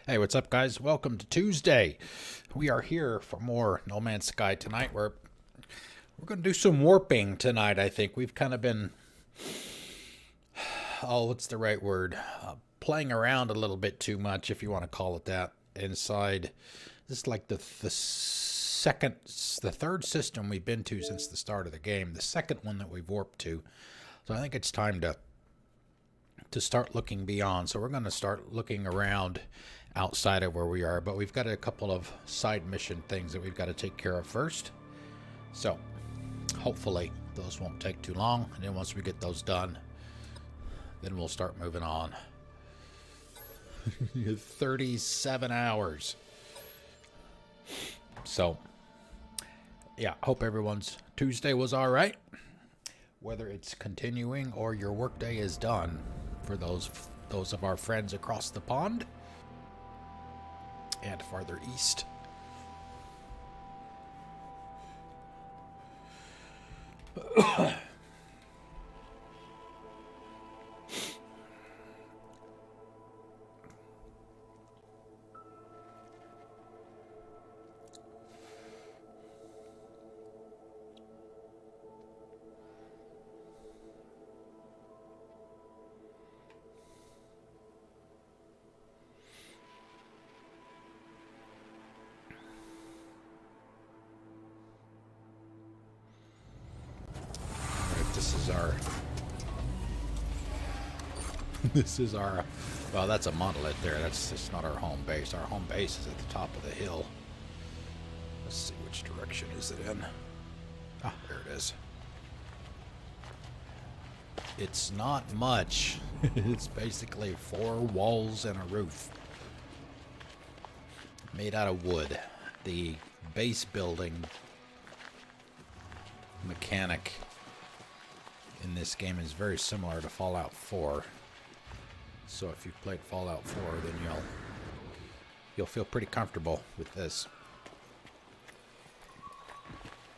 Hey, what's up, guys? Welcome to Tuesday. We are here for more No Man's Sky tonight. We're going to do some warping tonight, I think. We've kind of been, what's the right word? Playing around a little bit too much, if you want to call it that, inside. This is like the third system we've been to since the start of the game. The second one that we've warped to. So I think it's time to start looking beyond. So we're going to start looking around outside of where we are, but we've got a couple of side mission things that we've got to take care of first. So hopefully those won't take too long, and then once we get those done, then we'll start moving on. 37 hours. So yeah, hope everyone's Tuesday was all right, whether it's continuing or your workday is done for those of our friends across the pond and farther east. This is our, well, that's a monolith there. That's not our home base. Our home base is at the top of the hill. Let's see, which direction is it in? Ah, there it is. It's not much. It's basically 4 walls and a roof made out of wood. The base building mechanic in this game is very similar to Fallout 4. So if you've played Fallout 4, then you'll feel pretty comfortable with this.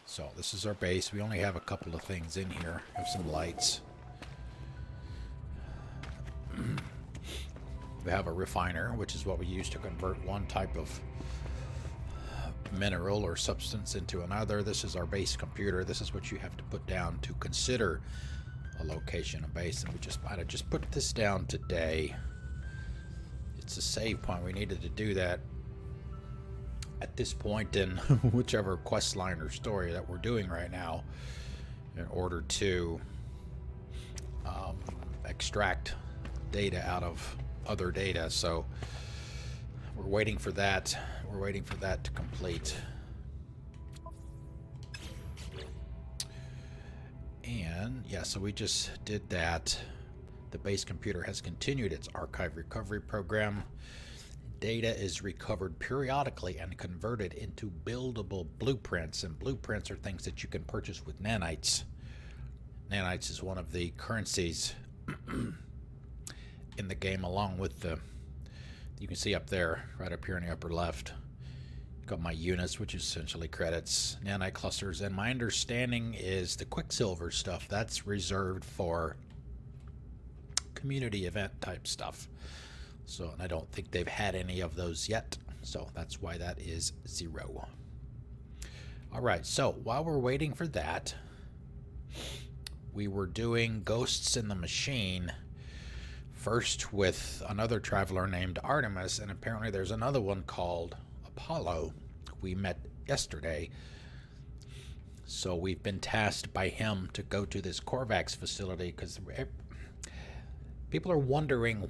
So this is our base. We only have a couple of things in here. We have some lights. We have a refiner, which is what we use to convert one type of mineral or substance into another. This is our base computer. This is what you have to put down to consider a location, a base, and we just might have just put this down today. It's a save point. We needed to do that at this point in whichever quest line or story that we're doing right now in order to extract data out of other data. So we're waiting for that. We're waiting for that to complete. And yeah, so we just did that. The base computer has continued its archive recovery program. Data is recovered periodically and converted into buildable blueprints. And blueprints are things that you can purchase with nanites. Nanites is one of the currencies in the game, along with the, you can see up there, right up here in the upper left. Got my units, which is essentially credits, nanite clusters, and my understanding is the Quicksilver stuff, that's reserved for community event type stuff. So, and I don't think they've had any of those yet, so that's why that is 0. Alright, so while we're waiting for that, we were doing Ghosts in the Machine first with another traveler named Artemis, and apparently there's another one called Apollo we met yesterday. So we've been tasked by him to go to this Korvax facility because people are wondering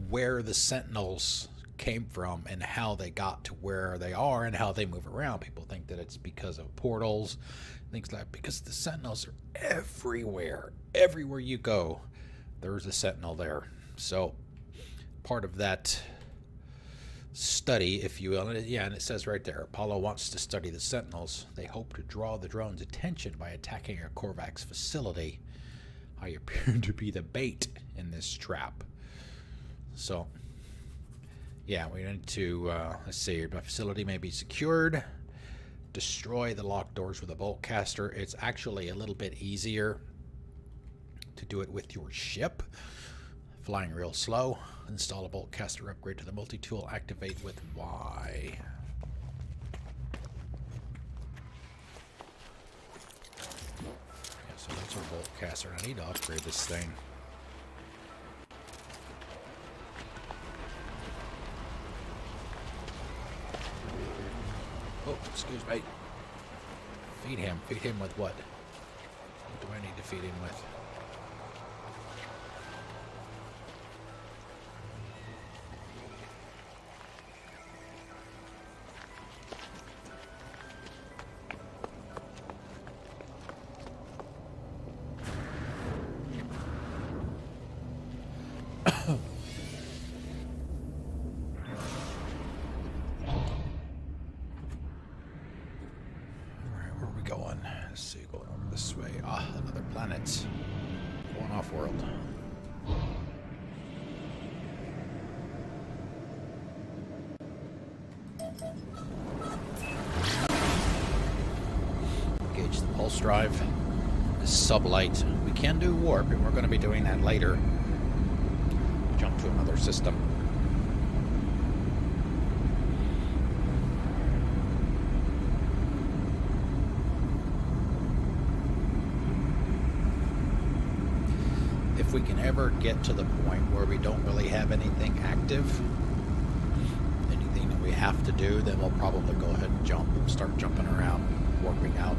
where the Sentinels came from and how they got to where they are and how they move around. People think that it's because of portals, things like that, because the Sentinels are everywhere. Everywhere you go, there's a Sentinel there. So part of that study, if you will, yeah, and it says right there, Apollo wants to study the Sentinels. They hope to draw the drone's attention by attacking a Korvax facility. I appear to be the bait in this trap. So yeah, we need to let's see, the facility may be secured. Destroy the locked doors with a bolt caster. It's actually a little bit easier to do it with your ship. Flying real slow. Install a bolt caster upgrade to the multi-tool. Activate with Y. Yeah, so that's our bolt caster. I need to upgrade this thing. Oh, excuse me. Feed him. Feed him with what? What do I need to feed him with? Let's see, going over this way. Ah, another planet. Going off world. Engage the pulse drive. This sublight. We can do warp, and we're going to be doing that later. Jump to another system. If we can ever get to the point where we don't really have anything active, anything that we have to do, then we'll probably go ahead and jump, start jumping around, warping out.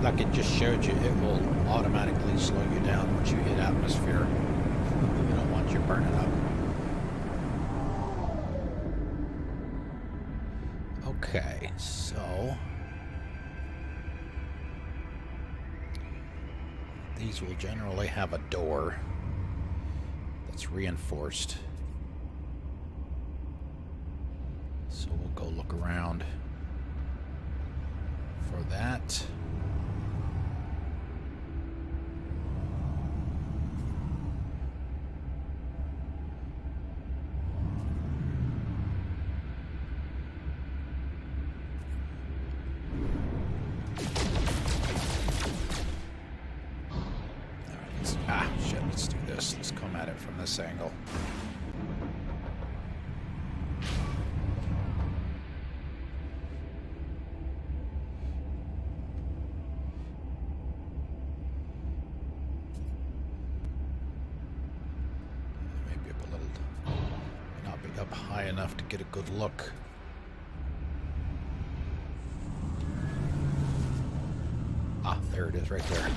Like it just showed you, it will automatically slow you down once you hit atmosphere. You don't want you burning up. Okay, so these will generally have a door that's reinforced. So we'll go look around for that. Let's do this. Let's come at it from this angle. Maybe up a little, not be up high enough to get a good look. Ah, there it is right there.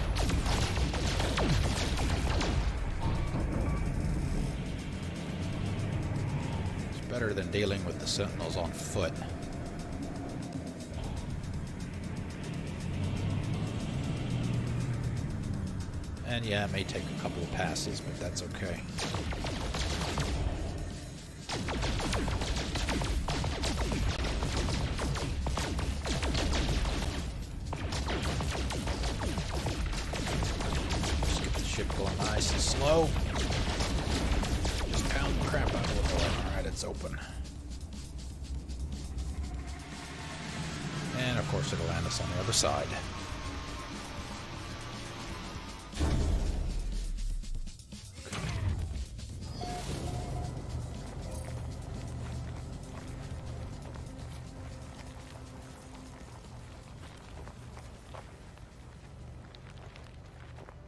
It's better than dealing with the sentinels on foot. And yeah, it may take a couple of passes, but that's okay. Going nice and slow. Just pound the crap out of the door. Alright, it's open. And of course it'll land us on the other side.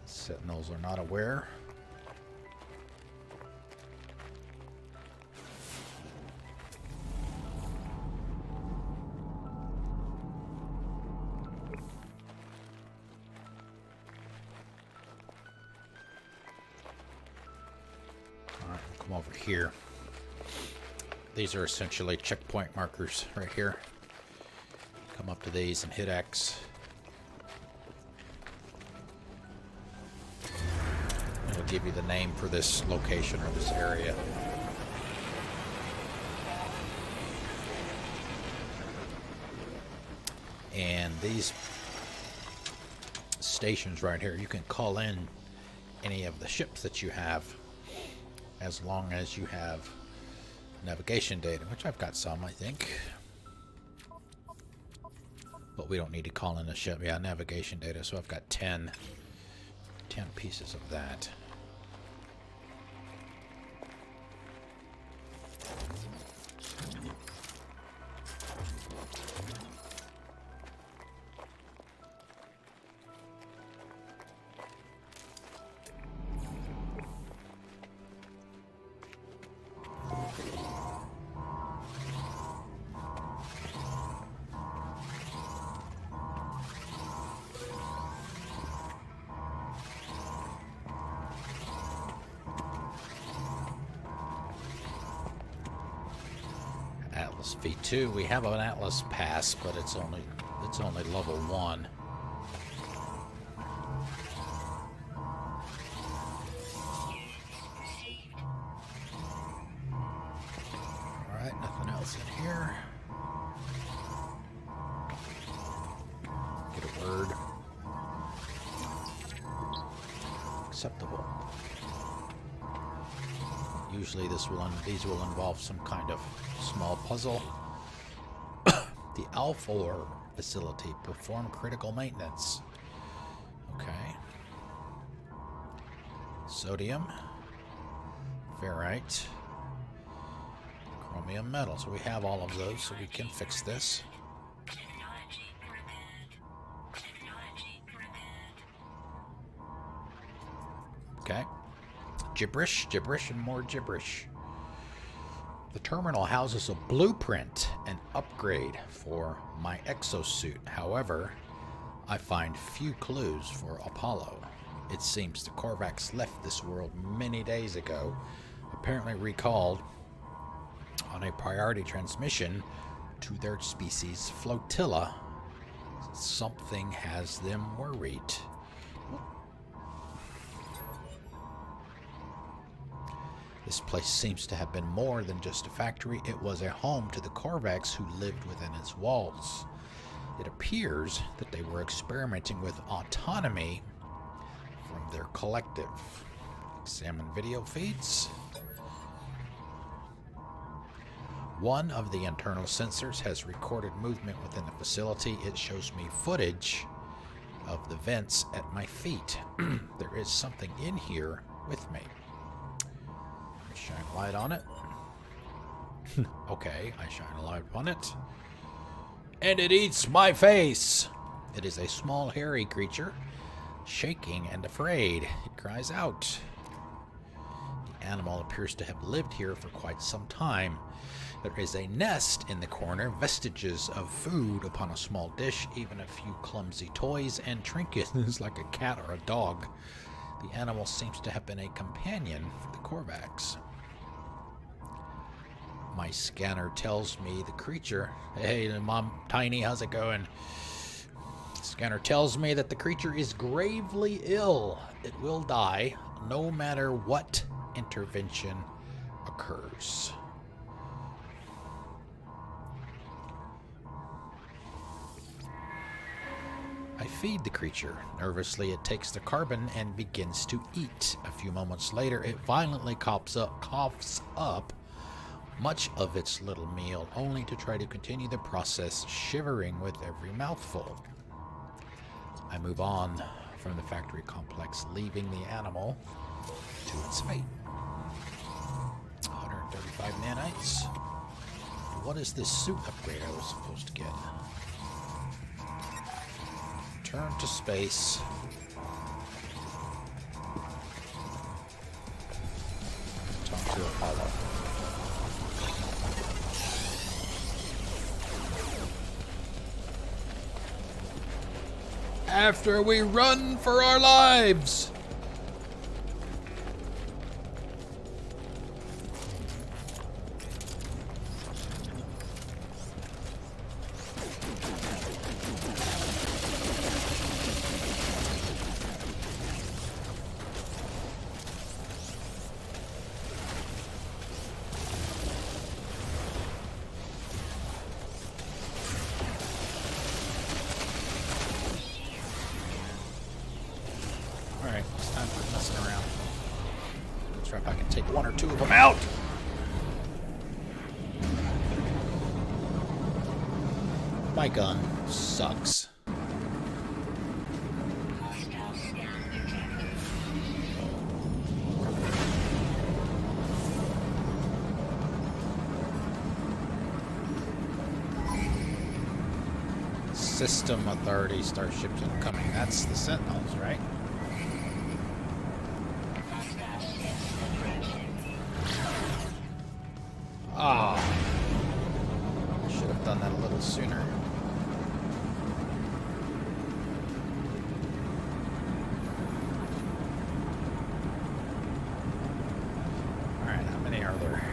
Sentinels are not aware. All right, come over here. These are essentially checkpoint markers right here. Come up to these and hit X. It'll give you the name for this location or this area. And these stations right here, you can call in any of the ships that you have as long as you have navigation data, which I've got some, I think. But we don't need to call in a ship. Yeah, navigation data. So I've got 10 pieces of that. Atlas V2. We have an Atlas pass, but it's only level 1. All right, nothing else in here. Get a word. Acceptable. Usually these will involve some kind of small puzzle. The Alfor facility. Perform critical maintenance. Okay. Sodium. Ferrite. Chromium metal. So we have all of those, so we can fix this. Okay. Gibberish, gibberish, and more gibberish. The terminal houses a blueprint and upgrade for my exosuit. However, I find few clues for Apollo. It seems the Korvax left this world many days ago, apparently recalled on a priority transmission to their species flotilla. Something has them worried. This place seems to have been more than just a factory. It was a home to the Korvax who lived within its walls. It appears that they were experimenting with autonomy from their collective. Examine video feeds. One of the internal sensors has recorded movement within the facility. It shows me footage of the vents at my feet. There is something in here with me. Shine a light on it. Okay, I shine a light on it. And it eats my face. It is a small hairy creature, shaking and afraid. It cries out. The animal appears to have lived here for quite some time. There is a nest in the corner, vestiges of food upon a small dish, even a few clumsy toys and trinkets like a cat or a dog. The animal seems to have been a companion for the Korvax. My scanner tells me the creature... Hey, Mom Tiny, how's it going? Scanner tells me that the creature is gravely ill. It will die, no matter what intervention occurs. I feed the creature. Nervously, it takes the carbon and begins to eat. A few moments later, it violently coughs up much of its little meal, only to try to continue the process, shivering with every mouthful. I move on from the factory complex, leaving the animal to its fate. 135 nanites. What is this suit upgrade I was supposed to get? Turn to space. Talk to Apollo. After we run for our lives! sure if I can take one or two of them out. My gun sucks. System Authority starships incoming. That's the Sentinels, right? Ah, I should have done that a little sooner. All right, how many are there?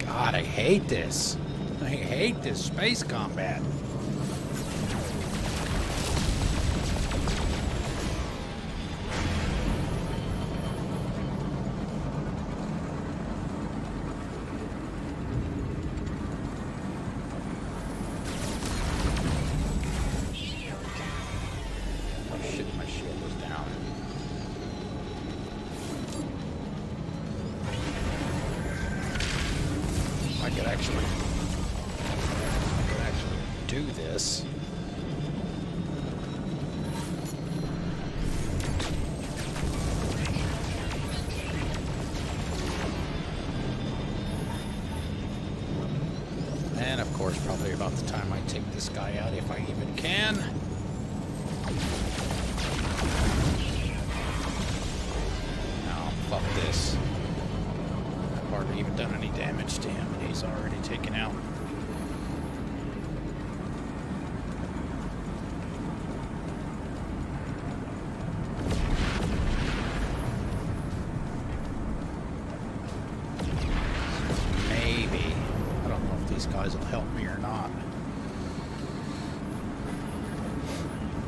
God, I hate this. I hate this space combat. Oh shit, my shield was down. I could actually do this. And of course, probably about the time I take this guy out, if I even can. No, fuck this. I've hardly even done any damage to him, and he's already taken out. Maybe. I don't know if these guys will help me or not.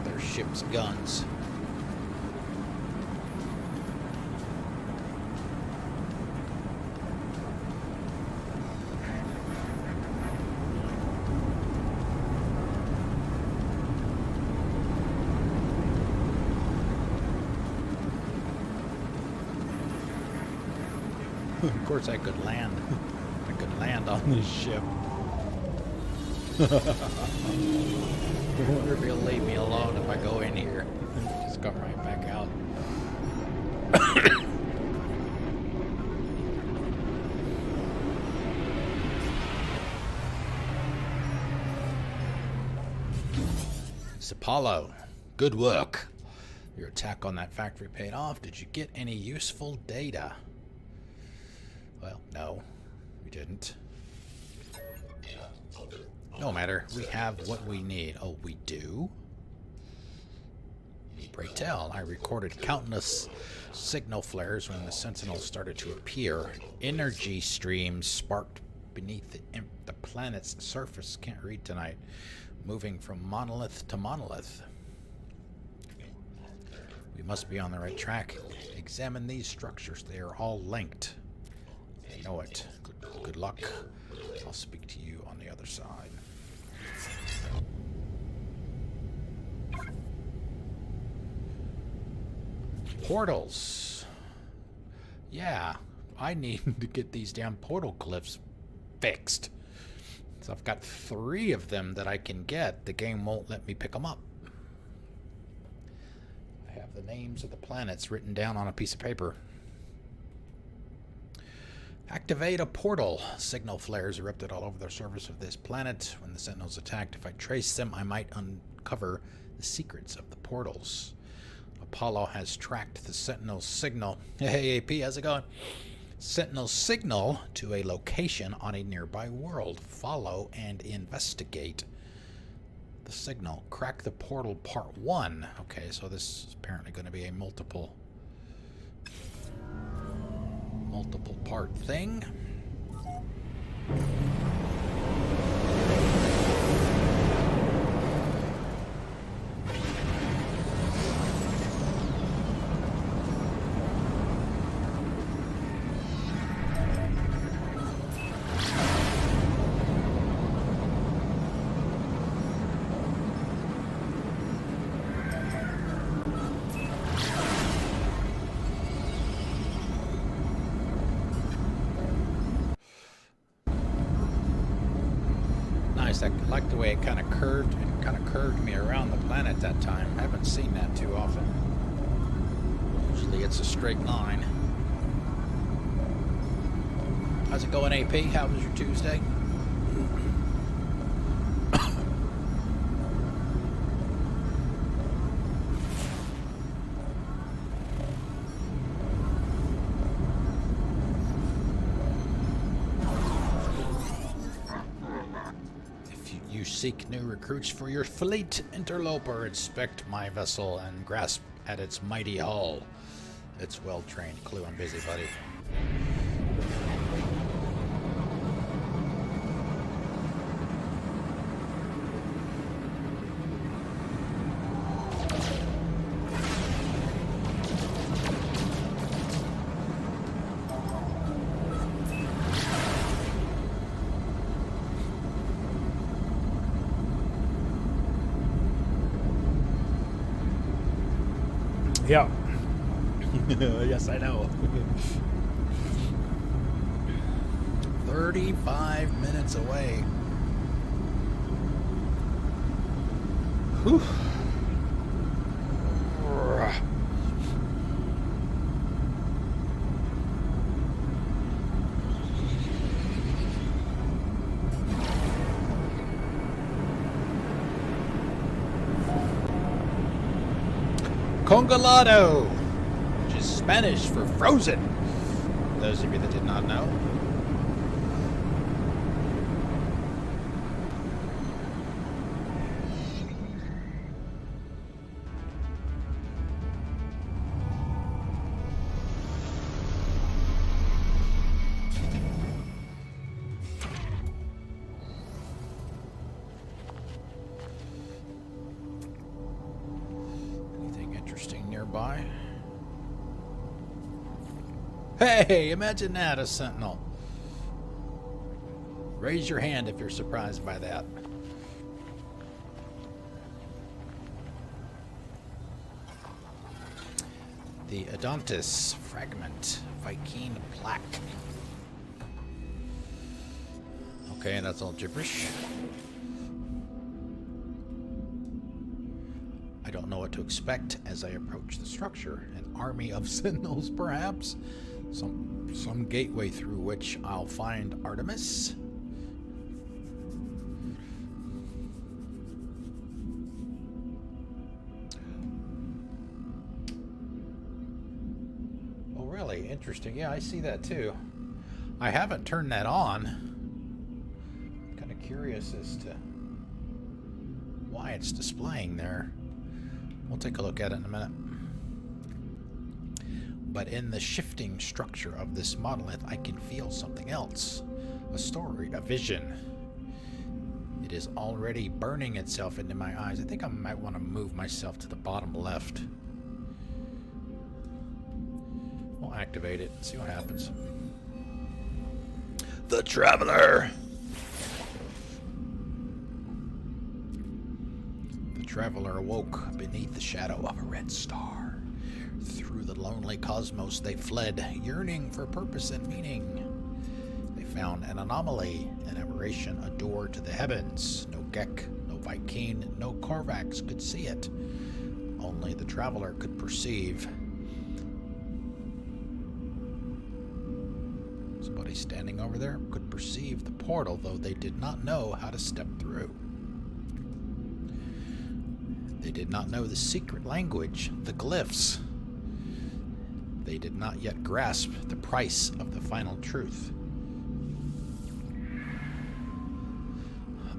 Their ship's guns. Of course I could land. I could land on this ship. I wonder if he'll leave me alone if I go in here. Just come right back out. Apollo, good work. Your attack on that factory paid off. Did you get any useful data? Well, no, we didn't. No matter. We have what we need. Oh, we do? Pray tell, I recorded countless signal flares when the Sentinels started to appear. Energy streams sparked beneath the planet's surface. Can't read tonight. Moving from monolith to monolith. We must be on the right track. Examine these structures. They are all linked. I know it. Good luck. I'll speak to you on the other side. Portals. Yeah. I need to get these damn portal cliffs fixed. So I've got 3 of them that I can get. The game won't let me pick them up. I have the names of the planets written down on a piece of paper. Activate a portal. Signal flares erupted all over the surface of this planet. When the Sentinels attacked, if I trace them, I might uncover the secrets of the portals. Apollo has tracked the Sentinel's signal. Hey, AP, how's it going? Sentinel's signal to a location on a nearby world. Follow and investigate the signal. Crack the portal part 1. Okay, so this is apparently going to be a multiple part thing. I like the way it kind of curved me around the planet that time. I haven't seen that too often. Usually it's a straight line. How's it going, AP? How was your Tuesday? Seek new recruits for your fleet. Interloper, inspect my vessel and grasp at its mighty hull. It's well-trained. Clue, I'm busy, buddy. Yeah. Yes, I know. 35 minutes away. Whew. Congelado, which is Spanish for frozen. For those of you that did not know. Nearby. Hey, imagine that, a Sentinel. Raise your hand if you're surprised by that. The Odontus fragment, Viking plaque. Okay, that's all gibberish. I don't know what to expect as I approach the structure. An army of Sentinels, perhaps? Some gateway through which I'll find Artemis? Oh, really? Interesting. Yeah, I see that too. I haven't turned that on. I'm kind of curious as to why it's displaying there. We'll take a look at it in a minute. But in the shifting structure of this monolith, I can feel something else. A story, a vision. It is already burning itself into my eyes. I think I might want to move myself to the bottom left. We'll activate it and see what happens. The Traveler! The Traveler awoke beneath the shadow of a red star. Through the lonely cosmos they fled, yearning for purpose and meaning. They found an anomaly, an aberration, a door to the heavens. No Gek, no Vy'keen, no Korvax could see it. Only the traveler could perceive. Somebody standing over there could perceive the portal, though they did not know how to step through. They did not know the secret language, the glyphs. They did not yet grasp the price of the final truth.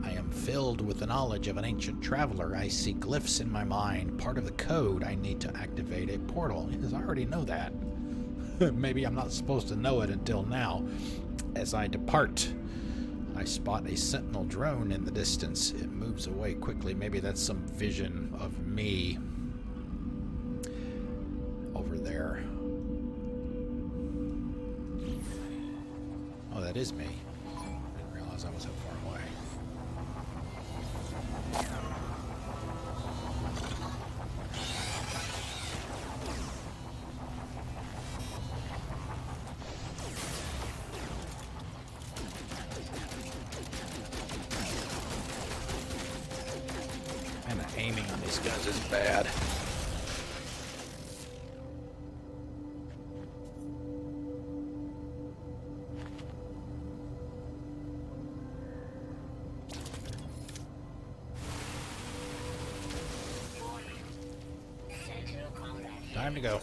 I am filled with the knowledge of an ancient traveler. I see glyphs in my mind, part of the code I need to activate a portal. Because I already know that. Maybe I'm not supposed to know it until now. As I depart, I spot a sentinel drone in the distance. It moves away quickly. Maybe that's some vision of me over there. Oh, that is me. I didn't realize I was that far away. And the aiming on these guns is bad. Time to go.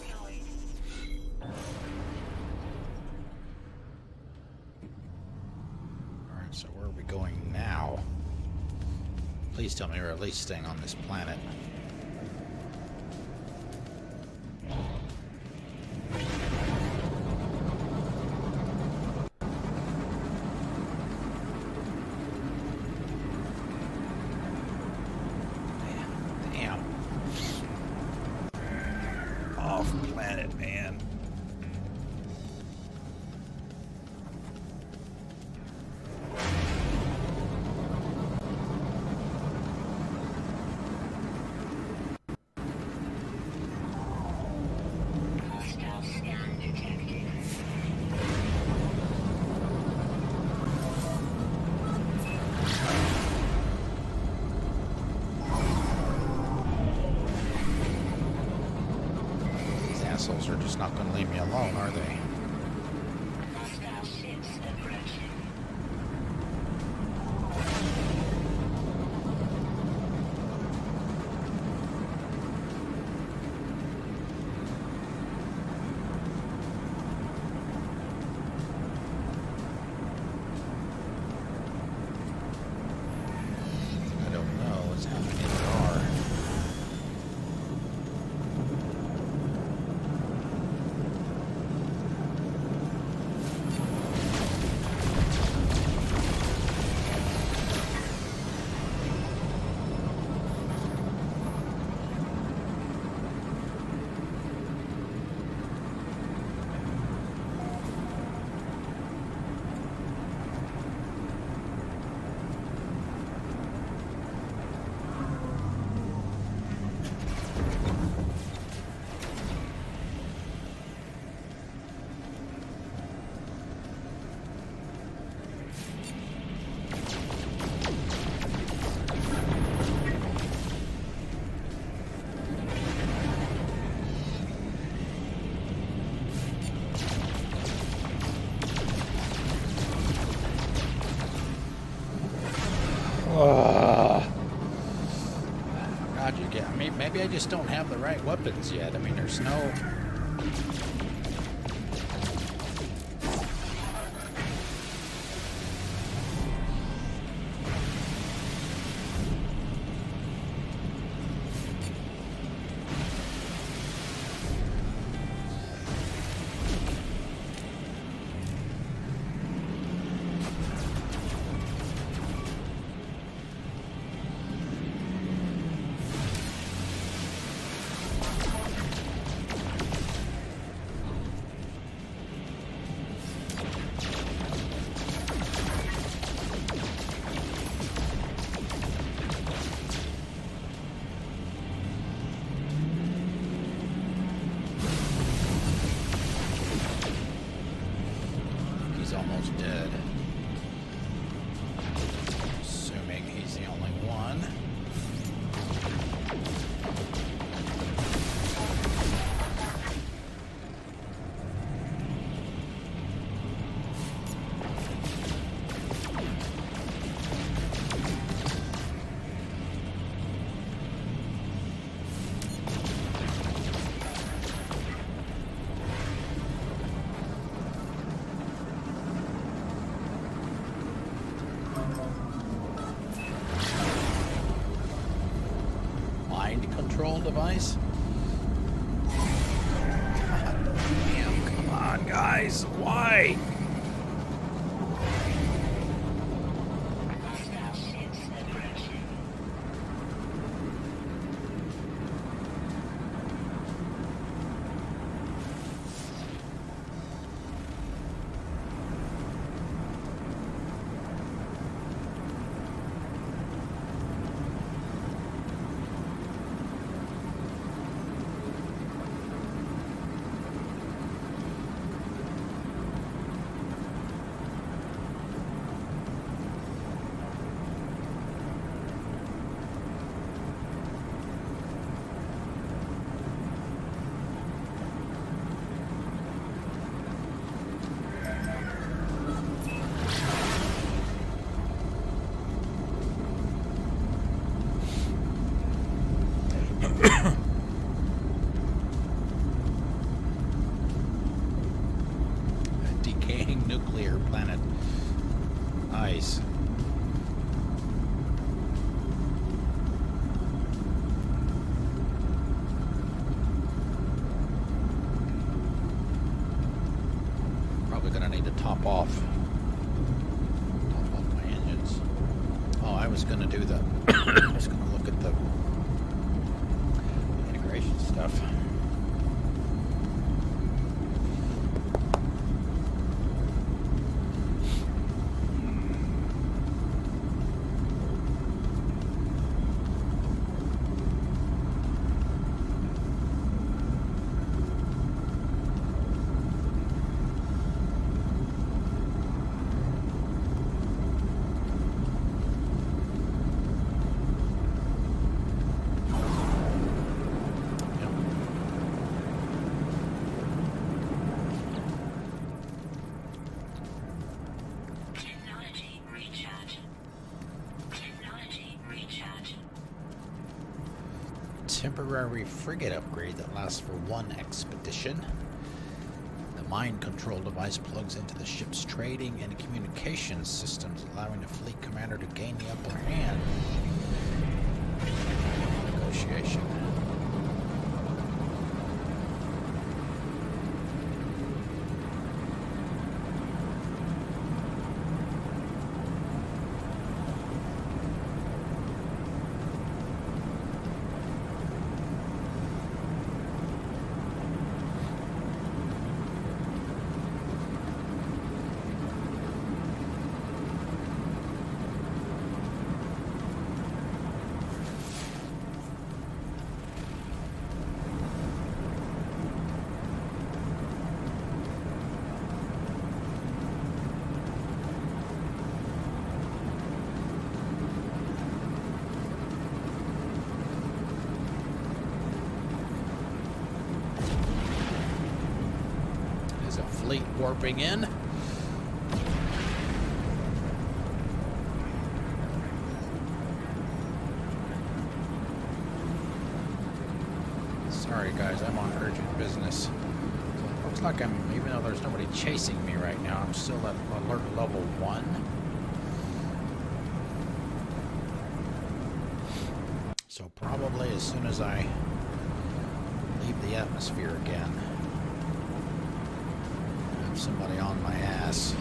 Alright, so where are we going now? Please tell me we're at least staying on this planet. Damn. Off planet, man. Assholes are just not going to leave me alone, are they? I don't know what's happening in the car. God, you get. I mean, maybe I just don't have the right weapons yet. I mean, there's no. he's almost dead. Assuming he's the only one. Control device. God damn, come on, guys. Why? Decaying nuclear planet. Nice. Probably gonna need to top off my engines. Oh, I was gonna do the I was gonna look at the integration stuff. Temporary frigate upgrade that lasts for one expedition. The mind control device plugs into the ship's trading and communications systems, allowing the fleet commander to gain the upper hand. Negotiation. Fleet warping in. Sorry guys, I'm on urgent business. So it looks like I'm, even though there's nobody chasing me right now, I'm still at alert level 1. So probably as soon as I leave the atmosphere again, somebody on my ass.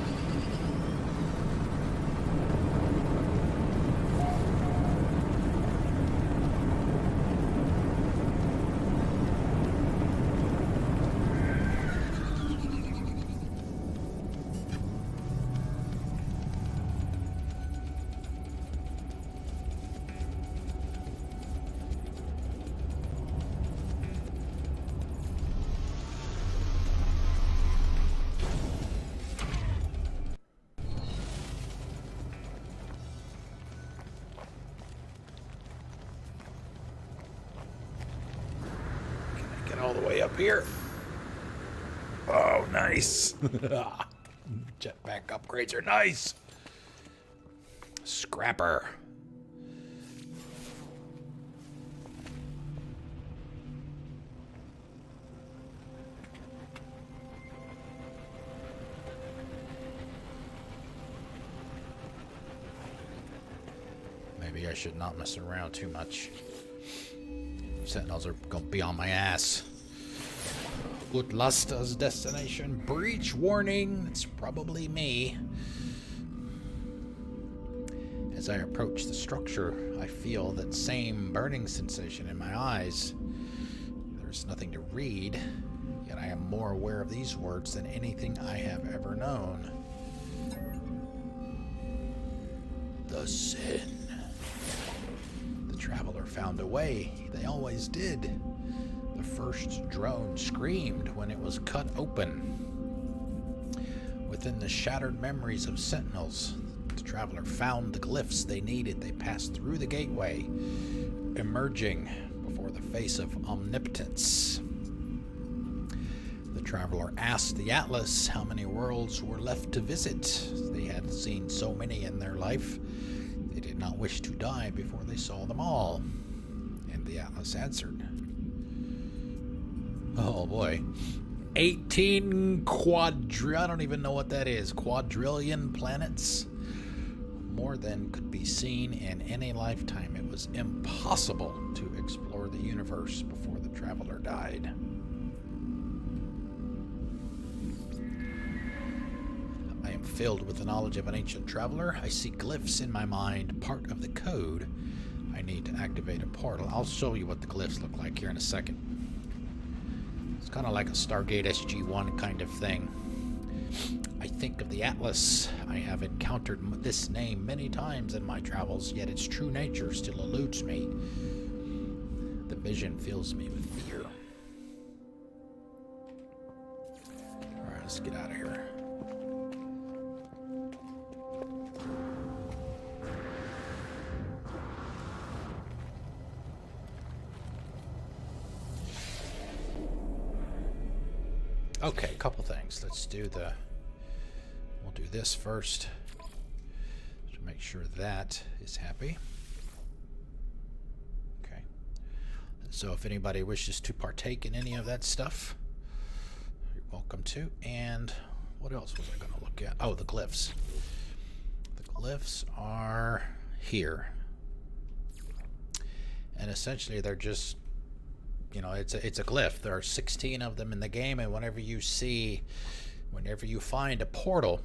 way up here. Oh, nice. Jetpack upgrades are nice. Scrapper. Maybe I should not mess around too much. Sentinels are gonna be on my ass. Utlasta's destination. Breach warning. It's probably me. As I approach the structure, I feel that same burning sensation in my eyes. There's nothing to read, yet I am more aware of these words than anything I have ever known. The sin. The traveler found a way. They always did. The first drone screamed when it was cut open. Within the shattered memories of sentinels, the traveler found the glyphs they needed. They passed through the gateway, emerging before the face of omnipotence. The traveler asked the Atlas how many worlds were left to visit. They had seen so many in their life. They did not wish to die before they saw them all. And the Atlas answered. Oh boy. 18 I don't even know what that is. Quadrillion planets? More than could be seen in any lifetime. It was impossible to explore the universe before the traveler died. I am filled with the knowledge of an ancient traveler. I see glyphs in my mind, part of the code. I need to activate a portal. I'll show you what the glyphs look like here in a second. It's kind of like a Stargate SG-1 kind of thing. I think of the Atlas. I have encountered this name many times in my travels, yet its true nature still eludes me. The vision fills me with fear. Alright, let's get out of here. Okay, a couple things. Let's do we'll do this first to make sure that is happy. Okay. So if anybody wishes to partake in any of that stuff, you're welcome to. And what else was I going to look at? Oh, the glyphs. The glyphs are here. And essentially they're just, you know, it's a glyph. There are 16 of them in the game, and whenever you find a portal,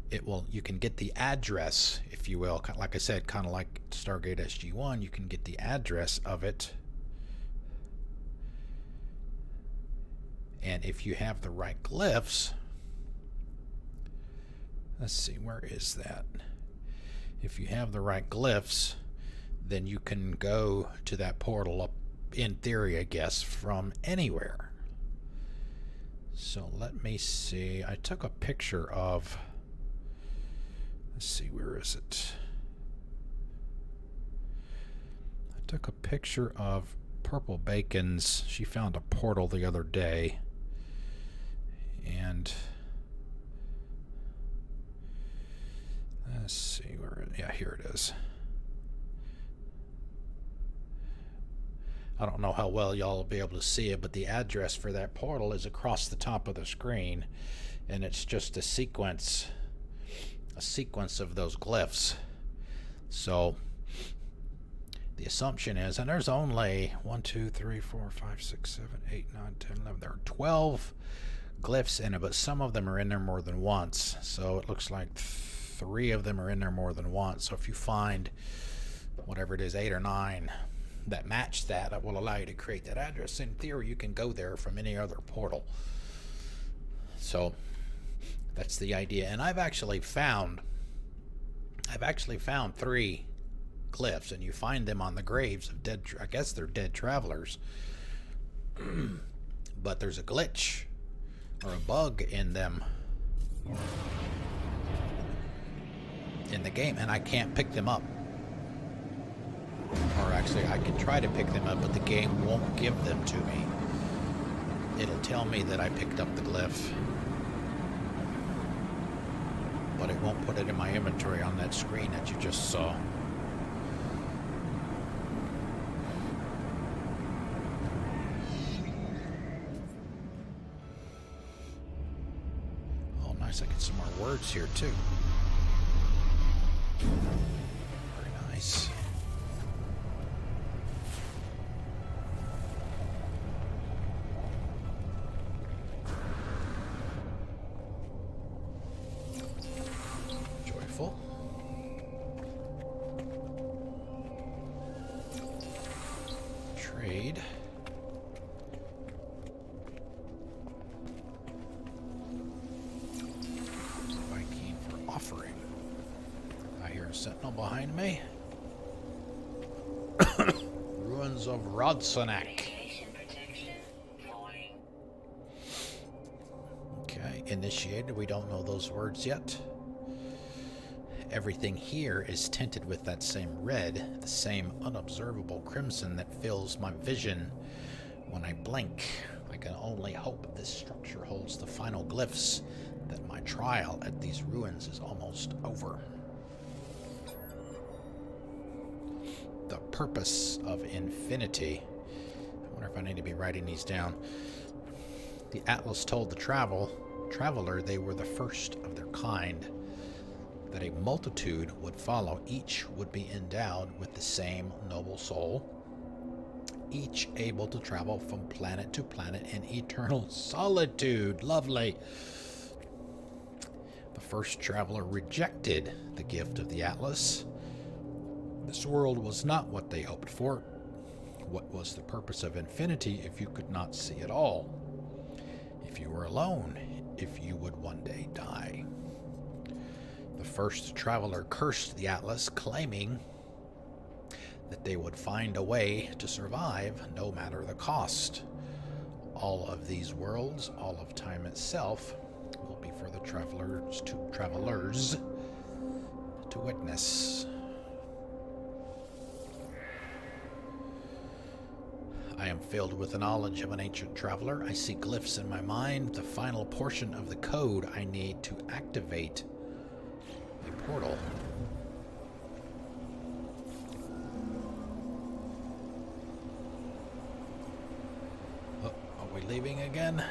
you can get the address, if you will. Like I said, kind of like Stargate SG-1, you can get the address of it. And if you have the right glyphs, let's see, where is that? If you have the right glyphs, then you can go to that portal up, in theory, I guess, from anywhere. So let me see. I took a picture of, let's see, where is it? I took a picture of Purple Bacon's. She found a portal the other day. And let's see where, yeah, here it is. I don't know how well y'all will be able to see it, but the address for that portal is across the top of the screen, and it's just a sequence of those glyphs. So the assumption is, and there's only 1, 2, 3, 4, 5, 6, 7, 8, 9, 10, 11. There are 12 glyphs in it, but some of them are in there more than once. So it looks like 3 of them are in there more than once. So if you find whatever it is, 8 or 9 that match that will allow you to create that address. In theory, you can go there from any other portal. So that's the idea. And I've actually found 3 glyphs, and you find them on the graves of dead, I guess they're dead travelers. But there's a glitch or a bug in them in the game, and I can't pick them up. Or actually, I can try to pick them up, but the game won't give them to me. It'll tell me that I picked up the glyph, but it won't put it in my inventory on that screen that you just saw. Oh, nice. I get some more words here, too. Very nice. Joyful. Trade. Viking for offering. I hear a sentinel behind me. Ruins of Rodsonak. Okay, initiated. We don't know those words yet. Everything here is tinted with that same red, the same unobservable crimson that fills my vision when I blink. I can only hope this structure holds the final glyphs, that my trial at these ruins is almost over. The purpose of infinity. I wonder if I need to be writing these down. The Atlas told the traveler they were the first of their kind, that a multitude would follow. Each would be endowed with the same noble soul, each able to travel from planet to planet in eternal solitude. Lovely. The first traveler rejected the gift of the Atlas. This world was not what they hoped for. What was the purpose of infinity if you could not see it all? If you were alone, if you would one day die. The first traveler cursed the Atlas, claiming that they would find a way to survive no matter the cost. All of these worlds, all of time itself, will be for the travelers to witness. I am filled with the knowledge of an ancient traveler. I see glyphs in my mind, the final portion of the code I need to activate a portal. Oh, are we leaving again? I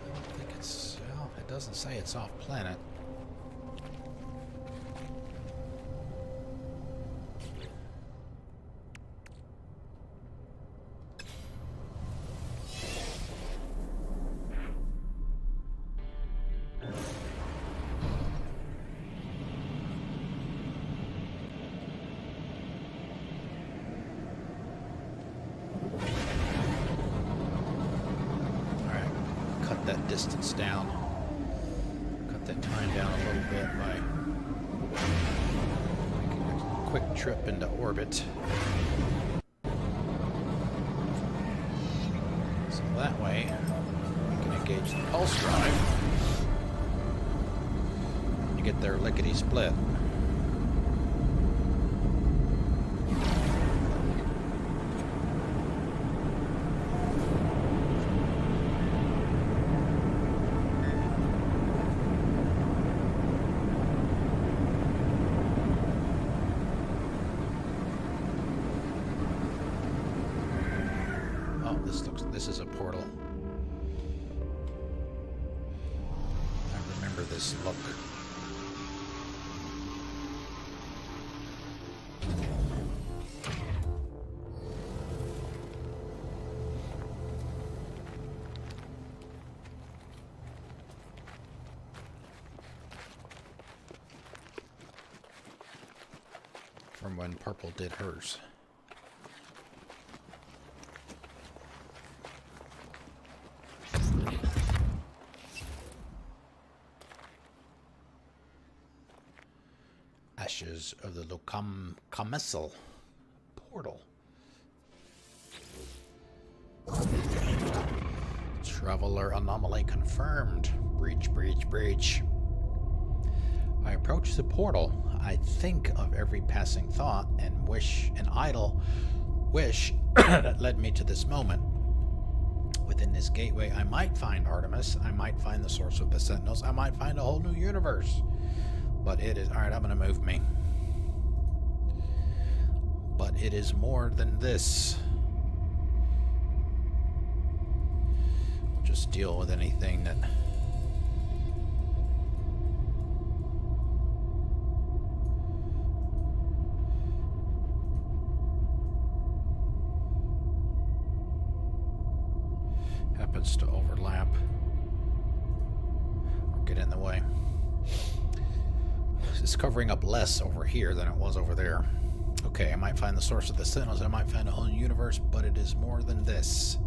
don't think it's... well, it doesn't say it's off planet. That distance down, cut that time down a little bit by making a quick trip into orbit. So that way we can engage the pulse drive and get their lickety-split. This is a portal. I remember this look. From when Purple did hers. Ashes of the Lokamessel portal. Traveler anomaly confirmed. Breach, breach, breach. I approach the portal. I think of every passing thought and wish, an idle wish that led me to this moment. Within this gateway, I might find Artemis. I might find the source of the Sentinels. I might find a whole new universe. But it is... Alright, I'm going to move me. But it is more than this. We'll just deal with anything that... happens to overlap or get in the way. It's covering up less over here than it was over there. Okay, I might find the source of the Sentinels, I might find a whole new universe, but it is more than this.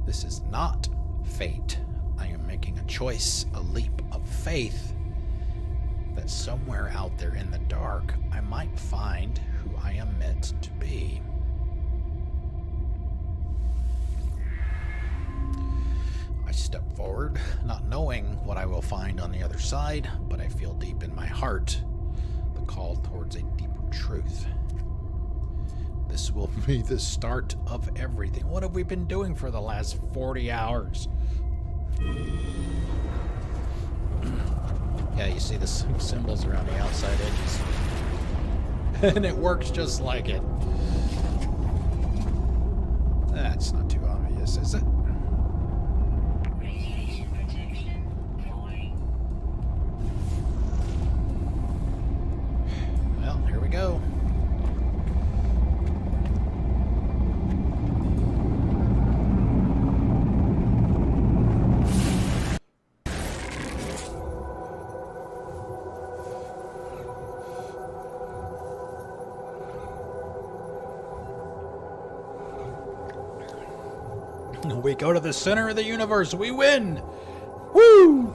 This is not fate. I am making a choice, a leap of faith, that somewhere out there in the dark, I might find who I am meant to be. I step forward, not knowing what I will find on the other side, but I feel deep in my heart the call towards a deeper truth. This will be the start of everything. What have we been doing for the last 40 hours? Yeah, you see the symbols around the outside edges. And it works just like it. That's not too obvious, is it? Well, here we go. We go to the center of the universe. We win. Woo!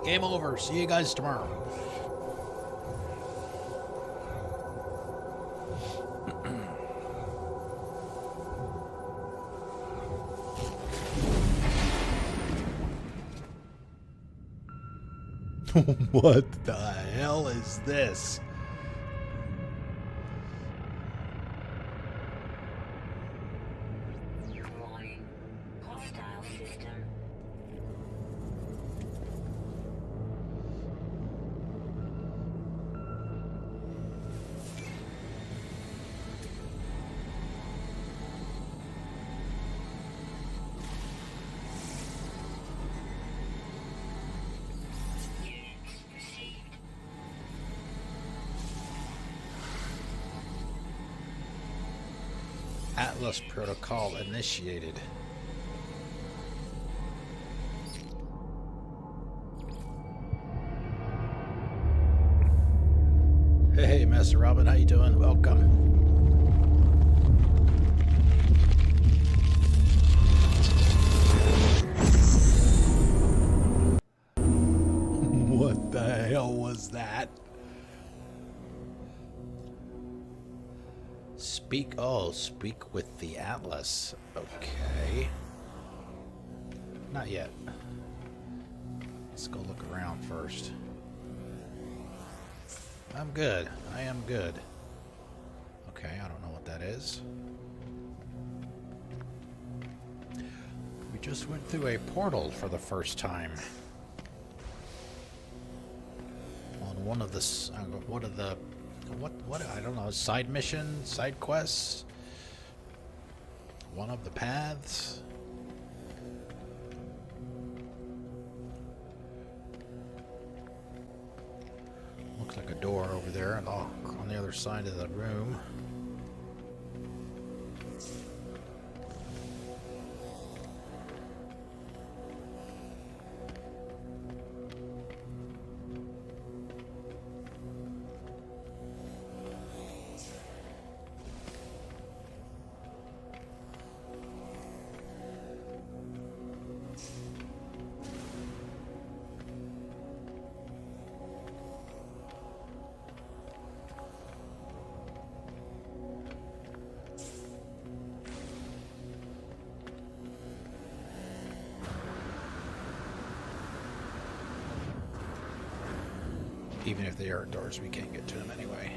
Game over. See you guys tomorrow. What the hell is this? Atlas protocol initiated. Hey, Master Robin, how you doing? Welcome. What the hell was that? Speak with the Atlas. Okay. Not yet. Let's go look around first. I'm good. I am good. Okay, I don't know what that is. We just went through a portal for the first time. On one of the... What I don't know, side mission, side quests, one of the paths. Looks like a door over there and on the other side of the room. Even if they are doors, we can't get to them anyway.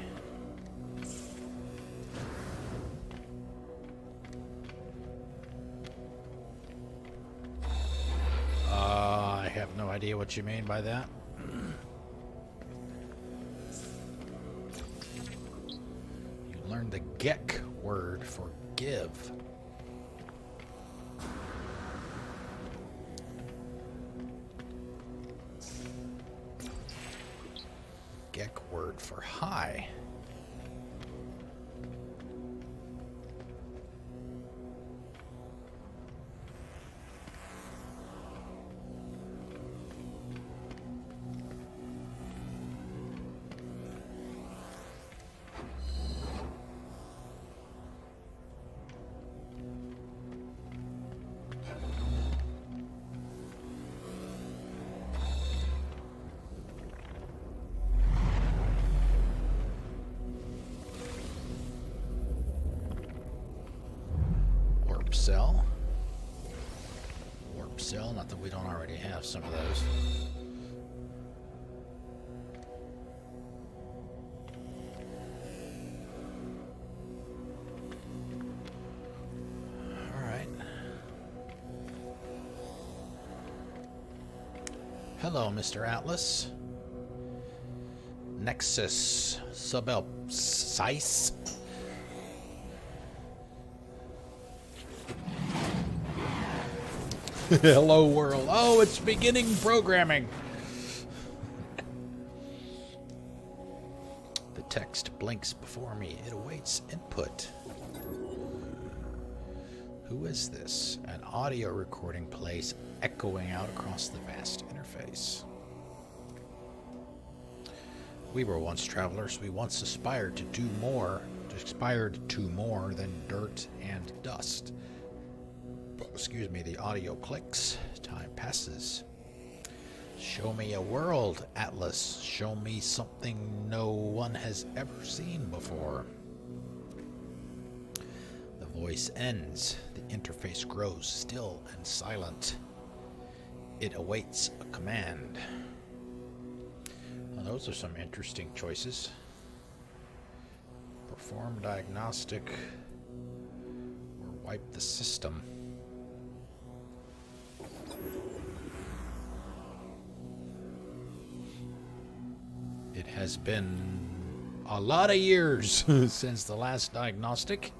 I have no idea what you mean by that. You learned the Gek word for give. Gek word for hi. Cell. Warp cell, not that we don't already have some of those. Alright. Hello, Mr. Atlas. Nexus Subelpsice. Hello world. Oh, it's beginning programming. The text blinks before me. It awaits input. Who is this? An audio recording plays, echoing out across the vast interface. We were once travelers. We once aspired to more than dirt and dust. Excuse me, the audio clicks. Time passes. Show me a world, Atlas. Show me something no one has ever seen before. The voice ends. The interface grows still and silent. It awaits a command. Well, those are some interesting choices. Perform diagnostic or wipe the system. It has been a lot of years since the last diagnostic.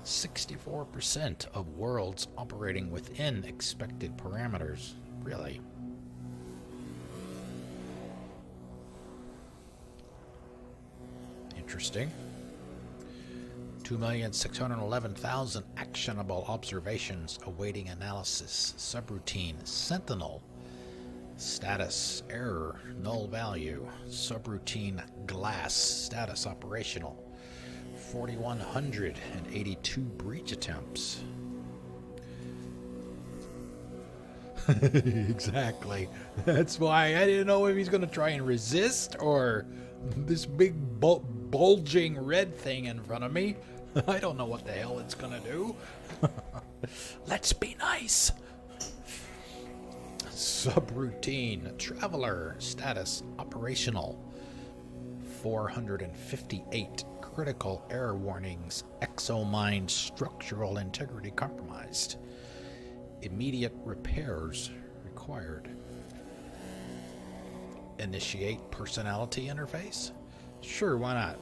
64% of worlds operating within expected parameters. Really? Interesting. 2,611,000 actionable observations awaiting analysis. Subroutine Sentinel. Status error, null value. Subroutine glass, status operational. 4,182 breach attempts. Exactly. That's why I didn't know if he's going to try and resist or this big bulging red thing in front of me. I don't know what the hell it's going to do. Let's be nice. Subroutine traveler status operational. 458 critical error warnings. Exomind structural integrity compromised. Immediate repairs required. Initiate personality interface? Sure, why not?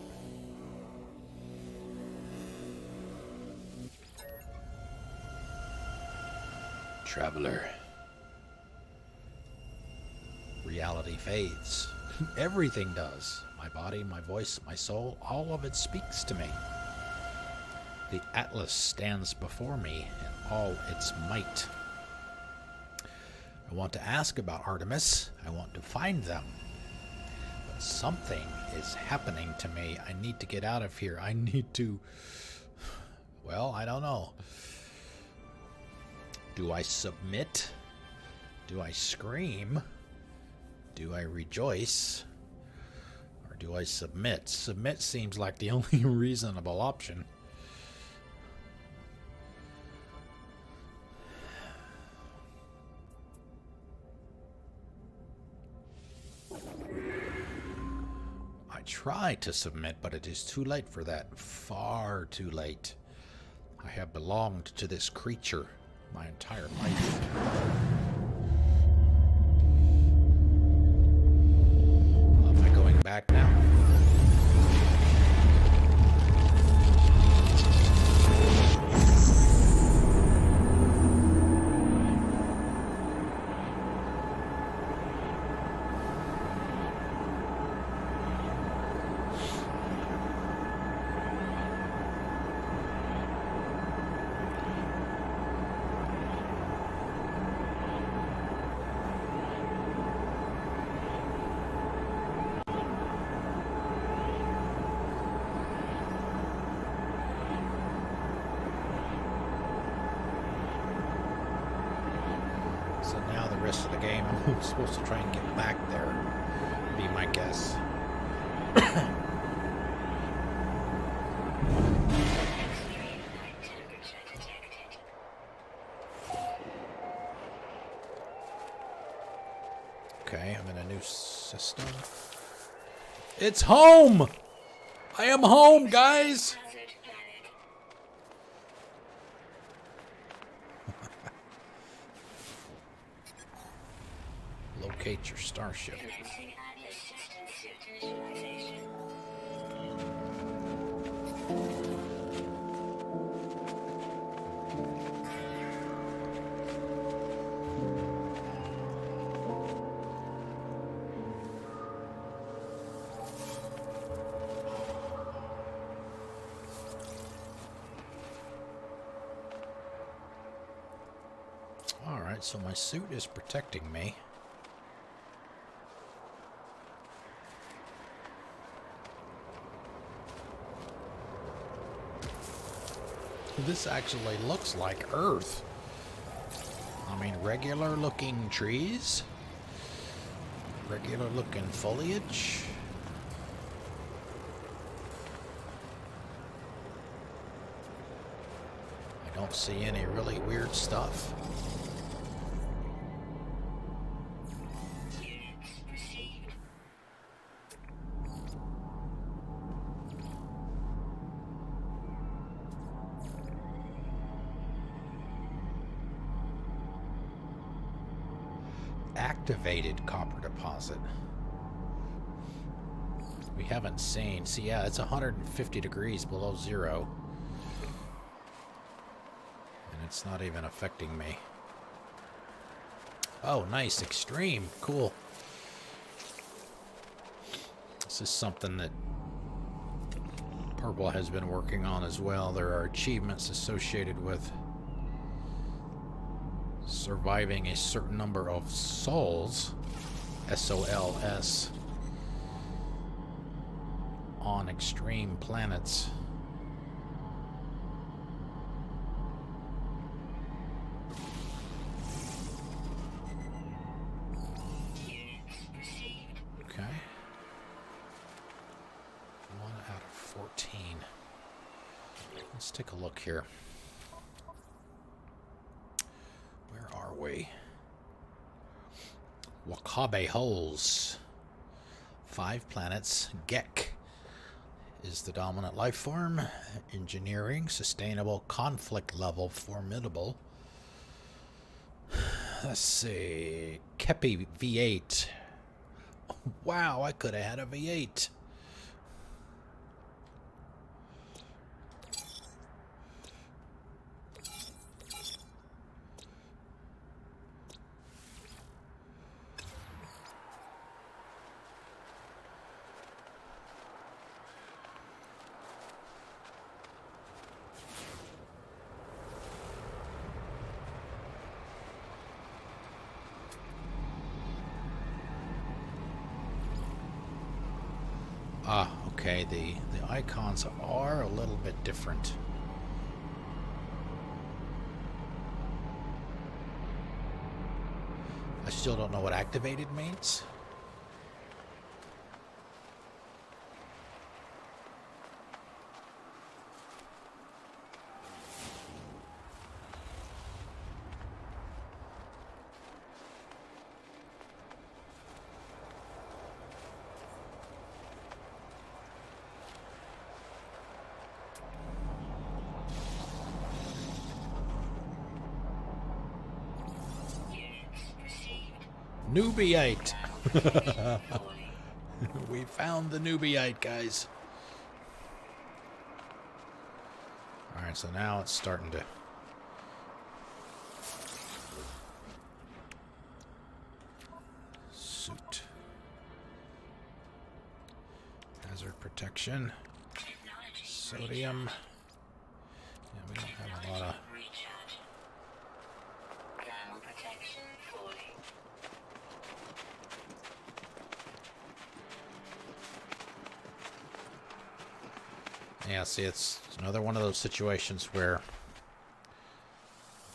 Traveler. Reality fades. Everything does. My body, my voice, my soul, all of it speaks to me. The Atlas stands before me in all its might. I want to ask about Artemis. I want to find them. But something is happening to me. I need to get out of here. I need to... Well, I don't know. Do I submit? Do I scream? Do I rejoice? Or do I submit? Submit seems like the only reasonable option. try to submit, but it is too late for that. Far too late. I have belonged to this creature my entire life. Am I going back now? So now the rest of the game, I'm supposed to try and get back there, be my guess. Okay, I'm in a new system. It's home! I am home, guys! Locate your starship. All right, so my suit is protecting me. This actually looks like Earth. I mean, regular looking trees, regular looking foliage. I don't see any really weird stuff. Activated copper deposit. We haven't seen. See, yeah, it's 150 degrees below zero. And it's not even affecting me. Oh, nice. Extreme. Cool. This is something that Purple has been working on as well. There are achievements associated with surviving a certain number of sols, S-O-L-S, on extreme planets. Okay. 1 out of 14. Let's take a look here. Wakabe holes. 5 planets. Gek is the dominant life form. Engineering, sustainable, conflict level, formidable. Let's see. Kepi V8. Wow, I could have had a V8. Ah, okay, the icons are a little bit different. I still don't know what activated means. Newbieite. We found the Newbieite, guys. Alright, so now it's starting to... Suit. Hazard protection. Sodium. Yeah, we don't have a lot of... Yeah, see, it's another one of those situations where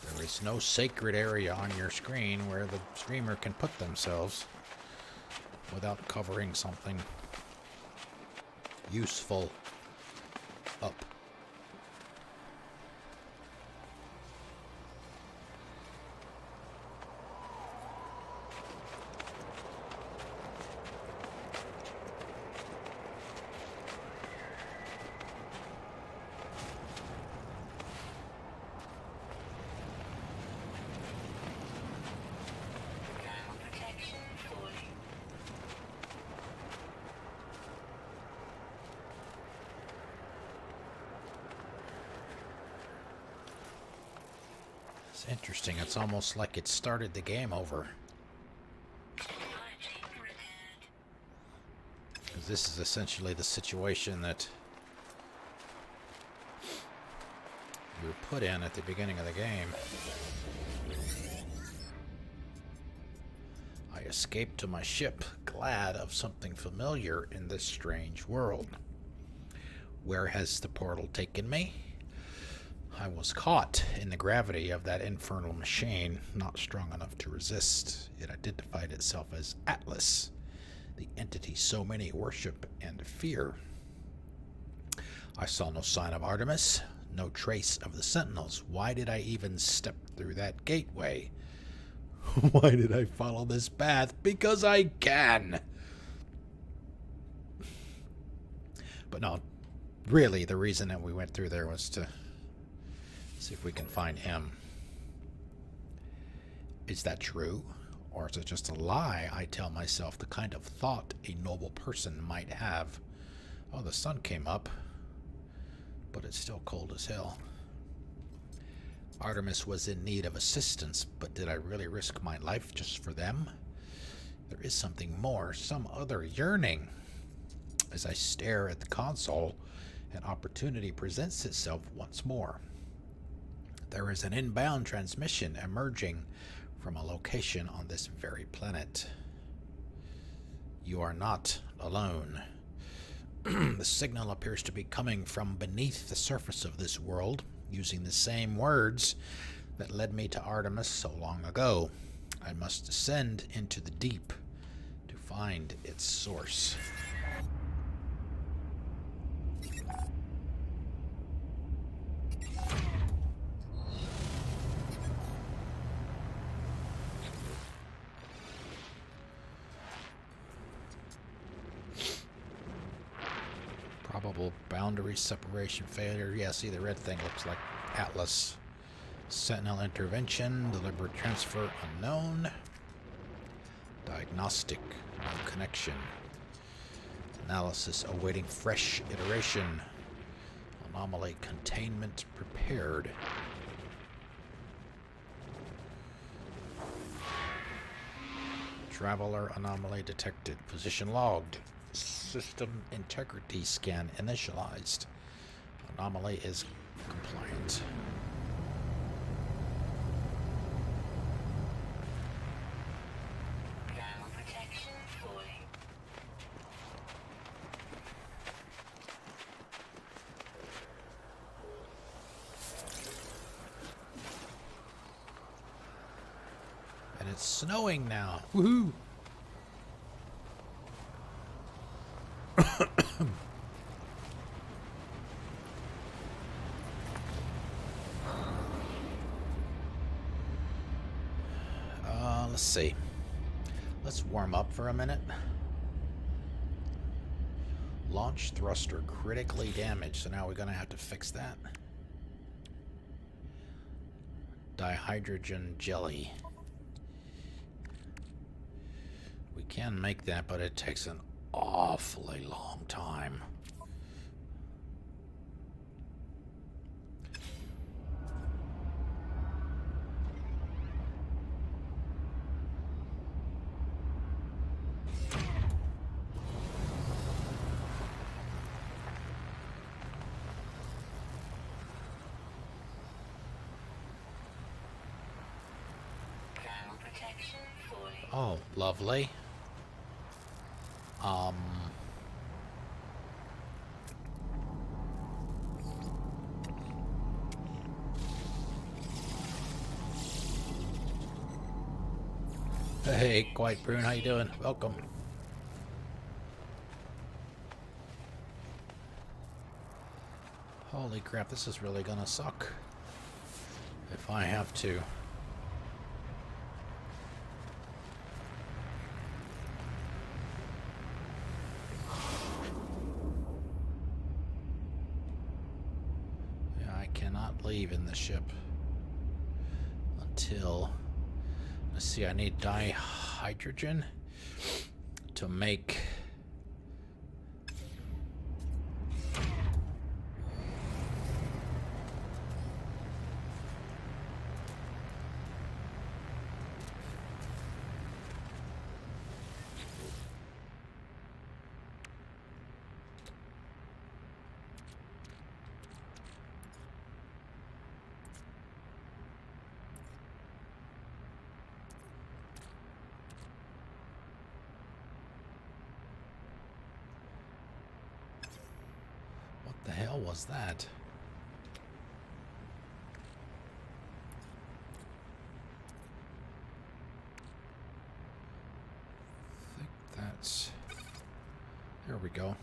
there is no sacred area on your screen where the streamer can put themselves without covering something useful up. It's interesting. It's almost like it started the game over. Because this is essentially the situation that you were put in at the beginning of the game. I escaped to my ship, glad of something familiar in this strange world. Where has the portal taken me? I was caught in the gravity of that infernal machine, not strong enough to resist. It identified itself as Atlas, the entity so many worship and fear. I saw no sign of Artemis, no trace of the Sentinels. Why did I even step through that gateway? Why did I follow this path? Because I can! But no, really the reason that we went through there was to see if we can find him. Is that true? Or is it just a lie I tell myself, the kind of thought a noble person might have? Oh, the sun came up, but it's still cold as hell. Artemis was in need of assistance, but did I really risk my life just for them? There is something more, some other yearning. As I stare at the console, an opportunity presents itself once more. There is an inbound transmission emerging from a location on this very planet. You are not alone. The signal appears to be coming from beneath the surface of this world, using the same words that led me to Artemis so long ago. I must descend into the deep to find its source. Probable boundary separation failure. Yeah, see, the red thing looks like Atlas. Sentinel intervention. Deliberate transfer unknown. Diagnostic. No connection. Analysis awaiting fresh iteration. Anomaly containment prepared. Traveler anomaly detected. Position logged. System integrity scan initialized. Anomaly is compliant. And it's snowing now. Woohoo! Let's see. Let's warm up for a minute. Launch thruster critically damaged, so now we're going to have to fix that. Dihydrogen jelly. We can make that, but it takes an awfully long time. Oh, lovely. Hey, Quiet Prune, how you doing? Welcome. Holy crap, this is really gonna suck. If I have to. Yeah, I cannot leave in the ship until... Let's see, I need dihydrogen to make... What the hell was that? I think that's... There we go.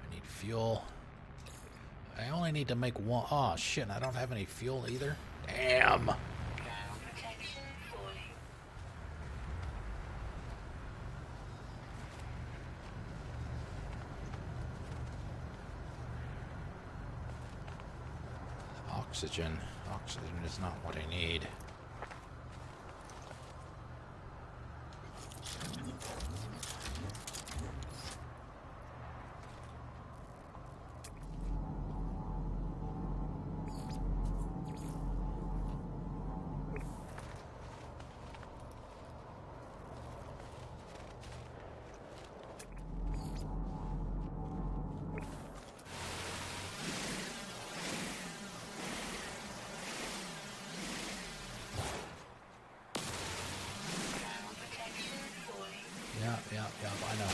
I need fuel. I only need to make one... Oh, shit, I don't have any fuel either. Damn! Oxygen. Oxygen is not what I need. Yeah, I know.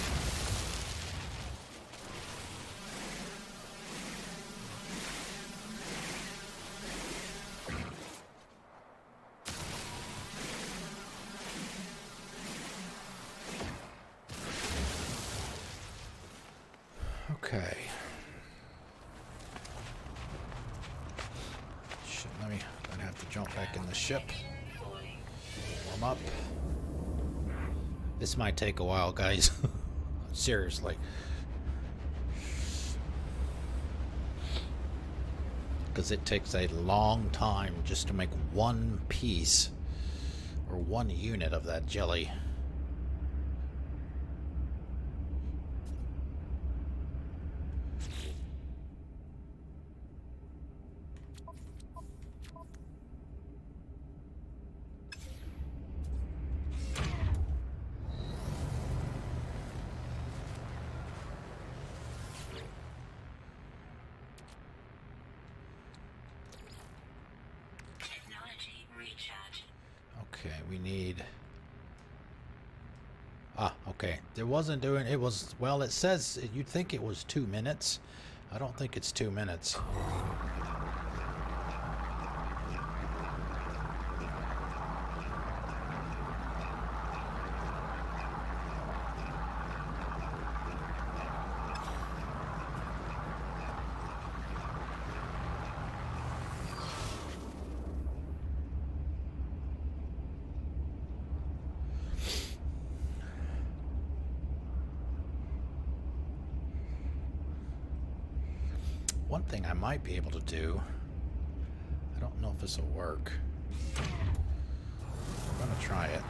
Okay. Shit, I'd have to jump back in the ship. Warm up. This might take a while, guys. Seriously. Because it takes a long time just to make one piece or one unit of that jelly. Okay, we need... Ah, okay. It wasn't doing... It was... Well, it says... You'd think it was 2 minutes. I don't think it's 2 minutes. One thing I might be able to do, I don't know if this will work. I'm gonna try it.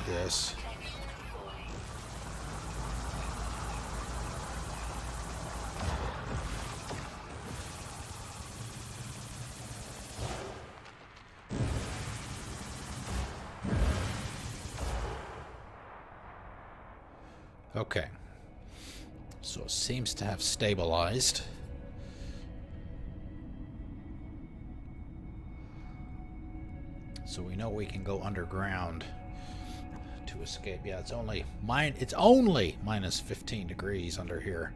this. Okay. So it seems to have stabilized. So we know we can go underground to escape. Yeah, it's only minus 15 degrees under here.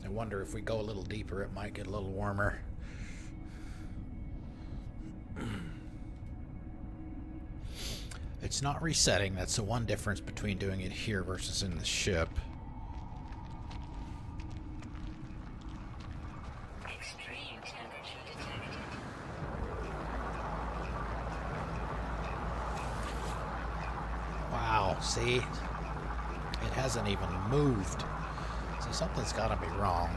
I wonder if we go a little deeper, it might get a little warmer. It's not resetting. That's the one difference between doing it here versus in the ship. Extreme temperature detected. Wow, see? It hasn't even moved. So something's got to be wrong.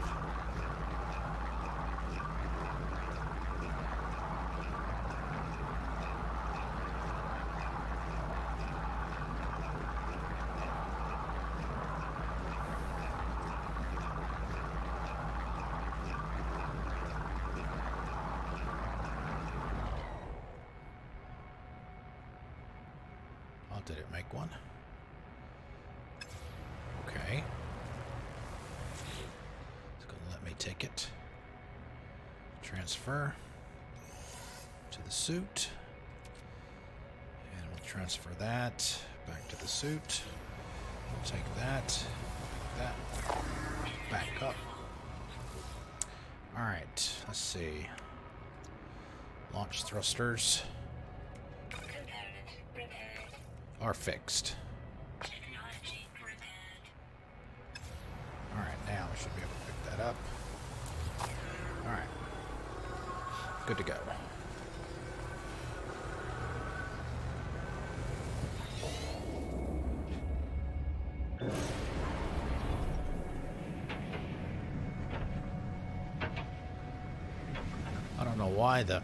Did it make one? Okay. It's going to let me take it. Transfer to the suit. And we'll transfer that back to the suit. We'll take that, back up. Alright, let's see. Launch thrusters are fixed. Alright, now we should be able to pick that up. Alright. Good to go. I don't know why the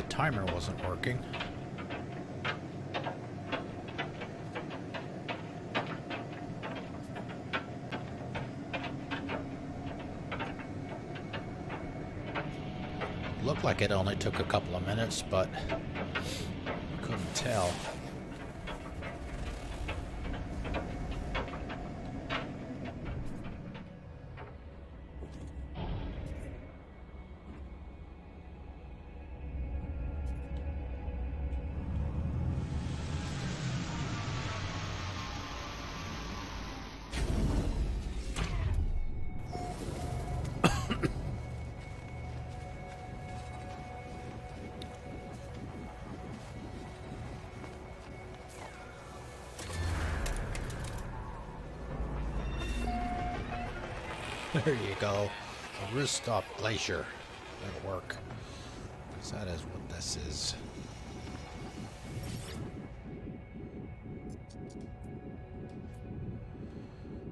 timer wasn't working. Looked like it only took a couple of minutes, but couldn't tell. There you go. A rooftop glacier. That'll work. Because that is what this is.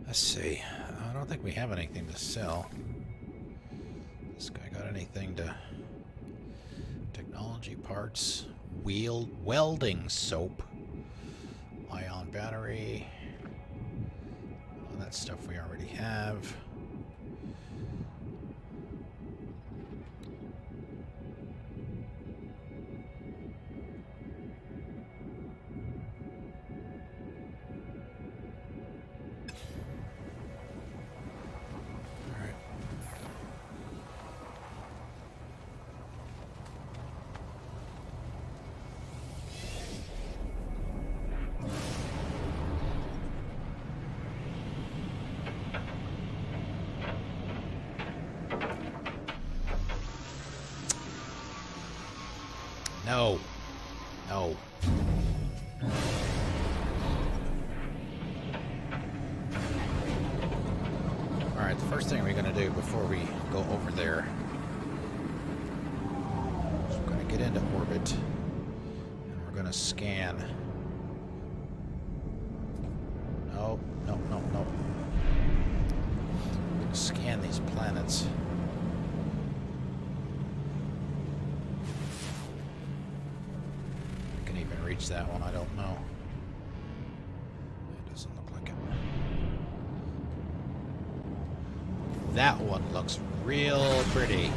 Let's see. I don't think we have anything to sell. This guy got anything to... Technology parts. Welding soap. Ion battery. All that stuff we already have. No. No. Alright, the first thing we're going to do before we go over there is we're going to get into orbit and we're going to scan. No, no, no, no. We're going to scan these planets. changed that one, I don't know. It doesn't look like it. That one looks real pretty.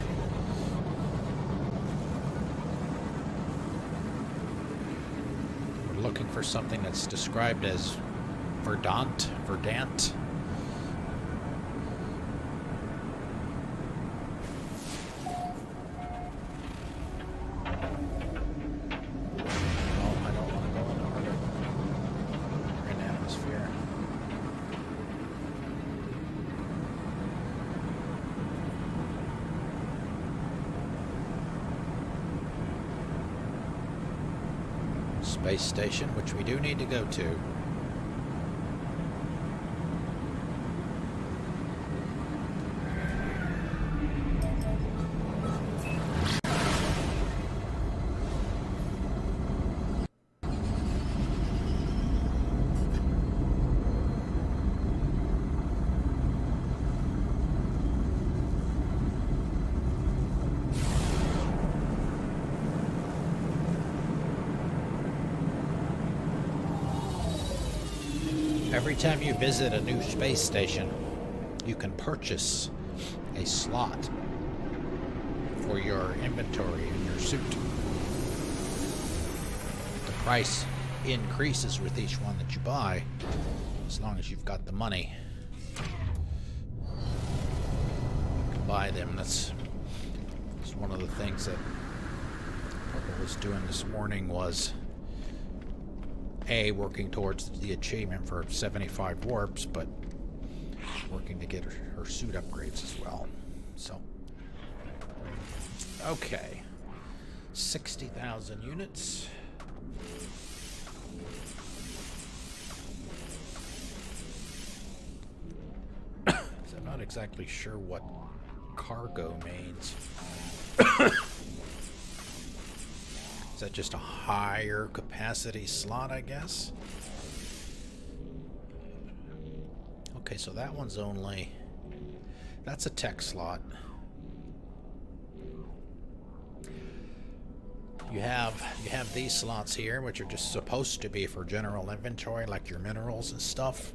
We're looking for something that's described as verdant. Space station, which we do need to go to. Every time you visit a new space station, you can purchase a slot for your inventory in your suit. The price increases with each one that you buy, as long as you've got the money. You can buy them. That's one of the things that Purple was doing this morning was working towards the achievement for 75 warps, but working to get her suit upgrades as well. So, okay, 60,000 units. So I'm not exactly sure what cargo means. Is that just a higher capacity slot, I guess? Okay, so that one's only... That's a tech slot. You have these slots here, which are just supposed to be for general inventory, like your minerals and stuff,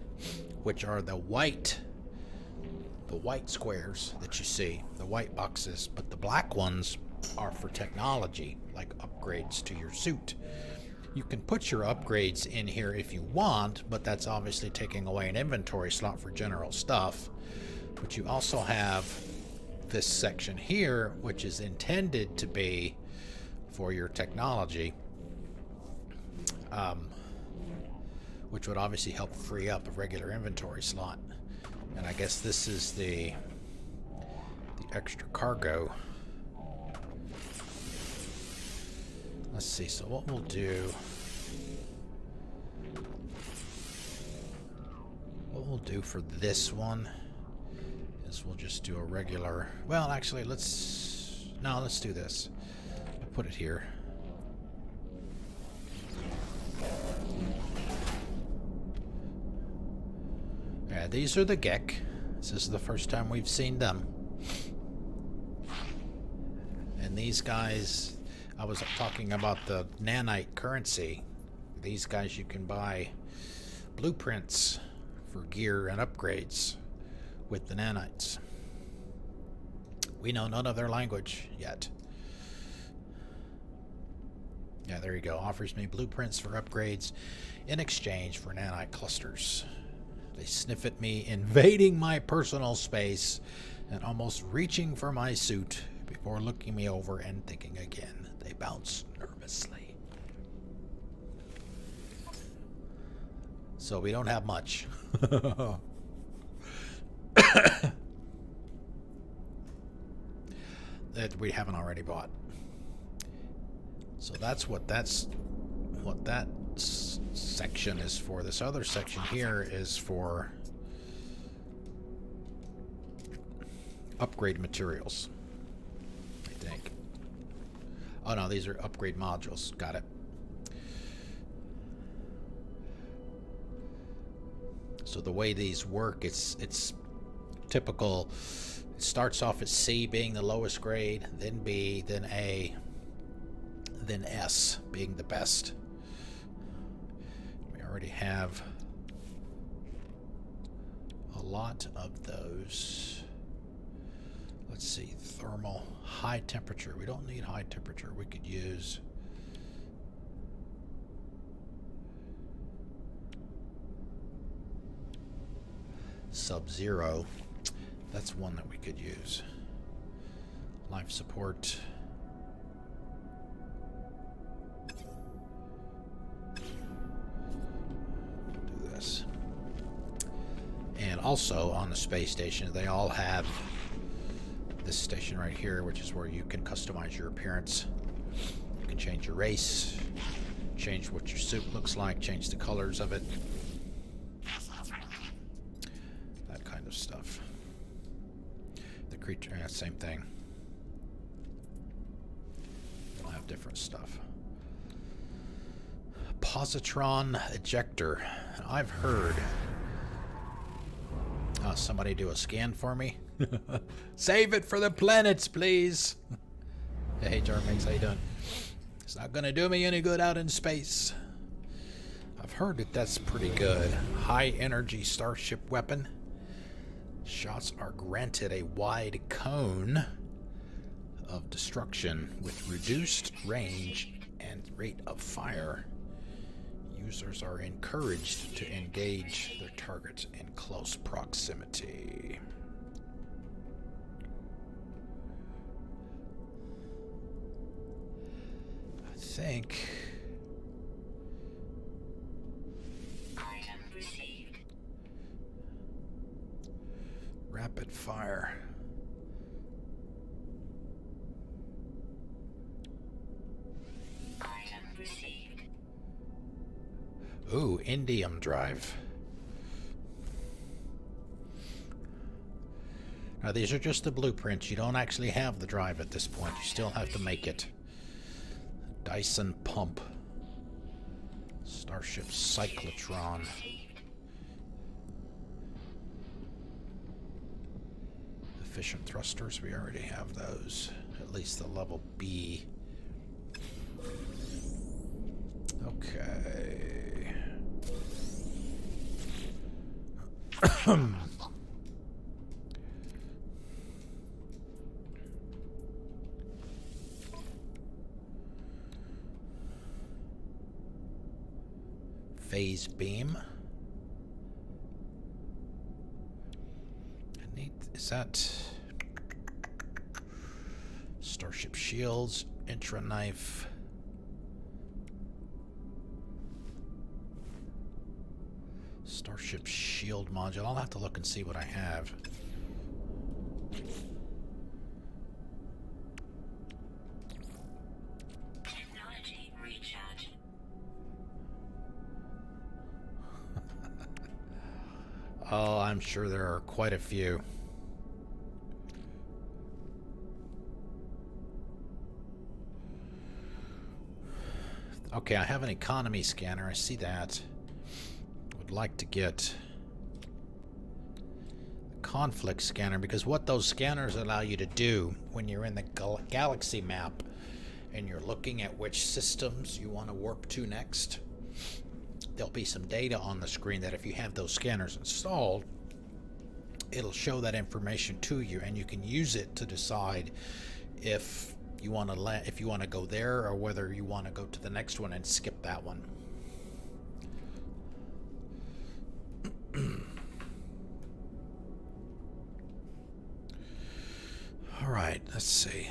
which are the white squares that you see, the white boxes, but the black ones are for technology, like upgrades to your suit. You can put your upgrades in here if you want, but that's obviously taking away an inventory slot for general stuff. But you also have this section here, which is intended to be for your technology, which would obviously help free up a regular inventory slot. And I guess this is the extra cargo. Let's see, so what we'll do for this one is we'll just do a regular, well, actually, let's do this. I'll put it here. Yeah, these are the Gek. This is the first time we've seen them. And these guys, I was talking about the nanite currency. These guys, you can buy blueprints for gear and upgrades with the nanites. We know none of their language yet. Yeah, there you go. Offers me blueprints for upgrades in exchange for nanite clusters. They sniff at me invading my personal space and almost reaching for my suit before looking me over and thinking again. They bounce nervously. So we don't have much. That we haven't already bought. So that's what that section is for. This other section here is for upgrade materials, I think. Oh no, these are upgrade modules. Got it. So the way these work, it's typical. It starts off at C being the lowest grade, then B, then A, then S being the best. already have a lot of those. Let's see, thermal, high temperature. We don't need high temperature. We could use Sub-Zero. That's one that we could use. Life support. Do this. And also on the space station, they all have this station right here, which is where you can customize your appearance. You can change your race, change what your suit looks like, change the colors of it. That kind of stuff. The creature, same thing. They'll have different stuff. Positron ejector. I've heard. Somebody do a scan for me. Save it for the planets, please. Hey, Jarmix, how you doing? It's not gonna do me any good out in space. I've heard that that's pretty good. High energy starship weapon. Shots are granted a wide cone of destruction with reduced range and rate of fire. Users are encouraged to engage their targets in close proximity. I think. Item received. Rapid fire. Item received. Ooh, indium drive. Now these are just the blueprints. You don't actually have the drive at this point. You still have to make it. Dyson pump. Starship cyclotron. Efficient thrusters, we already have those. At least the level B. Okay. Phase beam. Is that Starship shields, intra knife? Starship shield module. I'll have to look and see what I have. Technology recharge. Oh, I'm sure there are quite a few. Okay, I have an economy scanner. I see that. Would like to get a conflict scanner, because what those scanners allow you to do when you're in the galaxy map and you're looking at which systems you want to warp to next, there'll be some data on the screen that if you have those scanners installed, it'll show that information to you, and you can use it to decide if you want to go there or whether you want to go to the next one and skip that one. All right, let's see.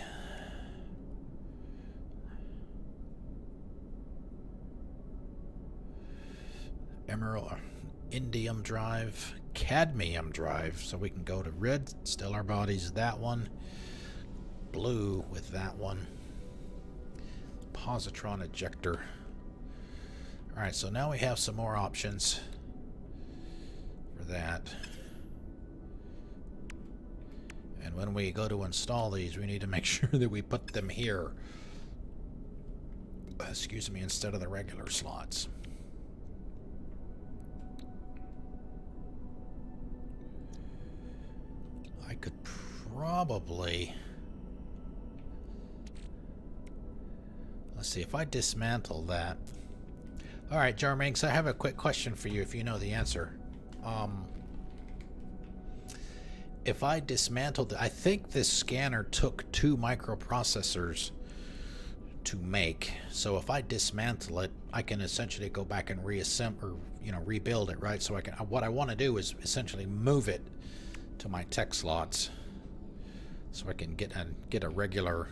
Emerald, indium drive, cadmium drive, so we can go to red stellar bodies, that one, blue with that one, positron ejector. All right, so now we have some more options for that. And when we go to install these, we need to make sure that we put them here, excuse me, instead of the regular slots. I could probably, let's see, if I dismantle that, All right, Jarminx, I have a quick question for you if you know the answer. If I dismantled... I think this scanner took 2 microprocessors to make. So if I dismantle it, I can essentially go back and reassemble, or, you know, rebuild it, right? So I can... What I want to do is essentially move it to my tech slots so I can get a regular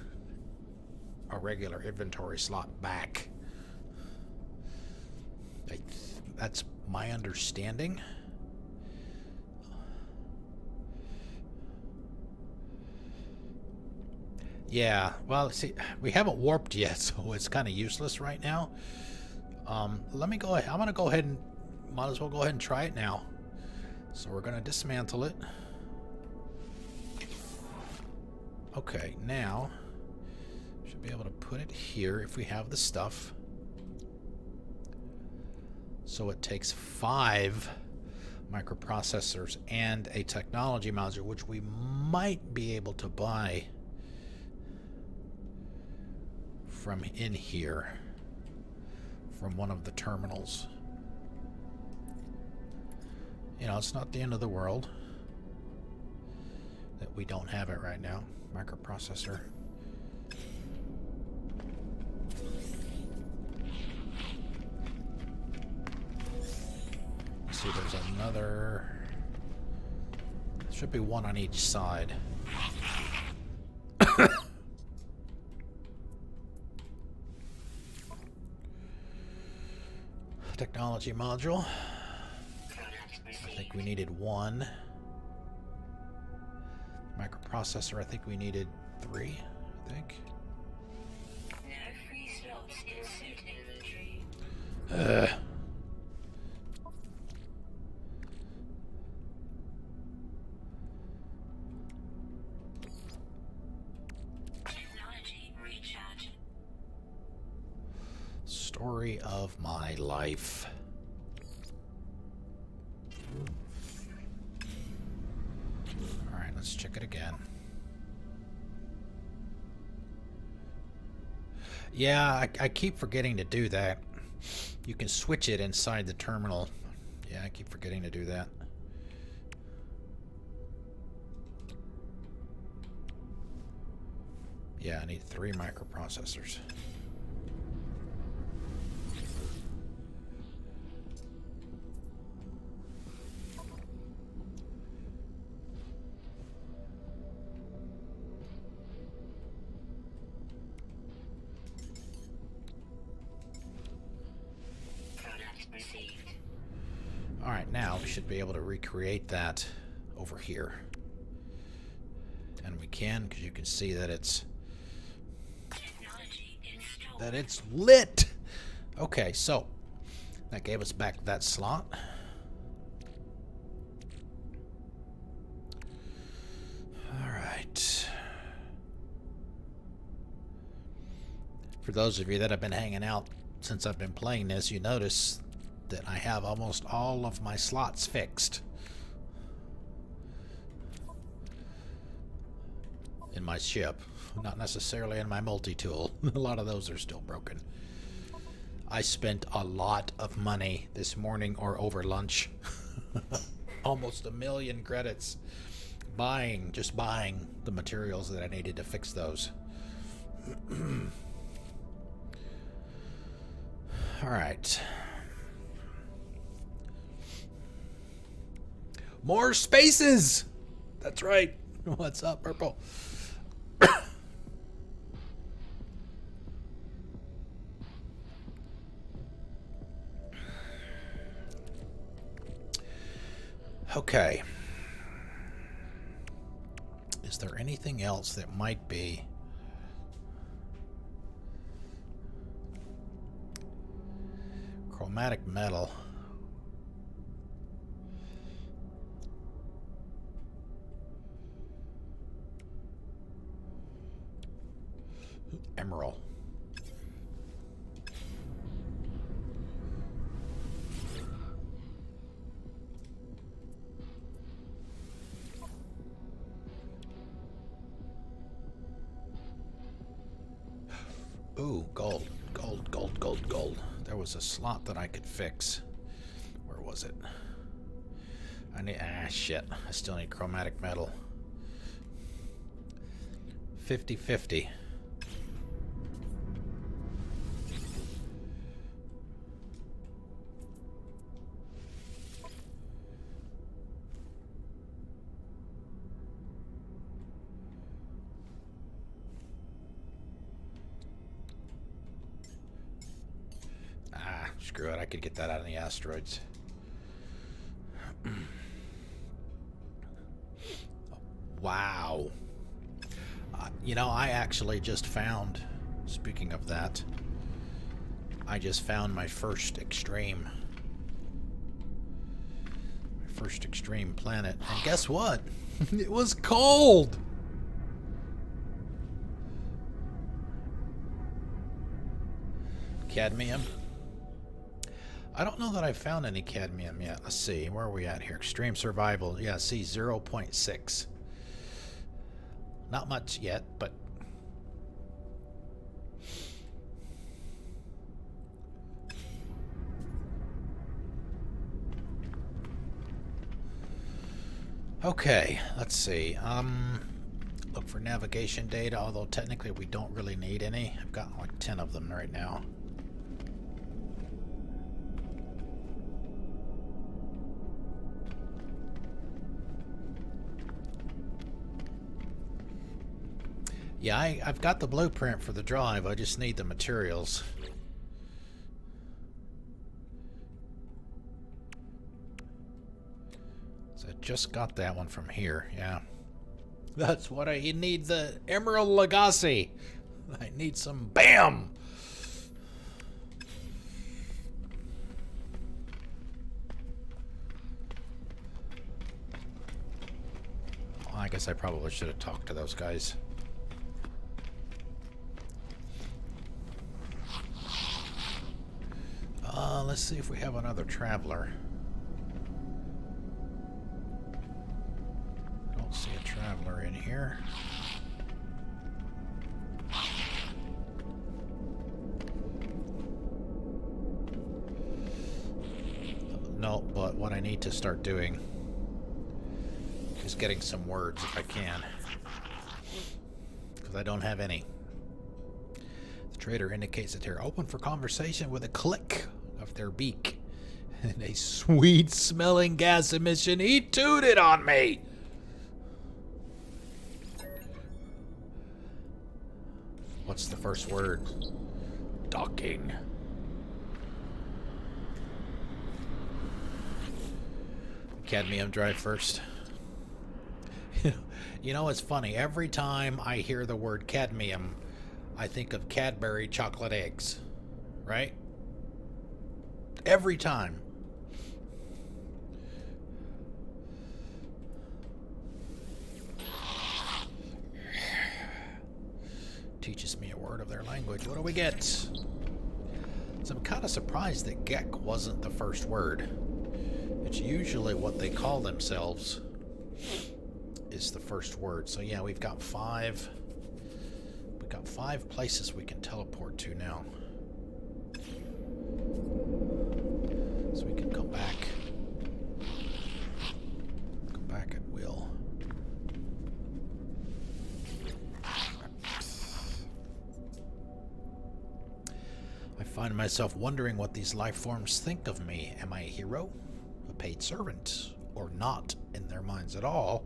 inventory slot back. That's my understanding. Yeah, well, see, we haven't warped yet, so it's kind of useless right now. Let me go ahead. I'm going to go ahead and... Might as well go ahead and try it now. So we're going to dismantle it. Okay, now... should be able to put it here if we have the stuff. So it takes 5 microprocessors and a technology module, which we might be able to buy from in here, from one of the terminals. You know, it's not the end of the world that we don't have it right now. Microprocessor. See, there's another... Should be one on each side. Technology module. I think we needed 1. Microprocessor, I think we needed 3, I think. No free slots in suit inventory. Technology recharge. Story of my life. Alright, let's check it again. Yeah, I keep forgetting to do that. You can switch it inside the terminal. Yeah, I keep forgetting to do that. Yeah, I need 3 microprocessors. Alright, now we should be able to recreate that over here. And we can, because you can see that it's lit. Okay, so that gave us back that slot. Alright. For those of you that have been hanging out since I've been playing this, you notice that I have almost all of my slots fixed in my ship. Not necessarily in my multi-tool. A lot of those are still broken. I spent a lot of money this morning or over lunch. Almost 1 million credits just buying the materials that I needed to fix those. All right. More spaces! That's right. What's up, Purple? Okay. Is there anything else that might be... Chromatic metal. Emerald. Ooh, gold. Gold, gold, gold, gold. There was a slot that I could fix. Where was it? I need... shit. I still need chromatic metal. 50-50. Screw it, I could get that out of the asteroids. Wow. You know, I actually just found, speaking of that, I just found my first extreme planet. And guess what? It was cold! Cadmium. I don't know that I've found any cadmium yet. Let's see. Where are we at here? Extreme survival. Yeah, see, 0.6. Not much yet, but... Okay, let's see. Look for navigation data, although technically we don't really need any. I've got like 10 of them right now. Yeah, I've got the blueprint for the drive. I just need the materials. So I just got that one from here. Yeah. That's what I need, the Emerald Legacy. I need some BAM! Well, I guess I probably should have talked to those guys. Let's see if we have another traveler. I don't see a traveler in here. No, but what I need to start doing is getting some words if I can. Because I don't have any. The trader indicates that they're open for conversation with a click of their beak and a sweet smelling gas emission. He tooted on me. What's the first word? Docking. Cadmium drive first. You know, it's funny. Every time I hear the word cadmium, I think of Cadbury chocolate eggs. Right? Every time. Teaches me a word of their language. What do we get? So I'm kind of surprised that Gek wasn't the first word. It's usually what they call themselves is the first word. So yeah, we've got 5. We've got 5 places we can teleport to now. So we can come back. Come back at will. I find myself wondering what these life forms think of me. Am I a hero? A paid servant? Or not in their minds at all?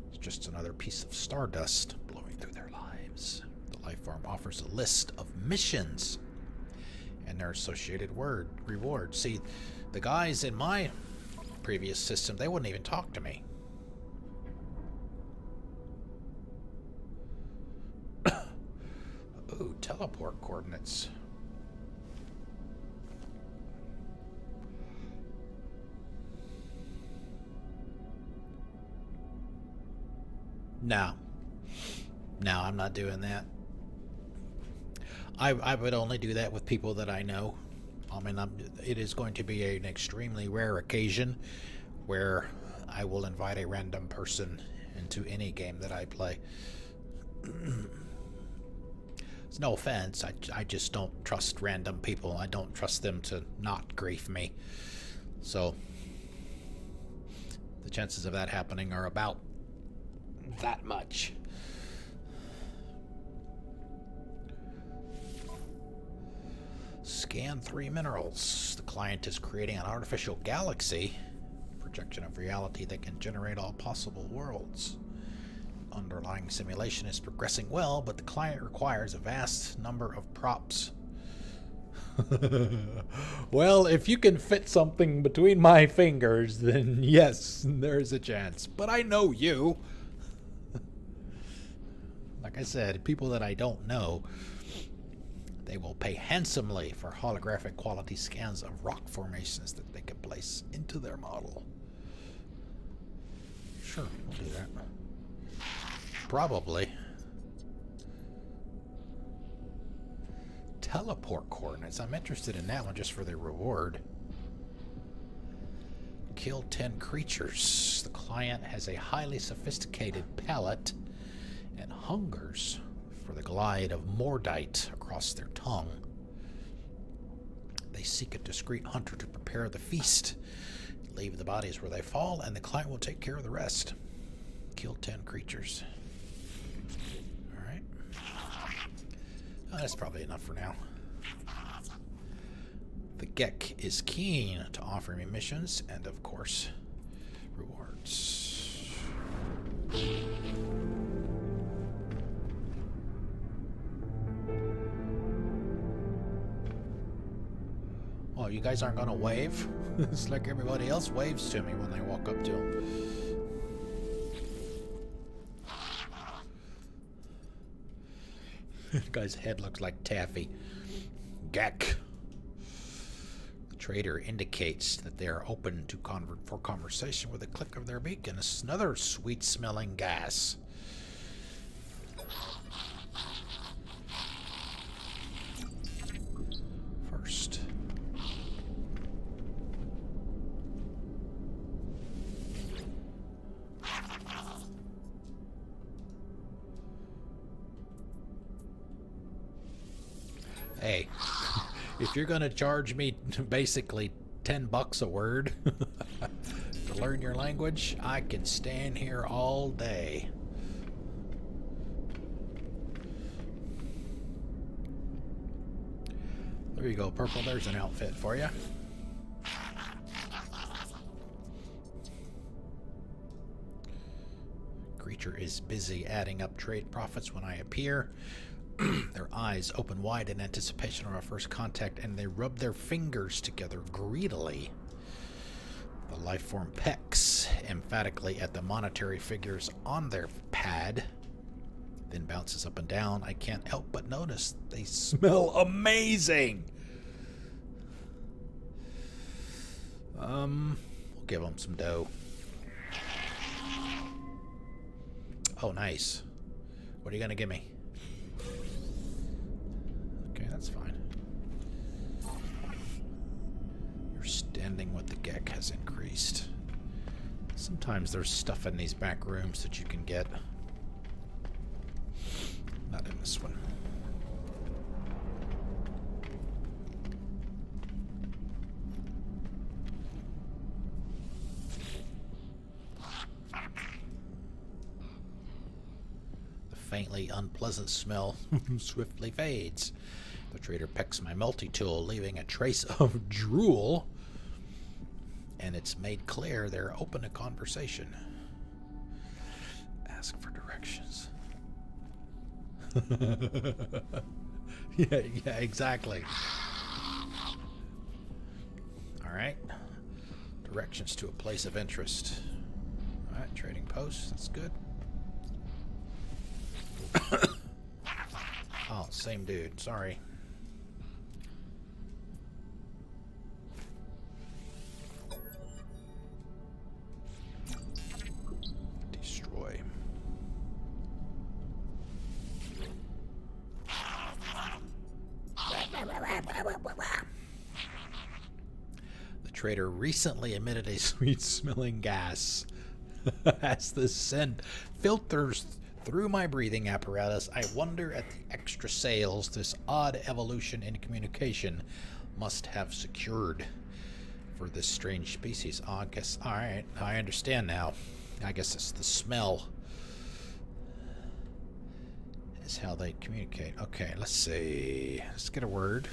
It's just another piece of stardust blowing through their lives. The life form offers a list of missions and their associated rewards. See, the guys in my previous system, they wouldn't even talk to me. Ooh, teleport coordinates. No. No, I'm not doing that. I would only do that with people that I know. I mean, it is going to be an extremely rare occasion where I will invite a random person into any game that I play. It's no offense. I just don't trust random people. I don't trust them to not grief me. So the chances of that happening are about that much. Scan 3 minerals. The client is creating an artificial galaxy, projection of reality that can generate all possible worlds. Underlying simulation is progressing well, but the client requires a vast number of props. Well, if you can fit something between my fingers, then yes, there's a chance. But I know you. Like I said, people that I don't know, they will pay handsomely for holographic quality scans of rock formations that they can place into their model. Sure, we'll do that. Probably. Teleport coordinates. I'm interested in that one just for the reward. Kill 10 creatures. The client has a highly sophisticated palate and hungers for the glide of Mordite across their tongue. They seek a discreet hunter to prepare the feast. Leave the bodies where they fall, and the client will take care of the rest. Kill 10 creatures. Alright. Oh, that's probably enough for now. The Gek is keen to offer me missions and, of course, rewards. Oh, you guys aren't going to wave? It's like everybody else waves to me when they walk up to them. This guy's head looks like taffy. Gek. The trader indicates that they are open to for conversation with a click of their beacon. It's another sweet-smelling gas. First. Hey, if you're going to charge me basically $10 a word to learn your language, I can stand here all day. There you go, Purple. There's an outfit for you. Creature is busy adding up trade profits when I appear. Their eyes open wide in anticipation of our first contact, and they rub their fingers together greedily. The lifeform pecks emphatically at the monetary figures on their pad, then bounces up and down. I can't help but notice they smell amazing. We'll give them some dough. Oh, nice. What are you gonna give me? Okay, that's fine. Your standing with the Gek has increased. Sometimes there's stuff in these back rooms that you can get. Not in this one. The faintly unpleasant smell swiftly fades. The trader pecks my multi-tool, leaving a trace of drool, and it's made clear they're open to conversation. Ask for directions. yeah, exactly. Alright. Directions to a place of interest. Alright, trading post, that's good. Oh, same dude, sorry. Destroy. The trader recently emitted a sweet-smelling gas as the scent filters Through my breathing apparatus, I wonder at the extra sails this odd evolution in communication must have secured for this strange species. Oh, I guess, alright, I understand now. I guess it's the smell is how they communicate. Okay, let's see. Let's get a word.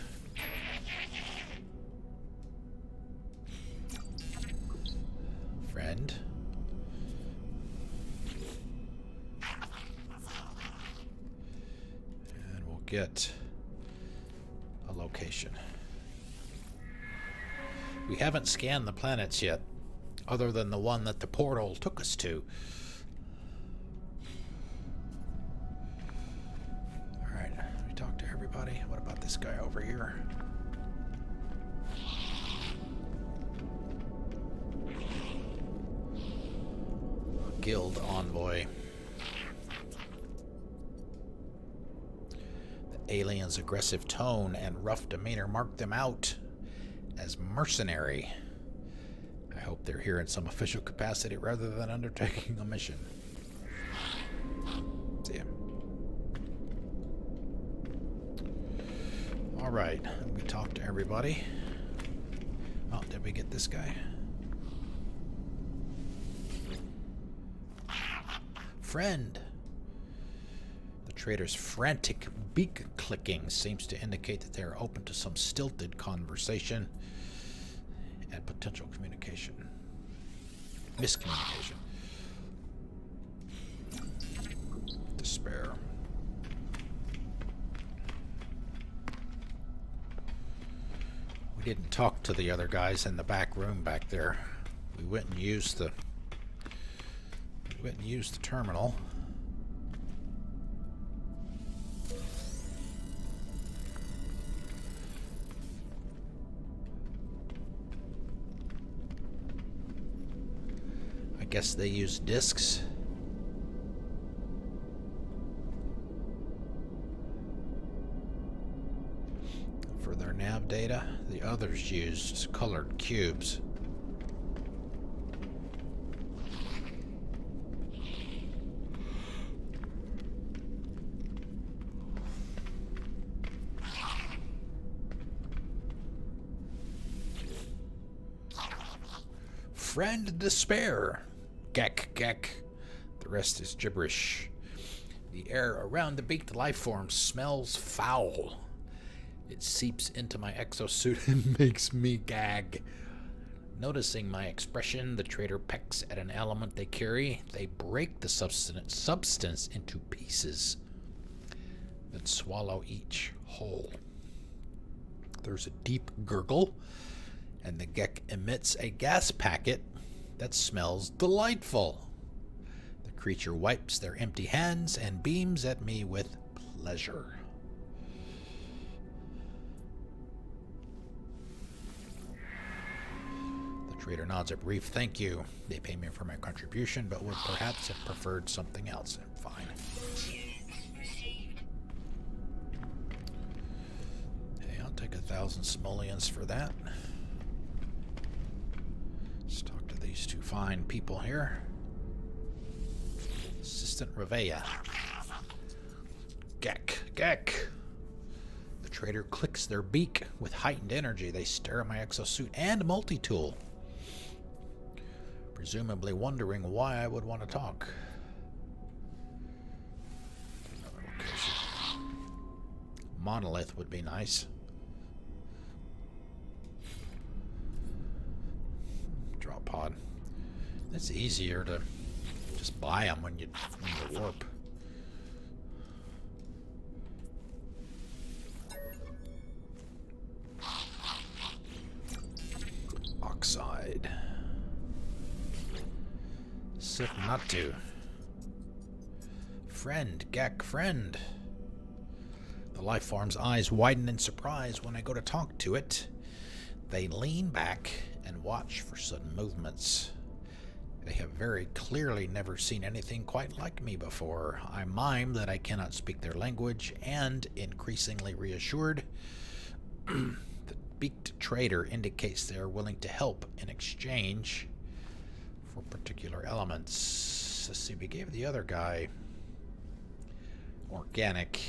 Friend. And we'll get a location. We haven't scanned the planets yet, other than the one that the portal took us to. Alright, we talked to everybody. What about this guy over here? Guild envoy. The alien's aggressive tone and rough demeanor mark them out as mercenary. I hope they're here in some official capacity rather than undertaking a mission. See ya. Alright, we talked to everybody. Oh, did we get this guy? Friend. The trader's frantic beak clicking seems to indicate that they are open to some stilted conversation and potential communication. Miscommunication. Despair. We didn't talk to the other guys in the back room back there. We went and used the terminal. I guess they use discs. For their nav data, the others used colored cubes. Friend despair. Gek, gek. The rest is gibberish. The air around the beaked life form smells foul. It seeps into my exosuit and makes me gag. Noticing my expression, the trader pecks at an element they carry. They break the substance into pieces, then swallow each whole. There's a deep gurgle, and the Gek emits a gas packet that smells delightful. The creature wipes their empty hands and beams at me with pleasure. The trader nods a brief thank you. They pay me for my contribution, but would perhaps have preferred something else. Fine. Hey, I'll take 1,000 simoleons for that. Let's talk to these two fine people here. Assistant Revea. Gek, Gek. The trader clicks their beak with heightened energy. They stare at my exosuit and multi-tool, presumably wondering why I would want to talk. Another location. Monolith would be nice. Drop pod. It's easier to just buy them when you warp. Oxide. Sip not to. Friend, Gek, friend. The life form's eyes widen in surprise when I go to talk to it. They lean back and watch for sudden movements. They have very clearly never seen anything quite like me before. I mime that I cannot speak their language, and, increasingly reassured, the beaked trader indicates they are willing to help in exchange for particular elements. Let's see, we gave the other guy organic,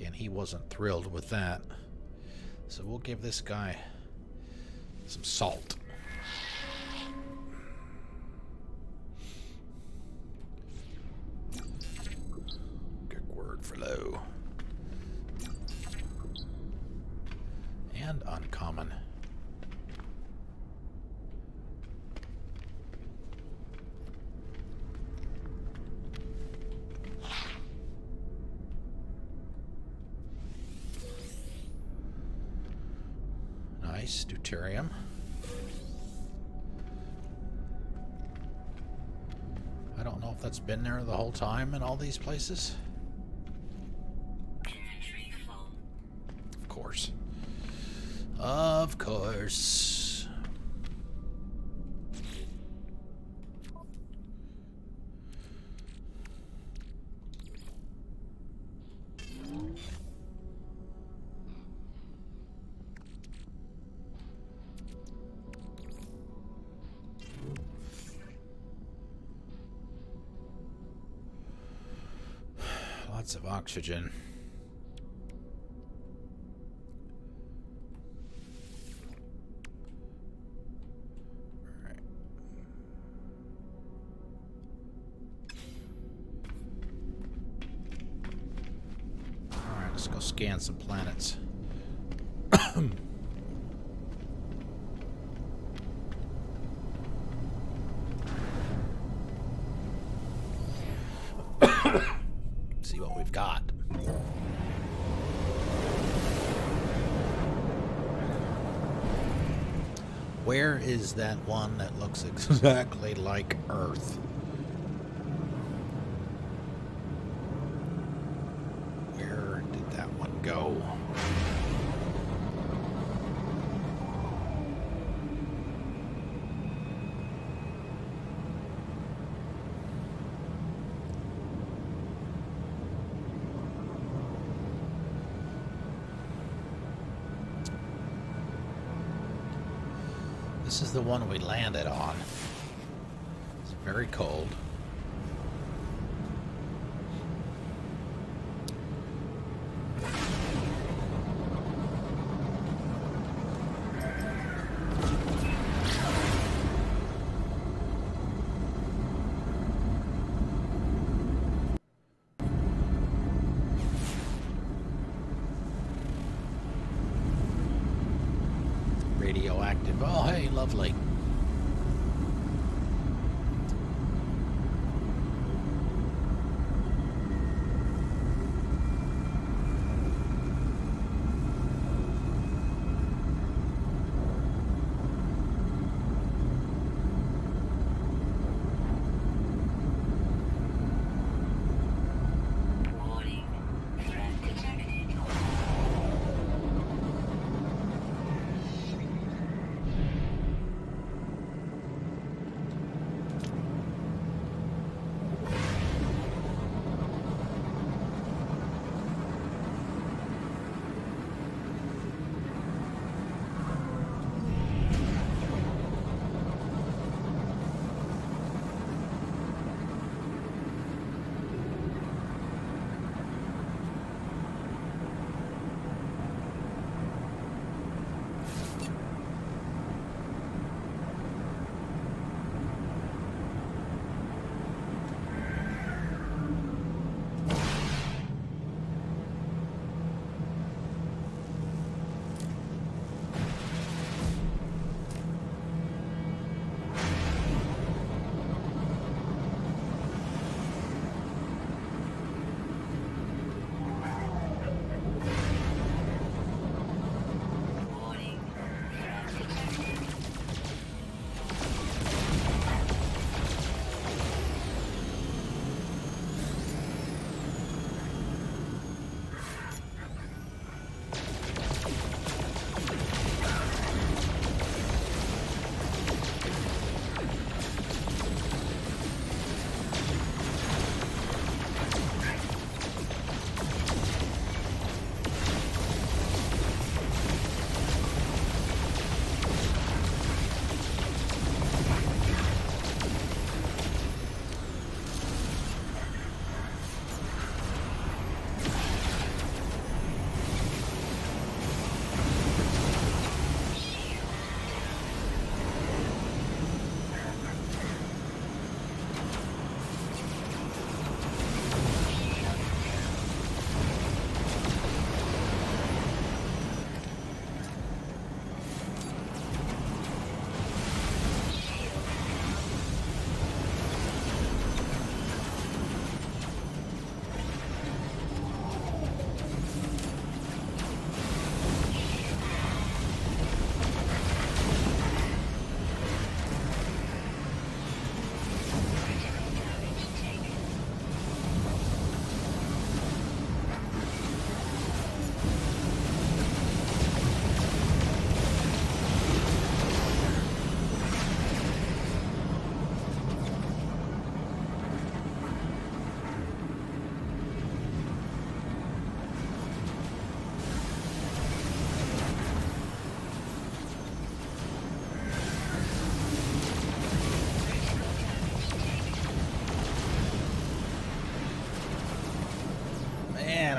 and he wasn't thrilled with that. So we'll give this guy some salt. Good word for low. And uncommon. Nice, deuterium. I don't know if that's been there the whole time in all these places. Inventory full. Of course. Of course. Lots of oxygen. Alright. Alright, let's go scan some planets. See what we've got. Where is that one that looks exactly like Earth? Where did that one go? This is the one we landed on. It's very cold. Radioactive. Oh, hey, lovely. Warning. Threat detected.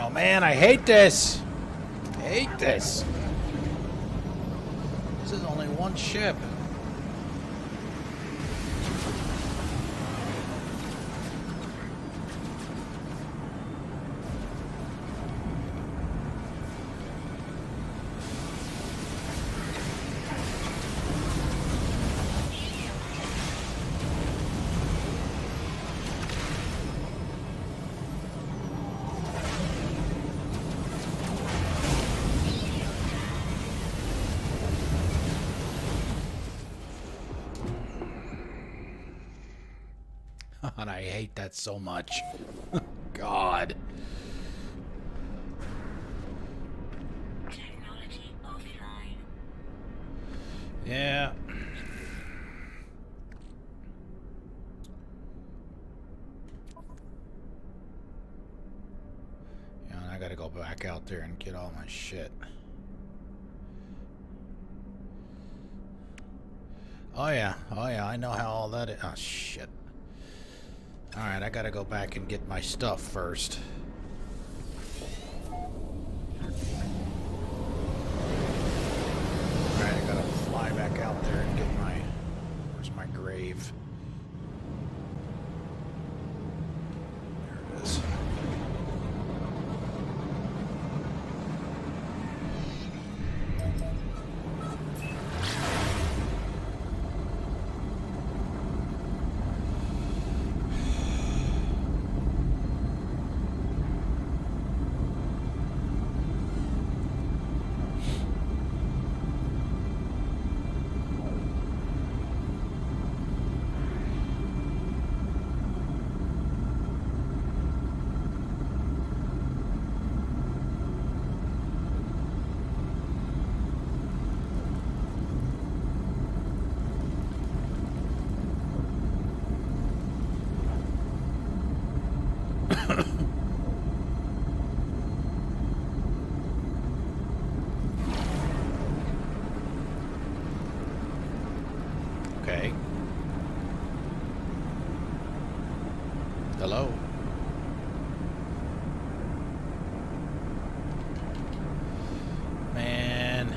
Oh man, I hate this. I hate this. This is only one ship. And I hate that so much. God. Technology offline. Yeah. Yeah, and I gotta go back out there and get all my shit. Oh yeah, I know how all that is. Oh shit. Alright, I gotta go back and get my stuff first. Alright, I gotta fly back out there and get my... Where's my grave? There it is. Okay. Hello? Man.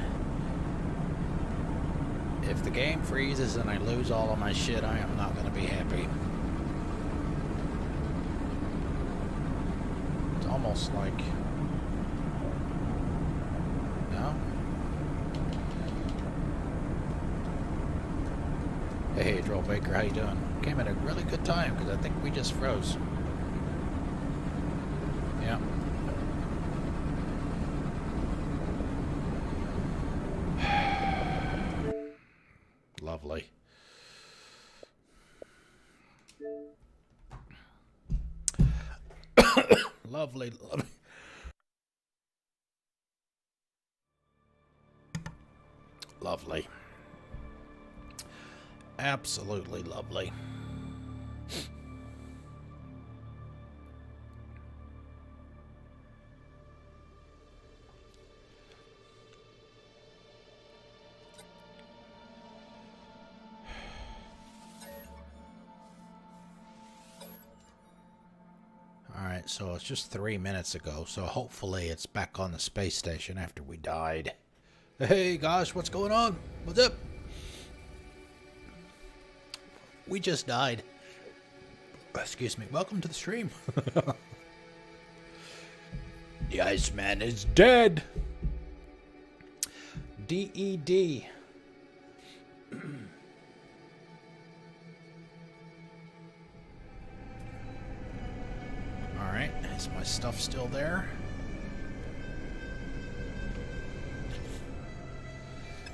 If the game freezes and I lose all of my shit, I am not going to be happy. It's almost like... No? Hey, Droll Baker, how you doing? Came at a really good time, because I think we just froze. Yeah. Lovely. Lovely, lovely. Lovely. Absolutely lovely. Alright, so it's just 3 minutes ago, so hopefully it's back on the space station after we died. Hey, gosh, what's going on? What's up? We just died. Excuse me. Welcome to the stream. The Iceman is dead. DED. Alright, is my stuff still there?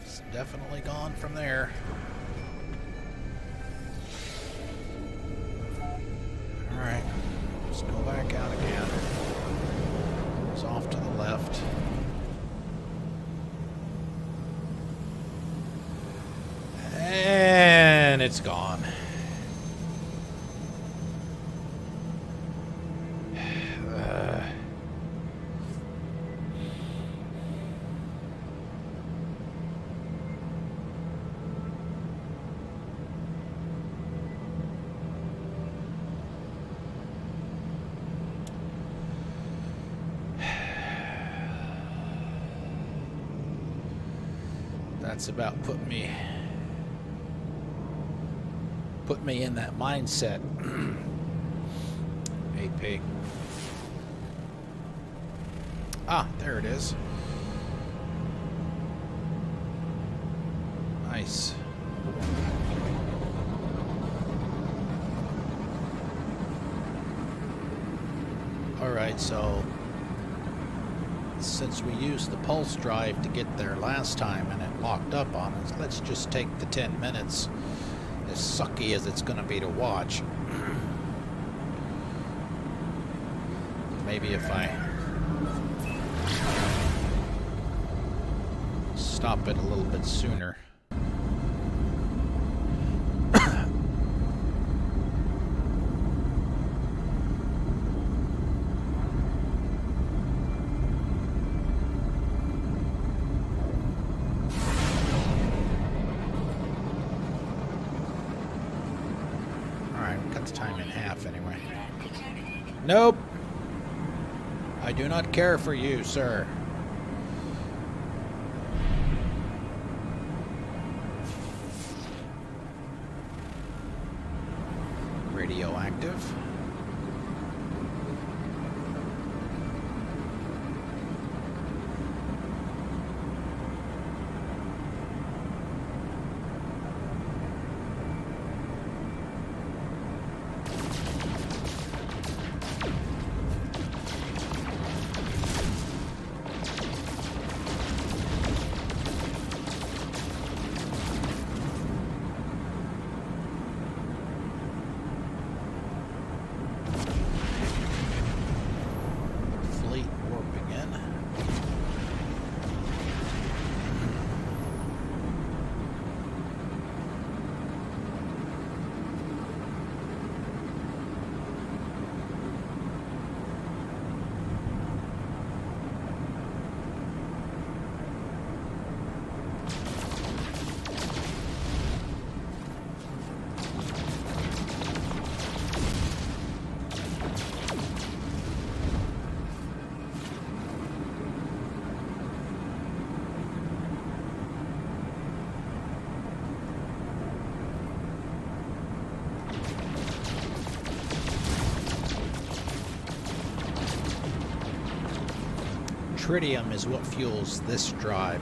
It's definitely gone from there. Alright, let's go back out again. It's off to the left. And it's gone. That's about put me in that mindset. AP. Ah, there it is. Nice. Alright, so since we used the pulse drive to get there last time and it locked up on us, let's just take the 10 minutes, as sucky as it's going to be to watch. Maybe if I stop it a little bit sooner. Time in half anyway. Nope. I do not care for you, sir. Radioactive. Tritium is what fuels this drive.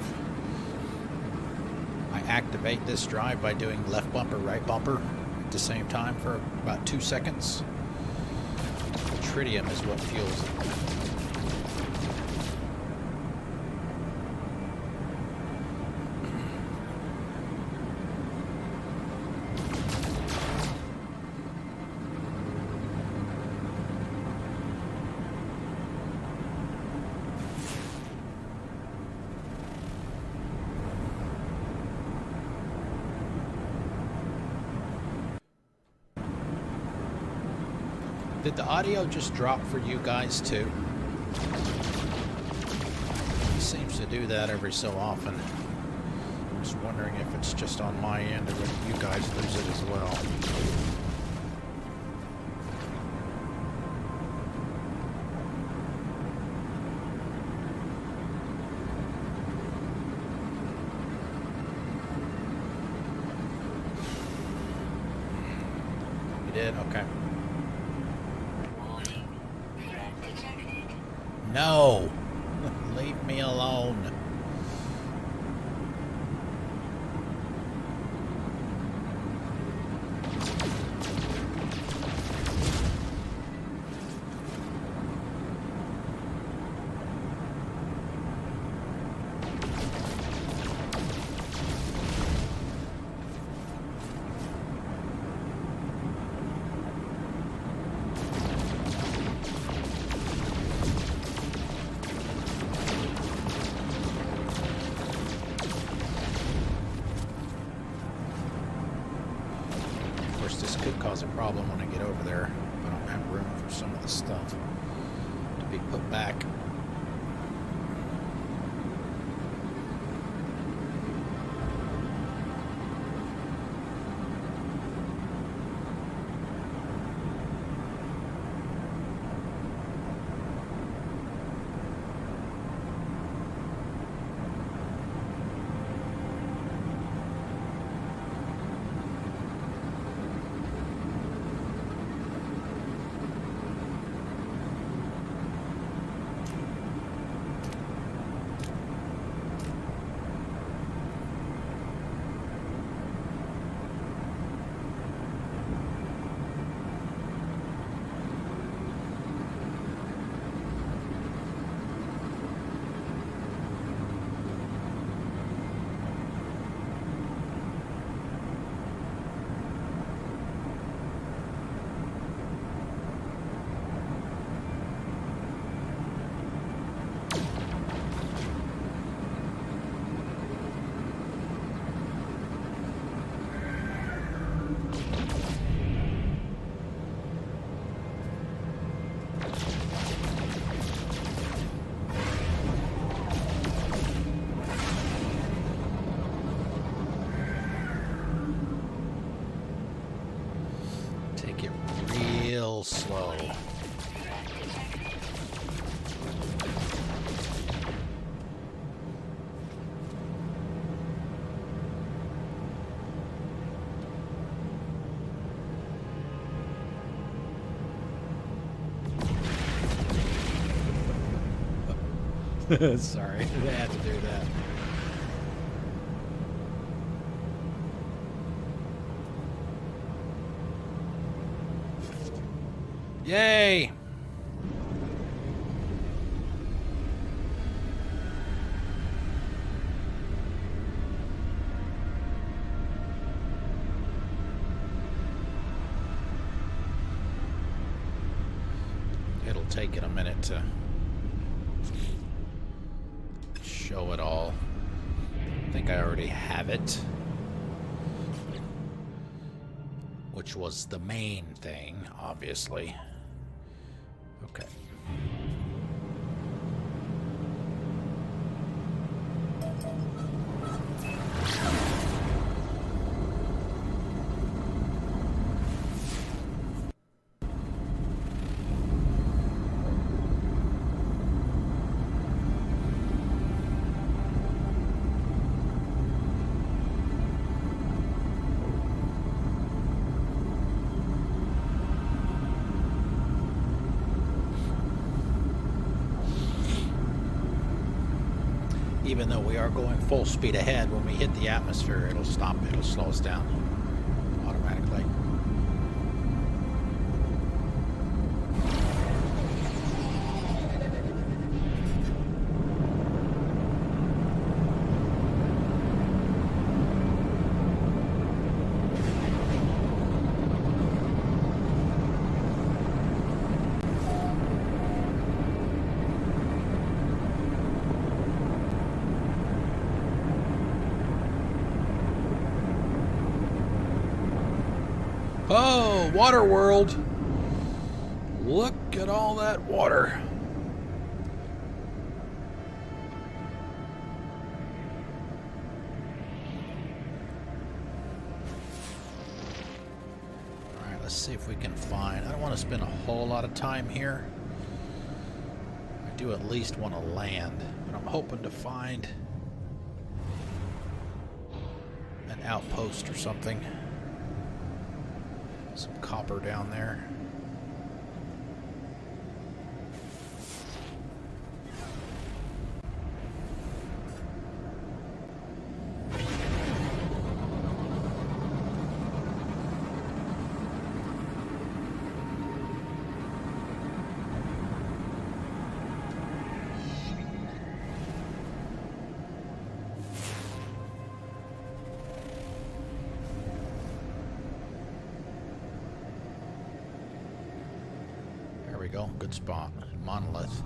I activate this drive by doing left bumper, right bumper at the same time for about 2 seconds. Tritium is what fuels it. Did the audio just drop for you guys too? It seems to do that every so often. I'm just wondering if it's just on my end or if you guys lose it as well. You did? Okay. No! Leave me alone. This could cause a problem when I get over there if I don't have room for some of the stuff to be put back. little slow. Sorry, they had to do that. Yay! It'll take it a minute to show it all. I think I already have it, which was the main thing, obviously. Okay. Even though we are going full speed ahead, when we hit the atmosphere, it'll stop, it'll slow us down automatically. Oh, water world. Look at all that water. All right, let's see if we can find... I don't want to spend a whole lot of time here. I do at least want to land, but I'm hoping to find an outpost or something. Some copper down there. Go. Good spot. Monolith.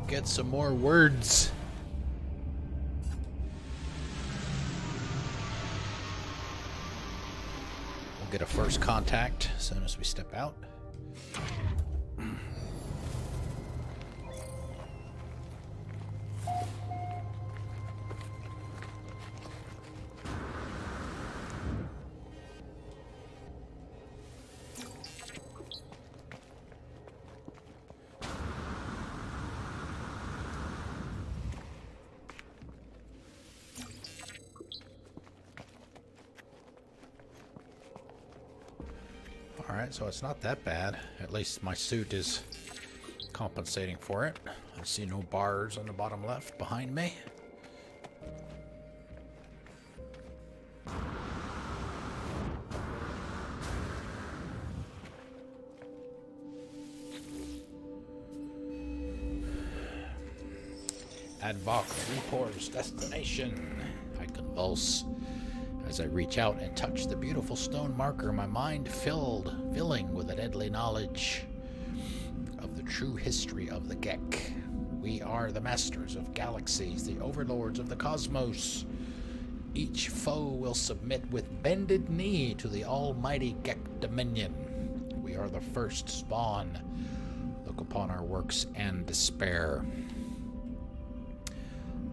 Get some more words. We'll get a first contact as soon as we step out. Alright, so it's not that bad. At least my suit is compensating for it. I see no bars on the bottom left behind me. Advoc Report's destination. I convulse as I reach out and touch the beautiful stone marker, my mind filling with a deadly knowledge of the true history of the Gek. We are the masters of galaxies, the overlords of the cosmos. Each foe will submit with bended knee to the almighty Gek dominion. We are the first spawn. Look upon our works and despair.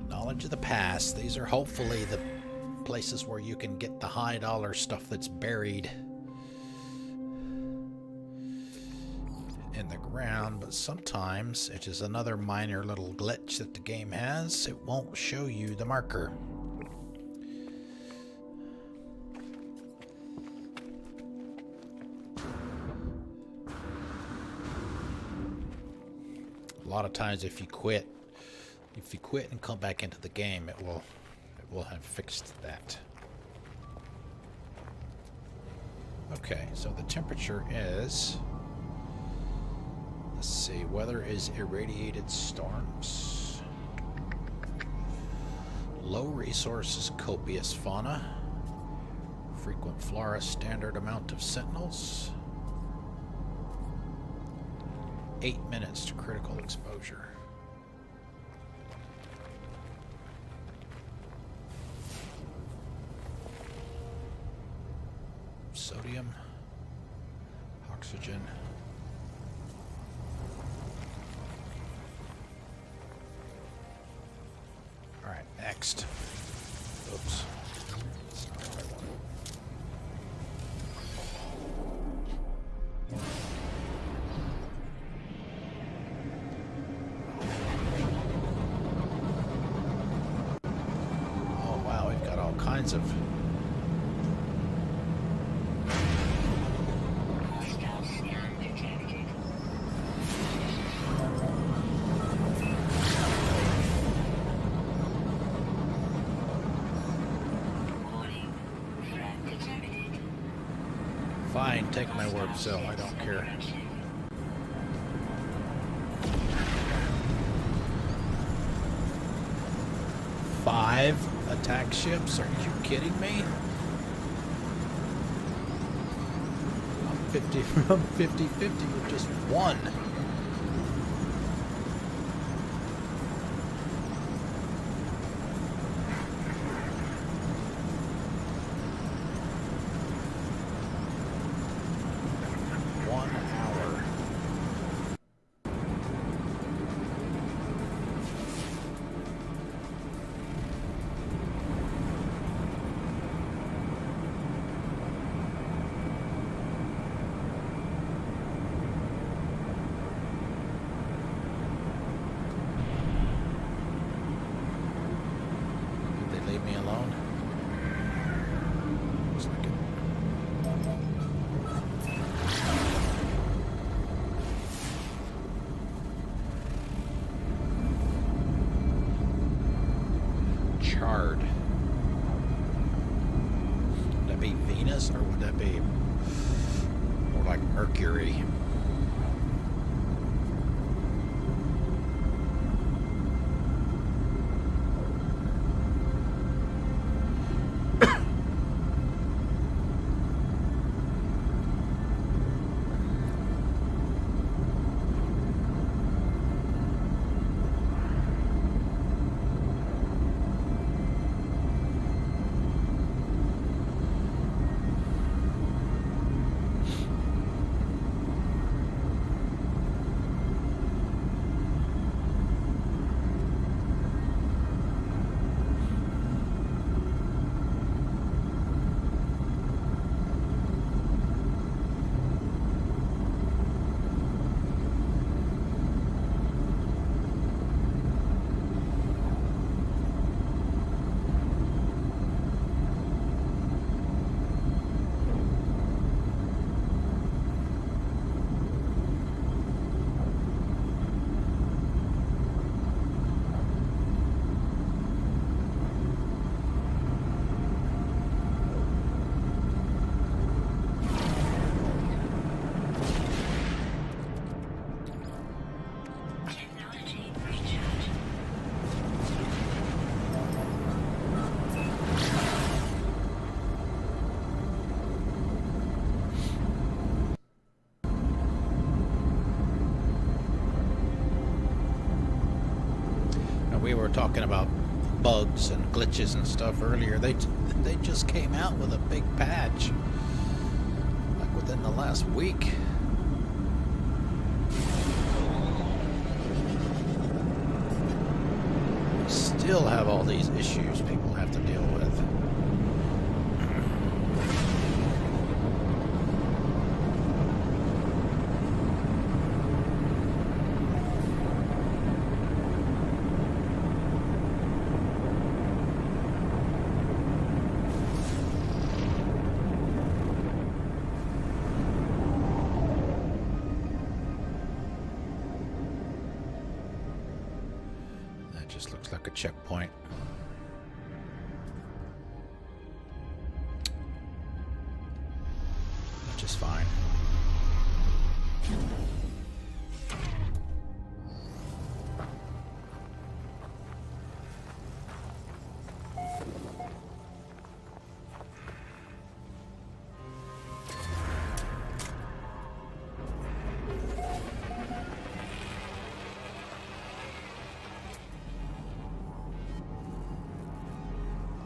Knowledge of the past. These are hopefully the places where you can get the high dollar stuff that's buried. in the ground, but sometimes, it is another minor little glitch that the game has, it won't show you the marker. A lot of times if you quit and come back into the game, it will have fixed that. Okay, so the temperature is, let's see, weather is irradiated storms. Low resources, copious fauna. Frequent flora, standard amount of sentinels. 8 minutes to critical exposure. Sodium, oxygen. All right, next. Oops. Oh wow, we've got all kinds of Hostile scan detected. Warning. Threat detected. Fine, take my warp cell, I don't care. Five attack ships? Are you kidding me? I'm 50-50 with just one. Leave me alone. Looks like it. Charred. Would that be Venus or would that be more like Mercury? Technology recharge. Now, we were talking about bugs and glitches and stuff earlier. They just came out with a big patch, like within the last week. Still have all these issues people have to deal with. just looks like a checkpoint. Which is fine.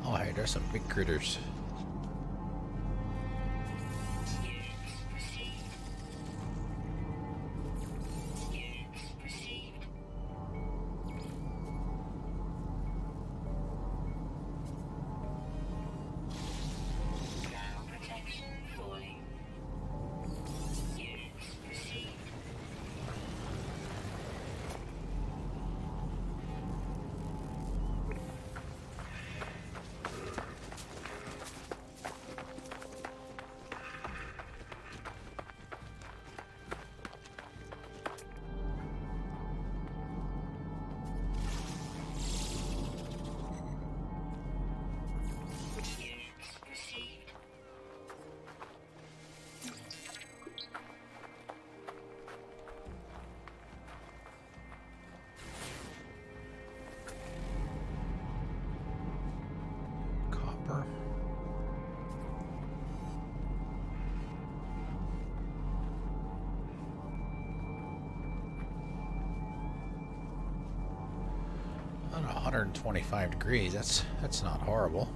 Oh, hey, there's some big critters. Copper. On 125 degrees, that's not horrible.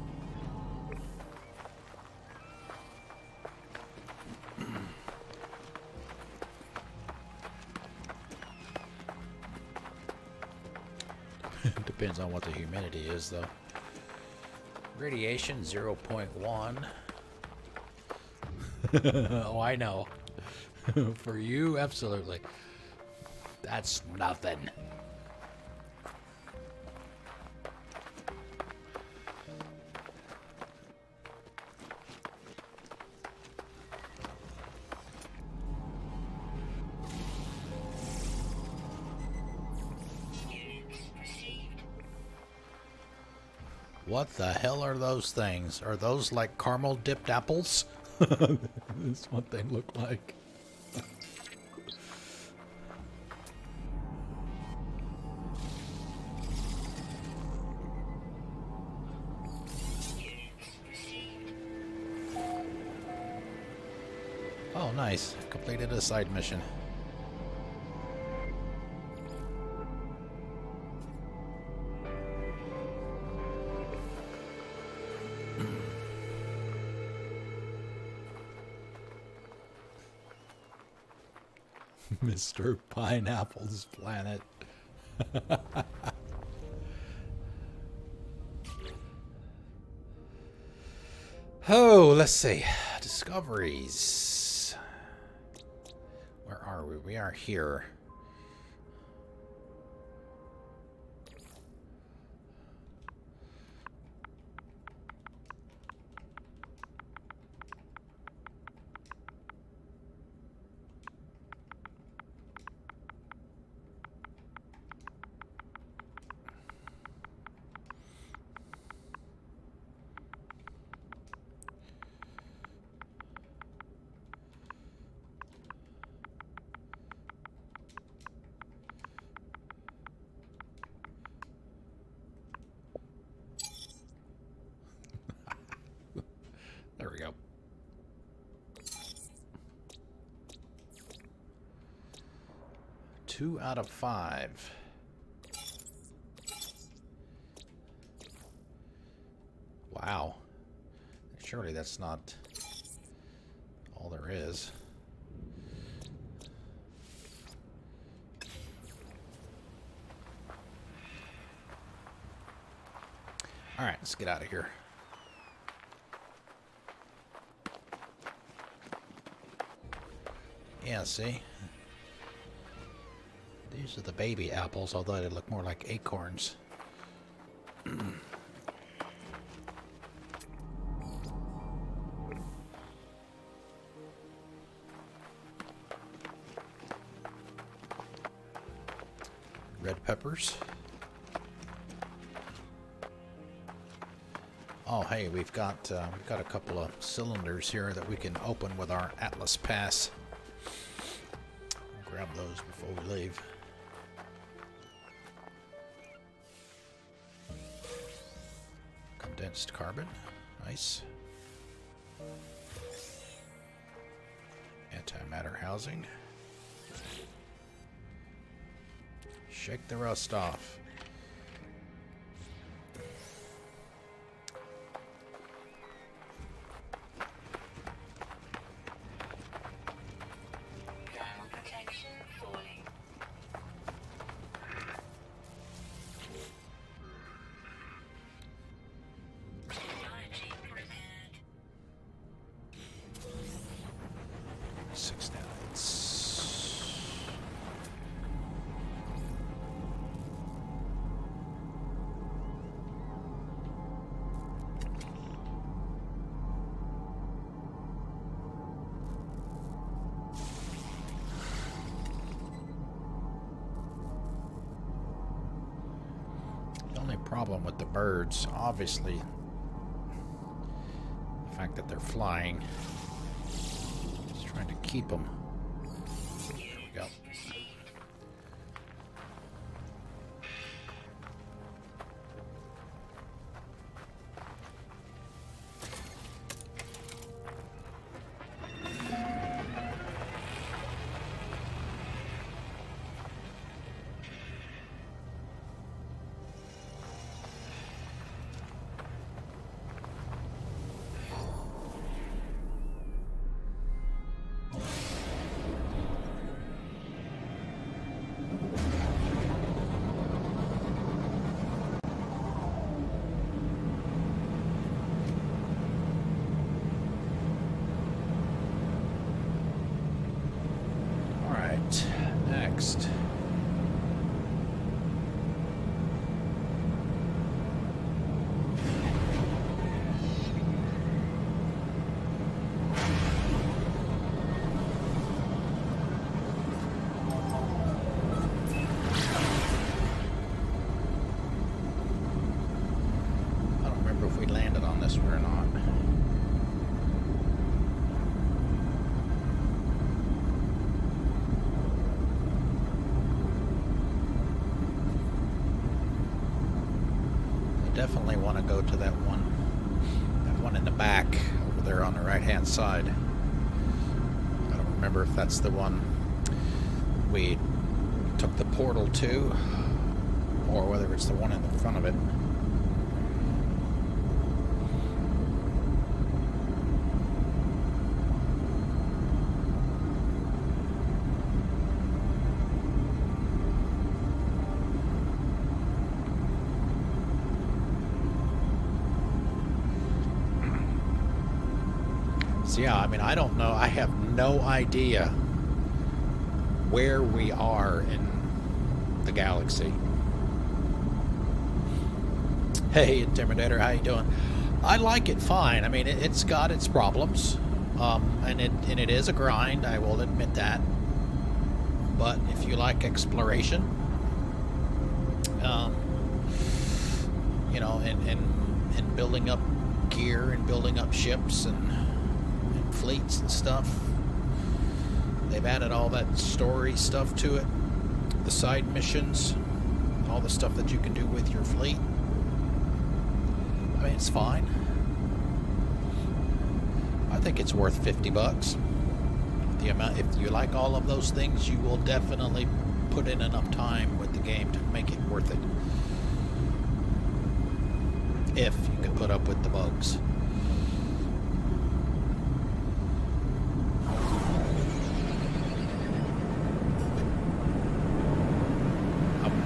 Depends on what the humidity is, though. Radiation 0.1. Oh, I know. For you, absolutely. That's nothing. What the hell are those things? Are those like caramel dipped apples? That's what they look like. Oh, nice. Completed a side mission. Mr. Pineapple's Planet. Oh, let's see. Discoveries. Where are we? We are here. There we go. Two out of 5. Wow. Surely that's not all there is. All right, let's get out of here. Yeah, see? These are the baby apples, although they look more like acorns. Red peppers. Oh, hey, we've got a couple of cylinders here that we can open with our Atlas Pass. Grab those before we leave. Condensed carbon, nice. Antimatter housing. Shake the rust off. Thermal protection falling. Hygiene repaired. 6 nanites. The only problem with the birds, obviously, the fact that they're flying. Just trying to keep them. There we go. All right, next. I don't remember if we landed on this one or not. I definitely want to go to that one in the back over there on the right-hand side. I don't remember if that's the one we took the portal to, or whether it's the one in the front of it. So yeah, I mean, I don't know. I have no idea where we are in the galaxy. Hey, Intimidator, how you doing? I like it fine. I mean, it's got its problems, and it is a grind. I will admit that. But if you like exploration, you know, and building up gear and building up ships and fleets and stuff, they've added all that story stuff to it, the side missions, all the stuff that you can do with your fleet. I mean, it's fine. I think it's worth $50. The amount, if you like all of those things, you will definitely put in enough time with the game to make it worth it. If you can put up with the bugs.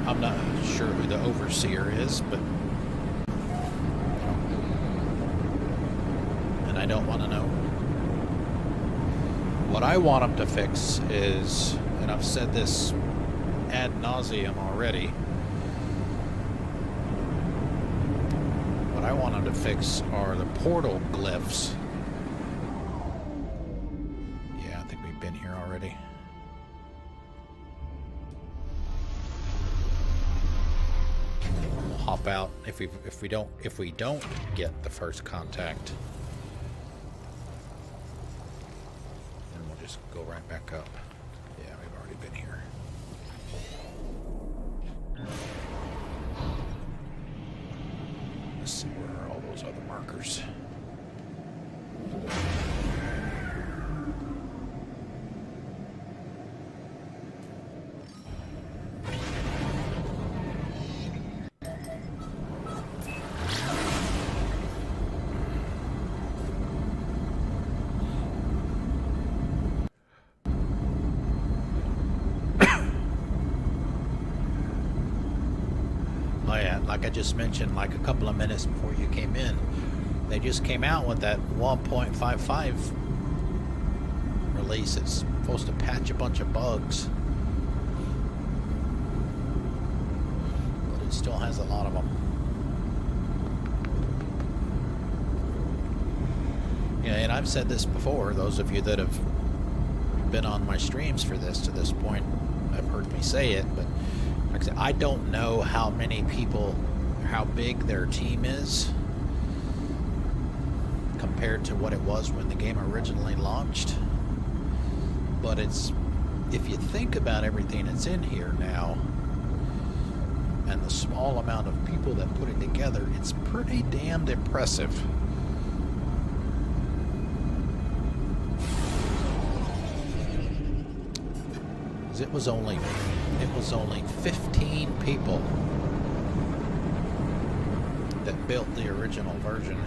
I'm not sure who the overseer is, but and I don't want to know. What I want them to fix is, and I've said this ad nauseum already, what I want them to fix are the portal glyphs. Yeah, I think we've been here already. hop out if we don't get the first contact. Then we'll just go right back up. Yeah, we've already been here. Let's see, where are all those other markers? Oh yeah, like I just mentioned, like a couple of minutes before you came in, they just came out with that 1.55 release. It's supposed to patch a bunch of bugs, but it still has a lot of them. Yeah, and I've said this before. Those of you that have been on my streams for this to this point have heard me say it, but like I said, I don't know how many people, how big their team is compared to what it was when the game originally launched. But it's, if you think about everything that's in here now and the small amount of people that put it together, it's pretty damned impressive. It was only 15 people that built the original version.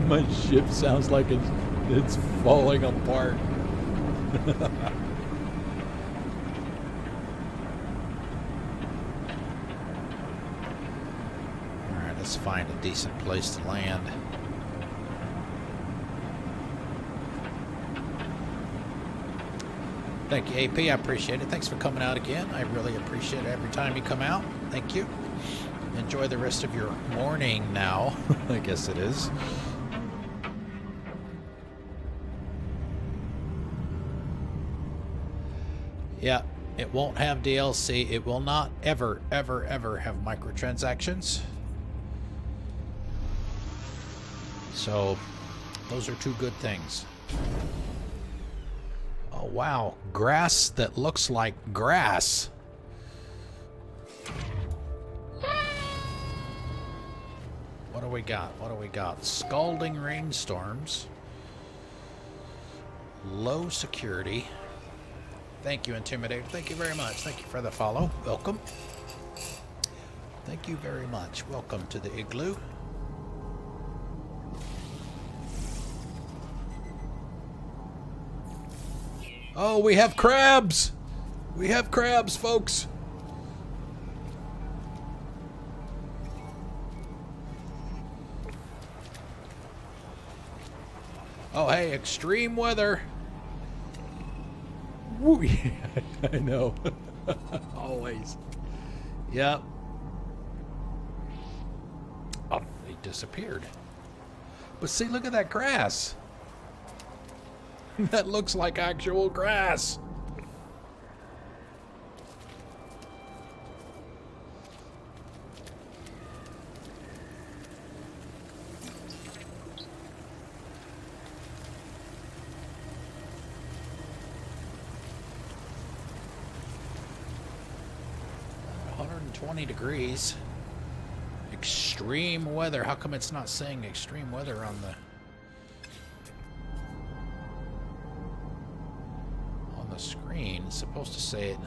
My ship sounds like it's falling apart. Let's find a decent place to land. Thank you, AP. I appreciate it. Thanks for coming out again. I really appreciate it every time you come out. Thank you. Enjoy the rest of your morning now. I guess it is. Yeah, it won't have DLC. It will not ever, ever, ever have microtransactions. So, those are two good things. Oh, wow. Grass that looks like grass. What do we got? What do we got? Scalding rainstorms. Low security. Thank you, Intimidator. Thank you very much. Thank you for the follow. Welcome. Thank you very much. Welcome to the igloo. Oh, we have crabs! We have crabs, folks! Oh, hey, extreme weather. Woo, yeah, I know. Always. Yep. Oh, they disappeared. But see, look at that grass. That looks like actual grass. Degrees. Extreme weather. How come it's not saying extreme weather on the screen? It's supposed to say it.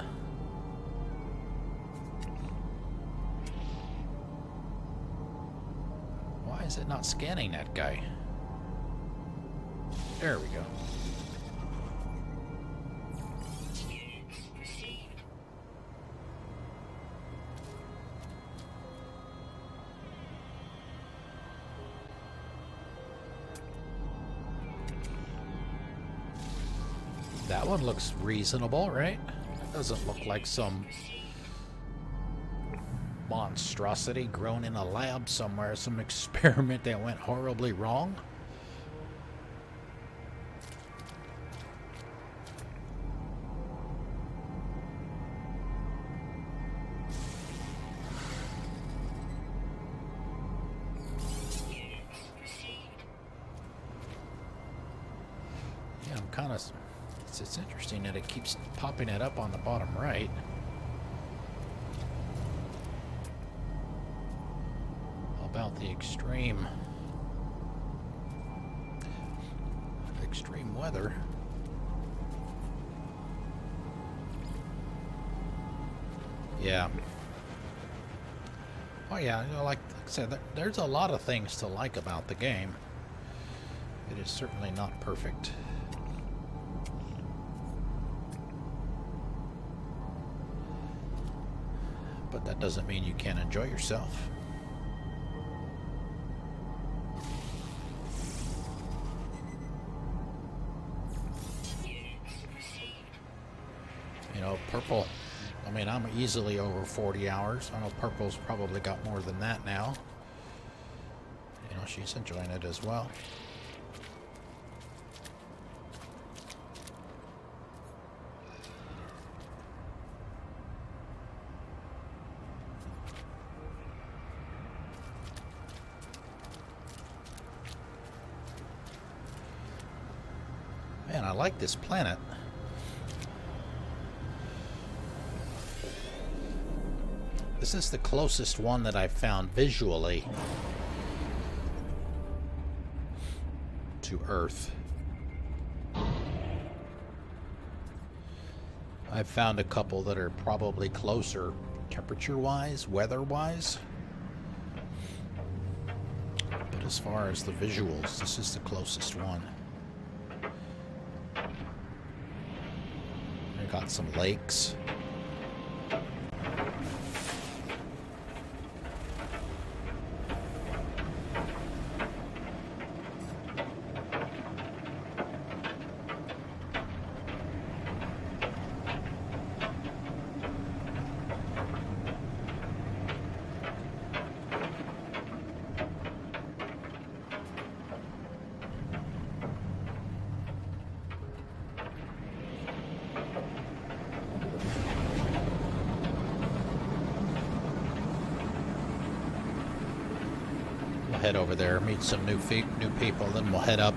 Why is it not scanning that guy? There we go. That one looks reasonable, right? It doesn't look like some monstrosity grown in a lab somewhere, some experiment that went horribly wrong. Yeah, I'm kind of... It's interesting that it keeps popping it up on the bottom right. How about the extreme weather? Yeah. Oh yeah, you know, like I said, there's a lot of things to like about the game. It is certainly not perfect. But that doesn't mean you can't enjoy yourself. You know, purple, I mean, I'm easily over 40 hours. I know purple's probably got more than that now. You know, she's enjoying it as well. Man, I like this planet. This is the closest one that I've found visually to Earth. I've found a couple that are probably closer temperature-wise, weather-wise. But as far as the visuals, this is the closest one. Got some lakes. Head over there, meet some new people, then we'll head up.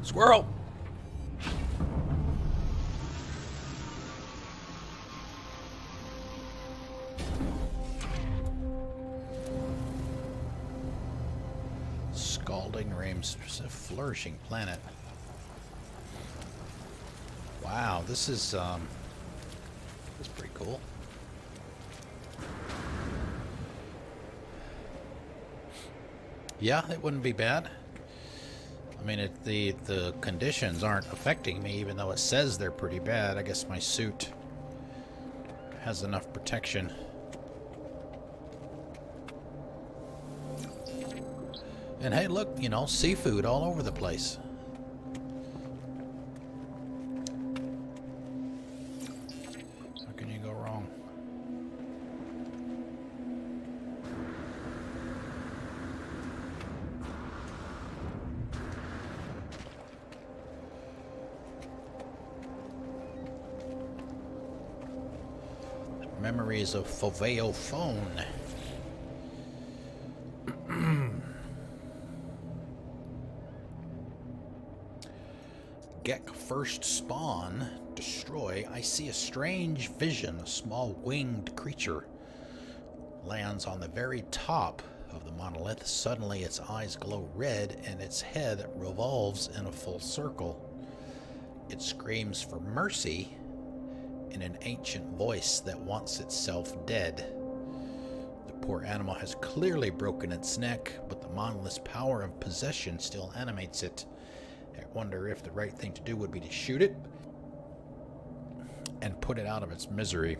Squirrel! Scalding rains, a flourishing planet. Wow, this is pretty cool. Yeah, it wouldn't be bad. I mean, the conditions aren't affecting me, even though it says they're pretty bad. I guess my suit has enough protection. And hey, look, you know, seafood all over the place. Memories of Foveo phone. Gek first spawn. Destroy. I see a strange vision. A small winged creature lands on the very top of the monolith. Suddenly its eyes glow red and its head revolves in a full circle. It screams for mercy in an ancient voice that wants itself dead. The poor animal has clearly broken its neck, but the monolith's power of possession still animates it. I wonder if the right thing to do would be to shoot it and put it out of its misery.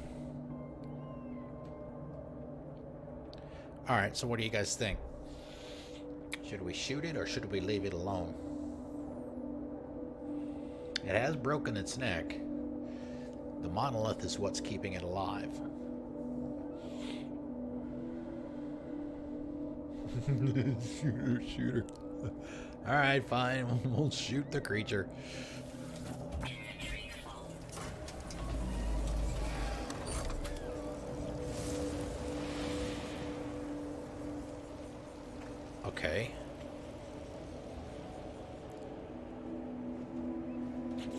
Alright, so what do you guys think? Should we shoot it or should we leave it alone? It has broken its neck. The monolith is what's keeping it alive. Shoot her. Alright, fine. We'll shoot the creature. Inventory full. Okay.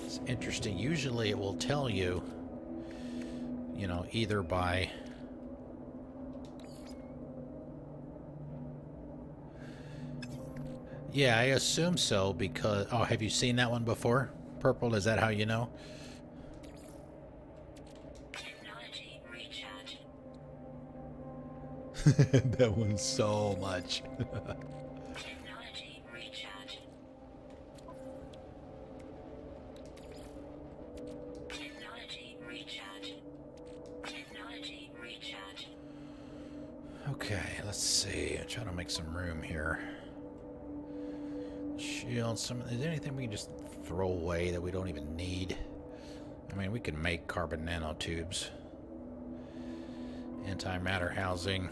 It's interesting. Usually it will tell you, you know, either by... Yeah, I assume so because... Oh, have you seen that one before? Purple, is that how you know? Technology recharge. That one's so much. Technology recharge. Technology recharge. Technology recharge. Okay, let's see. I'm trying to make some room here. Shield, is there anything we can just throw away that we don't even need? I mean, we can make carbon nanotubes. Antimatter housing.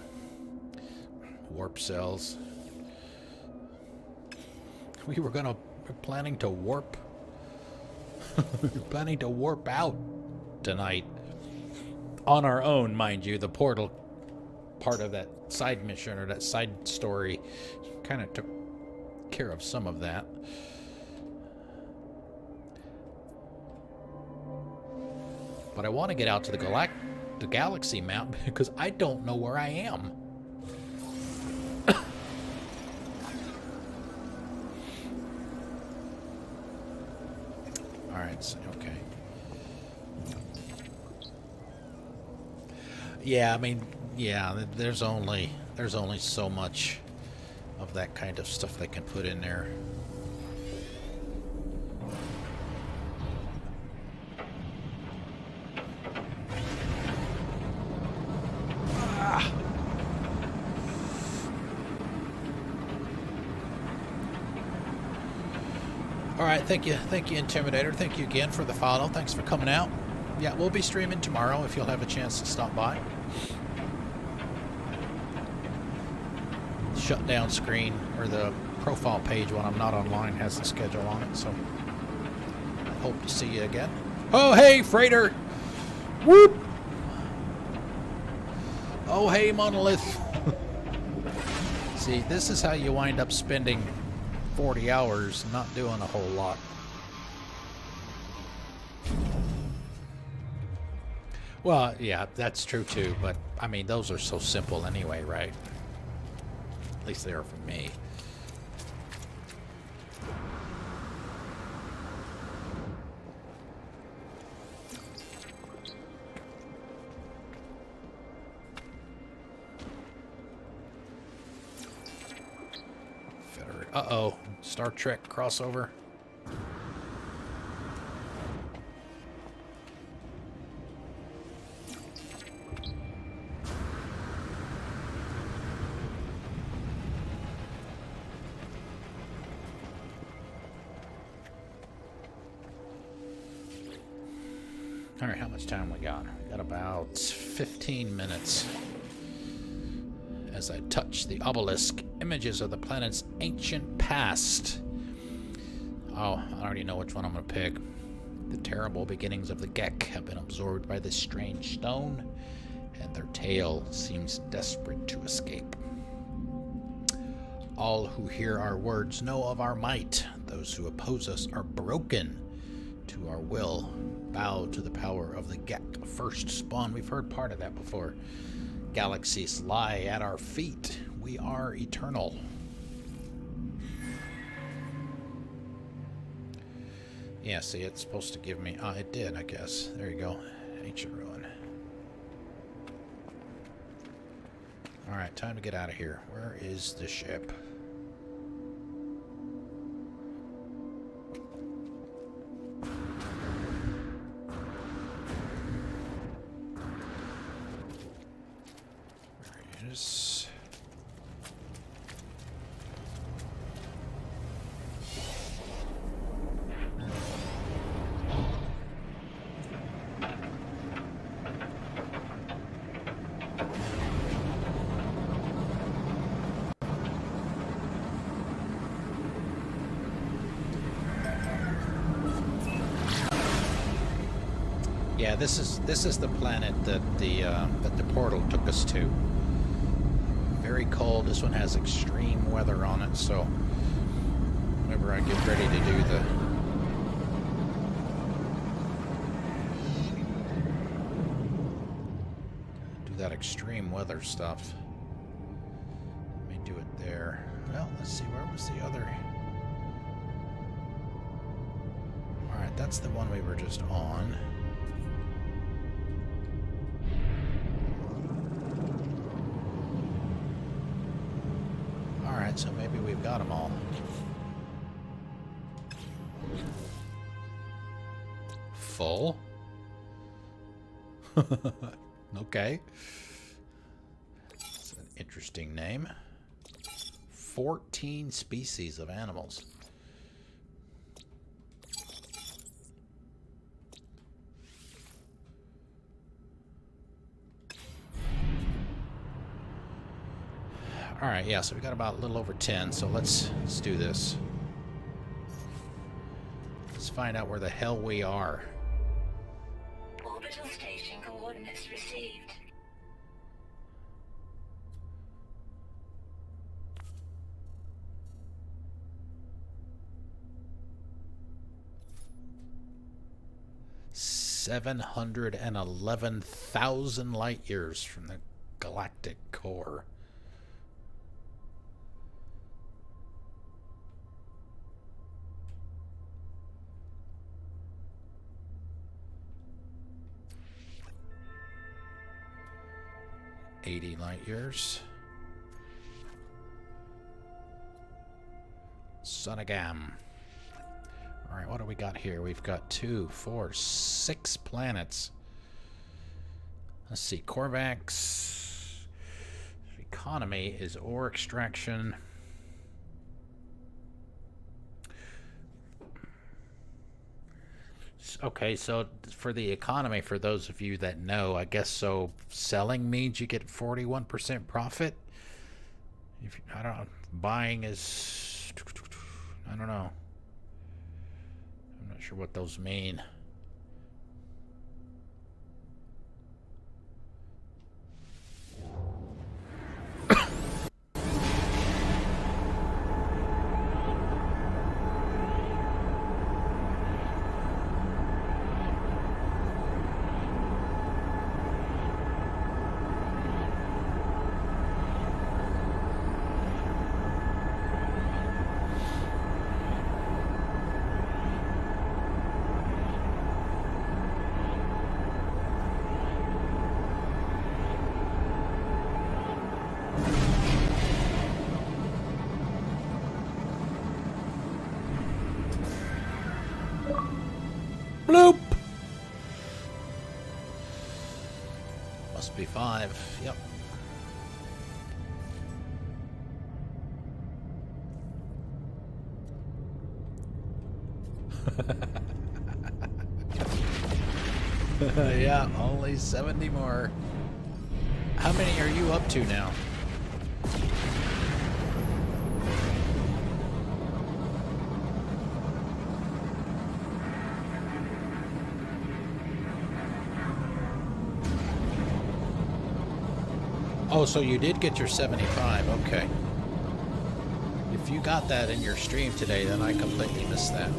Warp cells. We're planning to warp. We're planning to warp out tonight. On our own, mind you. The portal part of that side mission or that side story kind of took care of some of that. But I want to get out to the galaxy map because I don't know where I am. All right, so, okay. Yeah, I mean, yeah, there's only so much of that kind of stuff they can put in there. Ah. All right, thank you, Intimidator. Thank you again for the follow. Thanks for coming out. Yeah, we'll be streaming tomorrow if you'll have a chance to stop by. Shutdown screen or the profile page when I'm not online has the schedule on it, so I hope to see you again. Oh hey freighter! Whoop! Oh hey monolith! See, this is how you wind up spending 40 hours not doing a whole lot. Well, yeah, that's true too, but I mean those are so simple anyway, right? At least they are for me. Uh-oh. Star Trek crossover. All right, how much time we got? We got about 15 minutes. As I touch the obelisk, images of the planet's ancient past. Oh, I already know which one I'm going to pick. The terrible beginnings of the Gek have been absorbed by this strange stone, and their tale seems desperate to escape. All who hear our words know of our might. Those who oppose us are broken to our will. Bow to the power of the Gek, first spawn. We've heard part of that before. Galaxies lie at our feet. We are eternal. Yeah, see, it's supposed to give me... Oh, it did, I guess. There you go. Ancient ruin. Alright, time to get out of here. Where is the ship? There it is. Yeah, this is the planet that the portal took us to. Very cold. This one has extreme weather on it, so whenever I get ready to do that extreme weather stuff, let me do it there. Well, let's see, where was the other? All right, that's the one we were just on. All right, so maybe we've got them all. Full? Okay. It's an interesting name. 14 species of animals. All right, yeah, so we got about a little over 10, so let's do this. Let's find out where the hell we are. Orbital station coordinates received. $711,000 light years from the galactic core. $80 light years. Sonagam. All right, what do we got here? We've got 2, 4, 6 planets. Let's see, Korvax. Economy is ore extraction. Okay, so for the economy, for those of you that know, I guess so selling means you get 41% profit. If I don't know, buying is, I don't know. I'm not sure what those mean. Bloop! Must be 5. Yep. Yeah, only 70 more. How many are you up to now? Oh, so you did get your 75. Okay. If you got that in your stream today, then I completely missed that.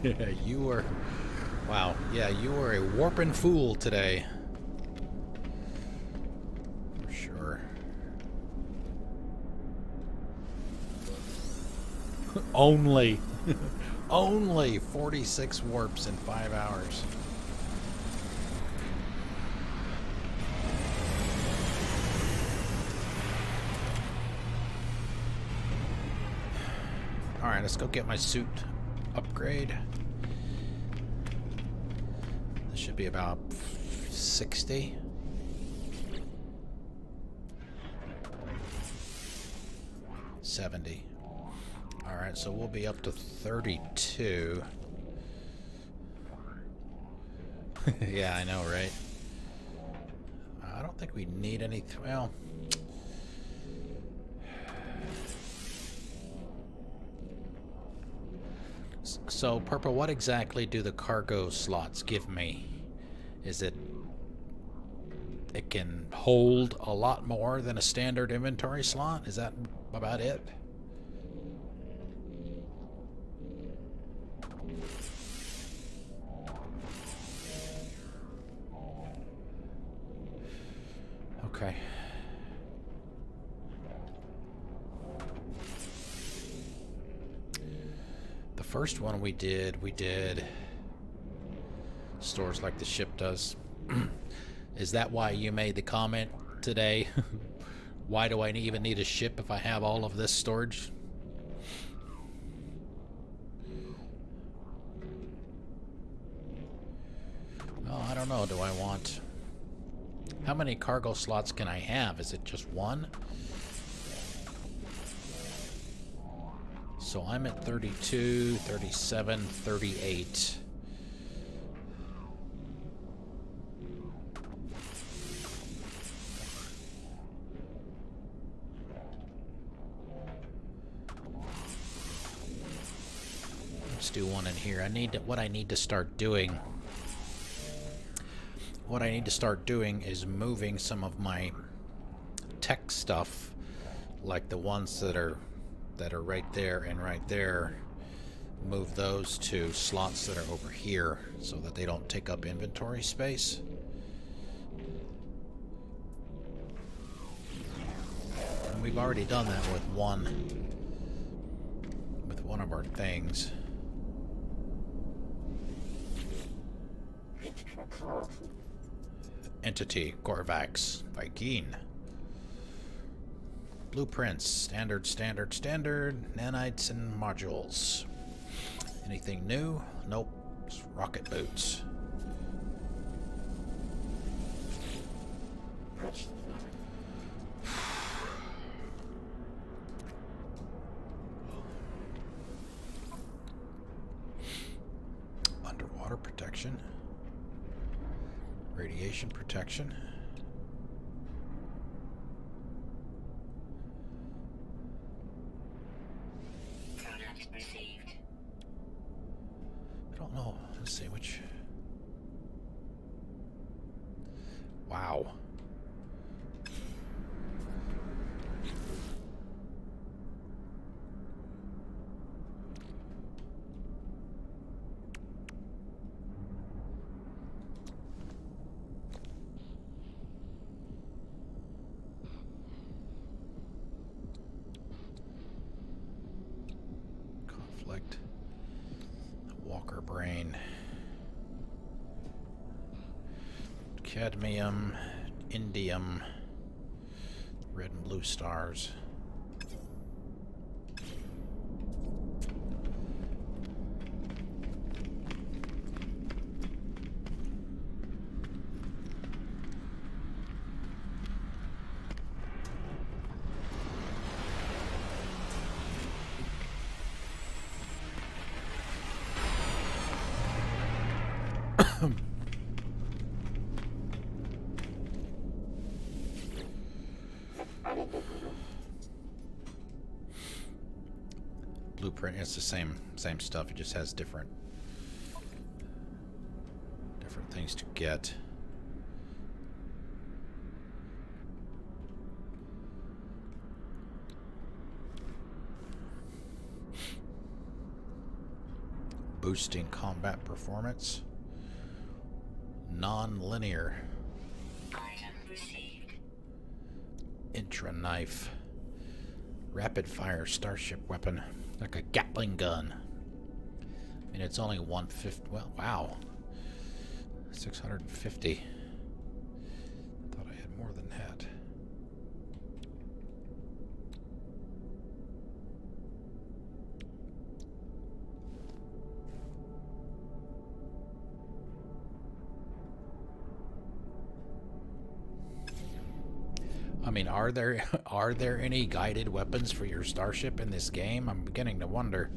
Yeah, you were... Wow. Yeah, you were a warping fool today. For sure. Only 46 warps in 5 hours. All right, let's go get my suit upgrade. This should be about 60. $70. All right, so we'll be up to 32. Yeah, I know, right? don't think we need any... Well... So, Purple, what exactly do the cargo slots give me? Is it... It can hold a lot more than a standard inventory slot? Is that about it? Okay. The first one we did stores like the ship does. Is that why you made the comment today? Why do I even need a ship if I have all of this storage? Oh, I don't know. Do I want... How many cargo slots can I have? Is it just one? So I'm at 32, 37, 38. Let's do one in here. What I need to start doing is moving some of my tech stuff, like the ones that are right there and right there, move those to slots that are over here so that they don't take up inventory space. And we've already done that with one of our things. Entity, Korvax, Viking. Blueprints, standard, nanites and modules. Anything new? Nope. It's rocket boots. Underwater protection. Radiation protection. I don't know. Let's see which. Wow. Conflict. Walker brain. Cadmium, indium, red and blue stars. Blueprint, it's the same stuff. It just has different things to get. Boosting combat performance. Non-linear. Item received. Intra knife. Rapid fire starship weapon. Like a Gatling gun. I mean, it's only 150. Well, wow. 650. Thought I had more than that. I mean, are there any guided weapons for your starship in this game? I'm beginning to wonder.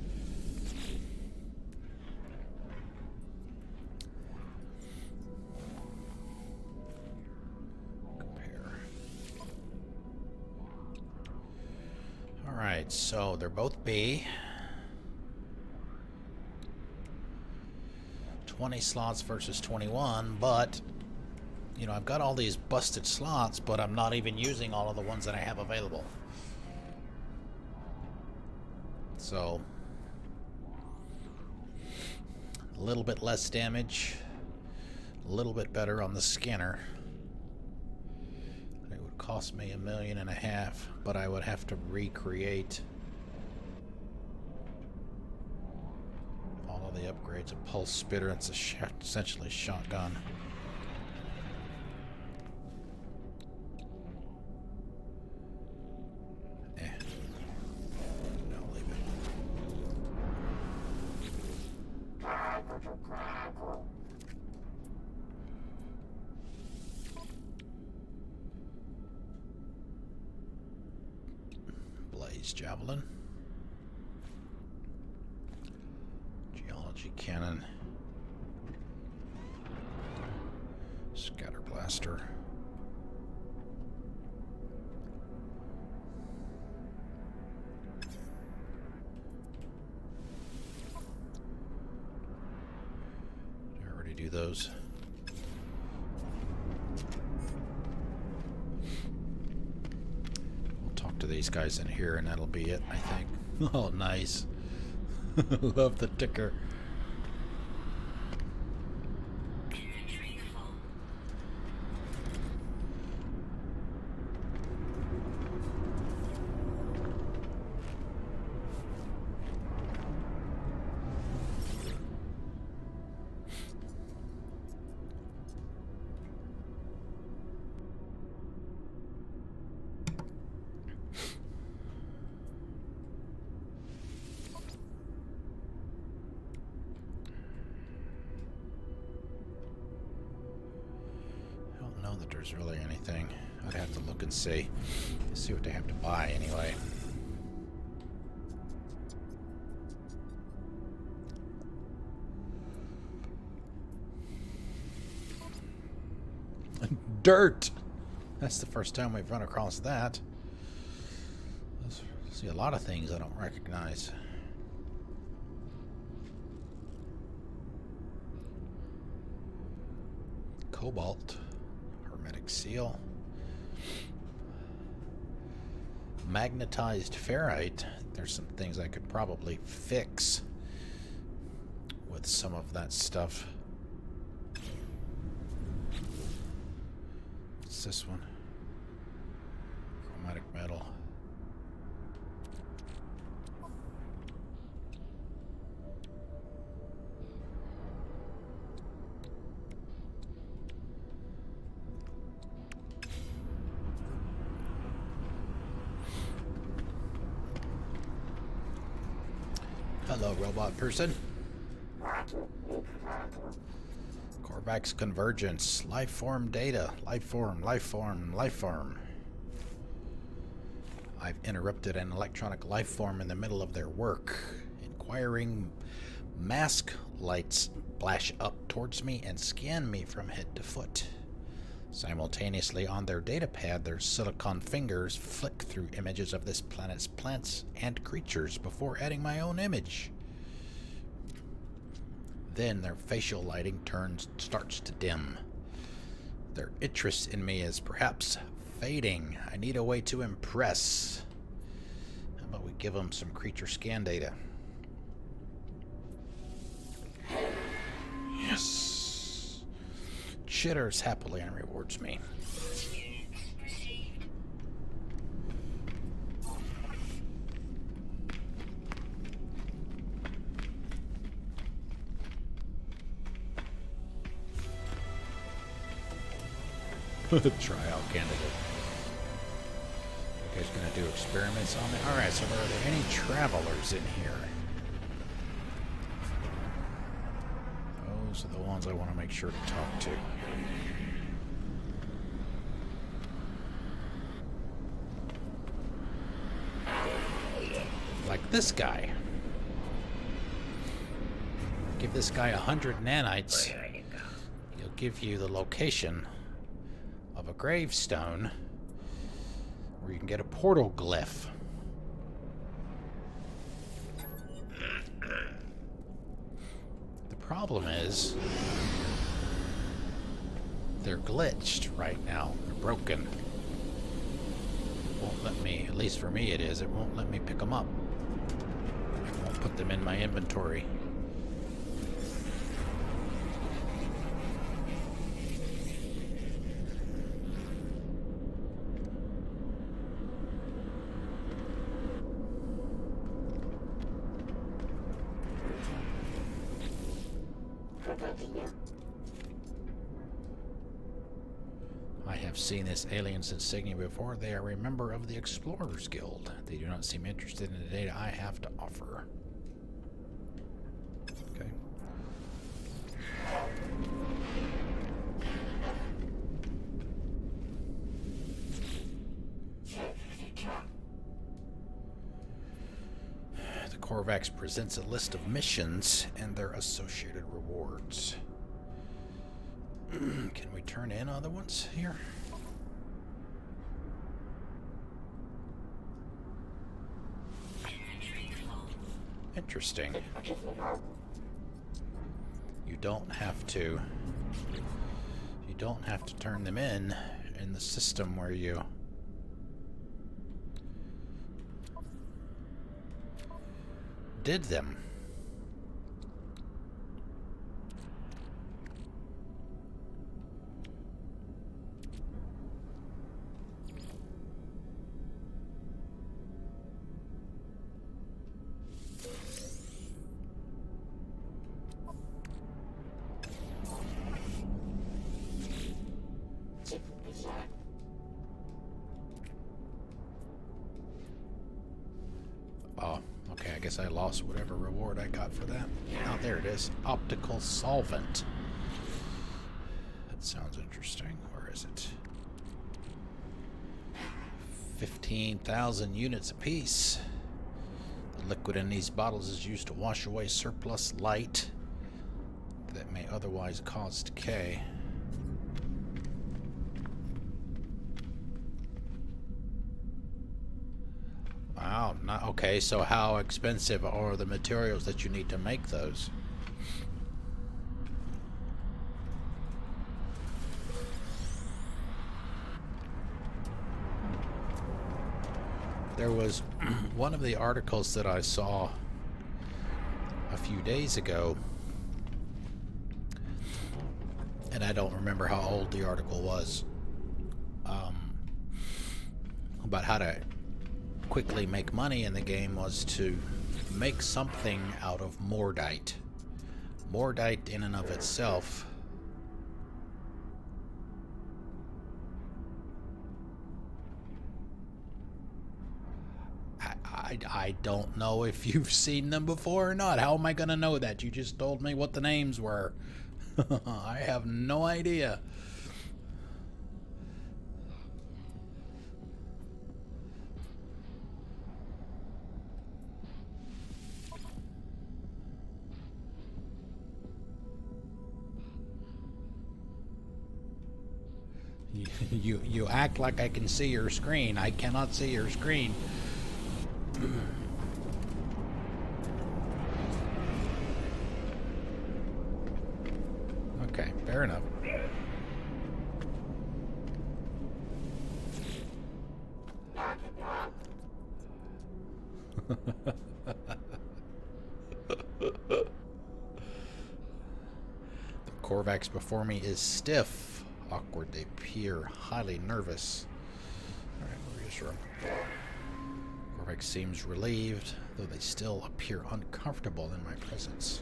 Alright, so they're both B. 20 slots versus 21, but, you know, I've got all these busted slots, but I'm not even using all of the ones that I have available. So, a little bit less damage, a little bit better on the scanner. It would cost me $1.5 million, but I would have to recreate all of the upgrades. A pulse spitter, it's essentially a shotgun. No, leave it. Blaze javelin. Geology cannon. Scatter blaster. Did I already do those? We'll talk to these guys in here and that'll be it, I think. Oh, nice. Love the ticker. Inventory full. I don't know that there's really anything. I'd have to look and see what they have to buy anyway. Dirt! That's the first time we've run across that. I see a lot of things I don't recognize. Cobalt. Hermetic seal. Magnetized ferrite. There's some things I could probably fix with some of that stuff. What's this one? Chromatic metal. Hello, robot person. Corvax convergence. Life form data. Life form, life form, life form. I've interrupted an electronic life form in the middle of their work. Inquiring mask lights flash up towards me and scan me from head to foot. Simultaneously on their data pad, their silicon fingers flick through images of this planet's plants and creatures before adding my own image. Then their facial lighting starts to dim. Their interest in me is perhaps fading. I need a way to impress. How about we give them some creature scan data? Yes. Chitters happily and rewards me. Units received. Tryout candidate. You guys gonna do experiments on me? Alright, so are there any travelers in here? Those are the ones I want to make sure to talk to. Like this guy. Give this guy 100 nanites. He'll give you the location of a gravestone where you can get a portal glyph. Problem is, they're glitched right now. They're broken. Won't let me, at least for me it is, it won't let me pick them up. It won't put them in my inventory. I have seen this alien's insignia before. They are a member of the Explorers Guild. They do not seem interested in the data I have to offer. Okay. The Korvax presents a list of missions and their associated rewards. Can we turn in other ones here? Interesting. You don't have to turn them in the system where you did them. Oh, okay, I guess I lost whatever reward I got for that. Oh, there it is. Optical solvent. That sounds interesting. Where is it? 15,000 units apiece. The liquid in these bottles is used to wash away surplus light that may otherwise cause decay. Wow, not okay, so how expensive are the materials that you need to make those? There was one of the articles that I saw a few days ago, and I don't remember how old the article was, about how to quickly make money in the game was to make something out of Mordite. Mordite in and of itself I don't know if you've seen them before or not. How am I gonna know that? You just told me what the names were. I have no idea. You act like I can see your screen. I cannot see your screen. Okay, fair enough. The Korvax before me is stiff. Awkward. They appear highly nervous. Alright, reassure them. Korvax seems relieved, though they still appear uncomfortable in my presence.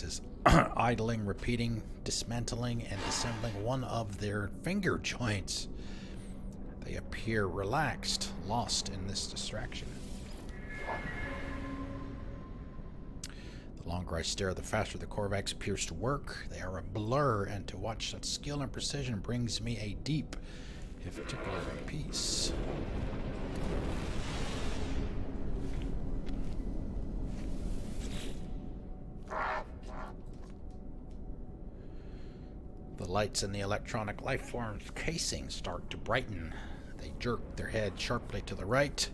Is idling, repeating, dismantling, and assembling one of their finger joints. They appear relaxed, lost in this distraction. The The longer I stare, the faster the Korvax appears to work. They are a blur, and to watch such skill and precision brings me a deep, if particularly peace. The lights in the electronic lifeform's casing start to brighten. They jerk their head sharply to the right.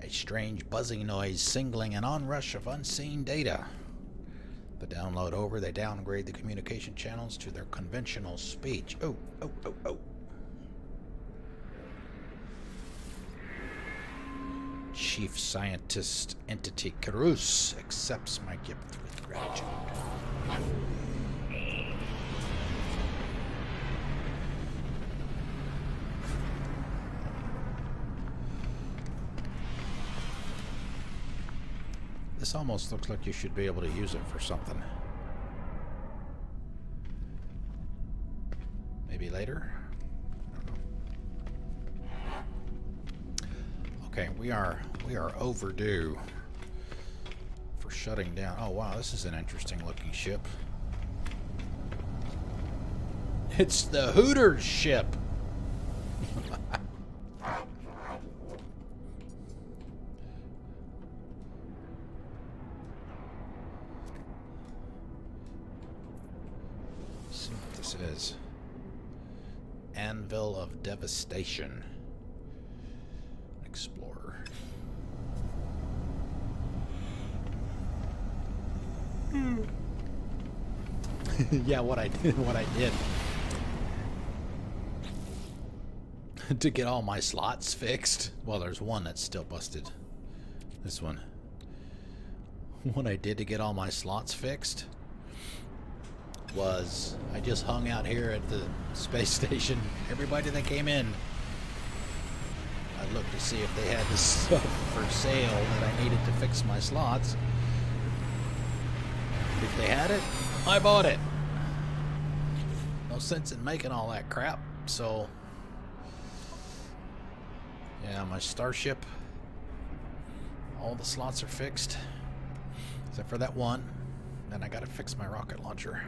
A strange buzzing noise signaling an onrush of unseen data. The download over, they downgrade the communication channels to their conventional speech. Oh. Chief Scientist Entity Karus accepts my gift with gratitude. This almost looks like you should be able to use it for something. Maybe later? I don't know. Okay, we are overdue for shutting down. Oh wow, this is an interesting looking ship. It's the Hooters ship. Is Anvil of Devastation. Explorer. Yeah, what I did to get all my slots fixed. Well, there's one that's still busted. This one. What I did to get all my slots fixed was I just hung out here at the space station. Everybody that came in, I looked to see if they had this stuff for sale that I needed to fix my slots. If they had it, I bought it. No sense in making all that crap. So yeah, my starship, all the slots are fixed except for that one. Then I gotta fix my rocket launcher.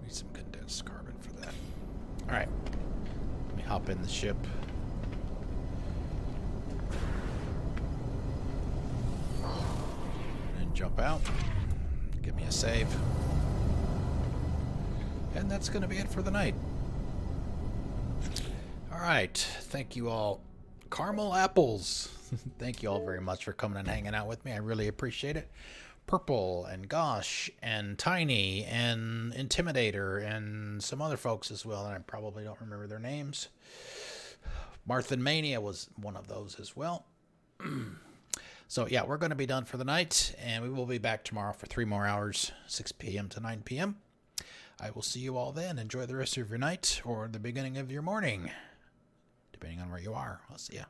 Need some condensed carbon for that. Alright. Let me hop in the ship. And jump out. Give me a save. And that's going to be it for the night. Alright. Thank you all. Caramel apples. Thank you all very much for coming and hanging out with me. I really appreciate it. Purple and Gosh and Tiny and Intimidator and some other folks as well, and I probably don't remember their names. Martha Mania was one of those as well. So yeah, we're going to be done for the night, and we will be back tomorrow for 3 more hours, 6 p.m. to 9 p.m. I will see you all then. Enjoy the rest of your night or the beginning of your morning, depending on where you are. I'll see ya.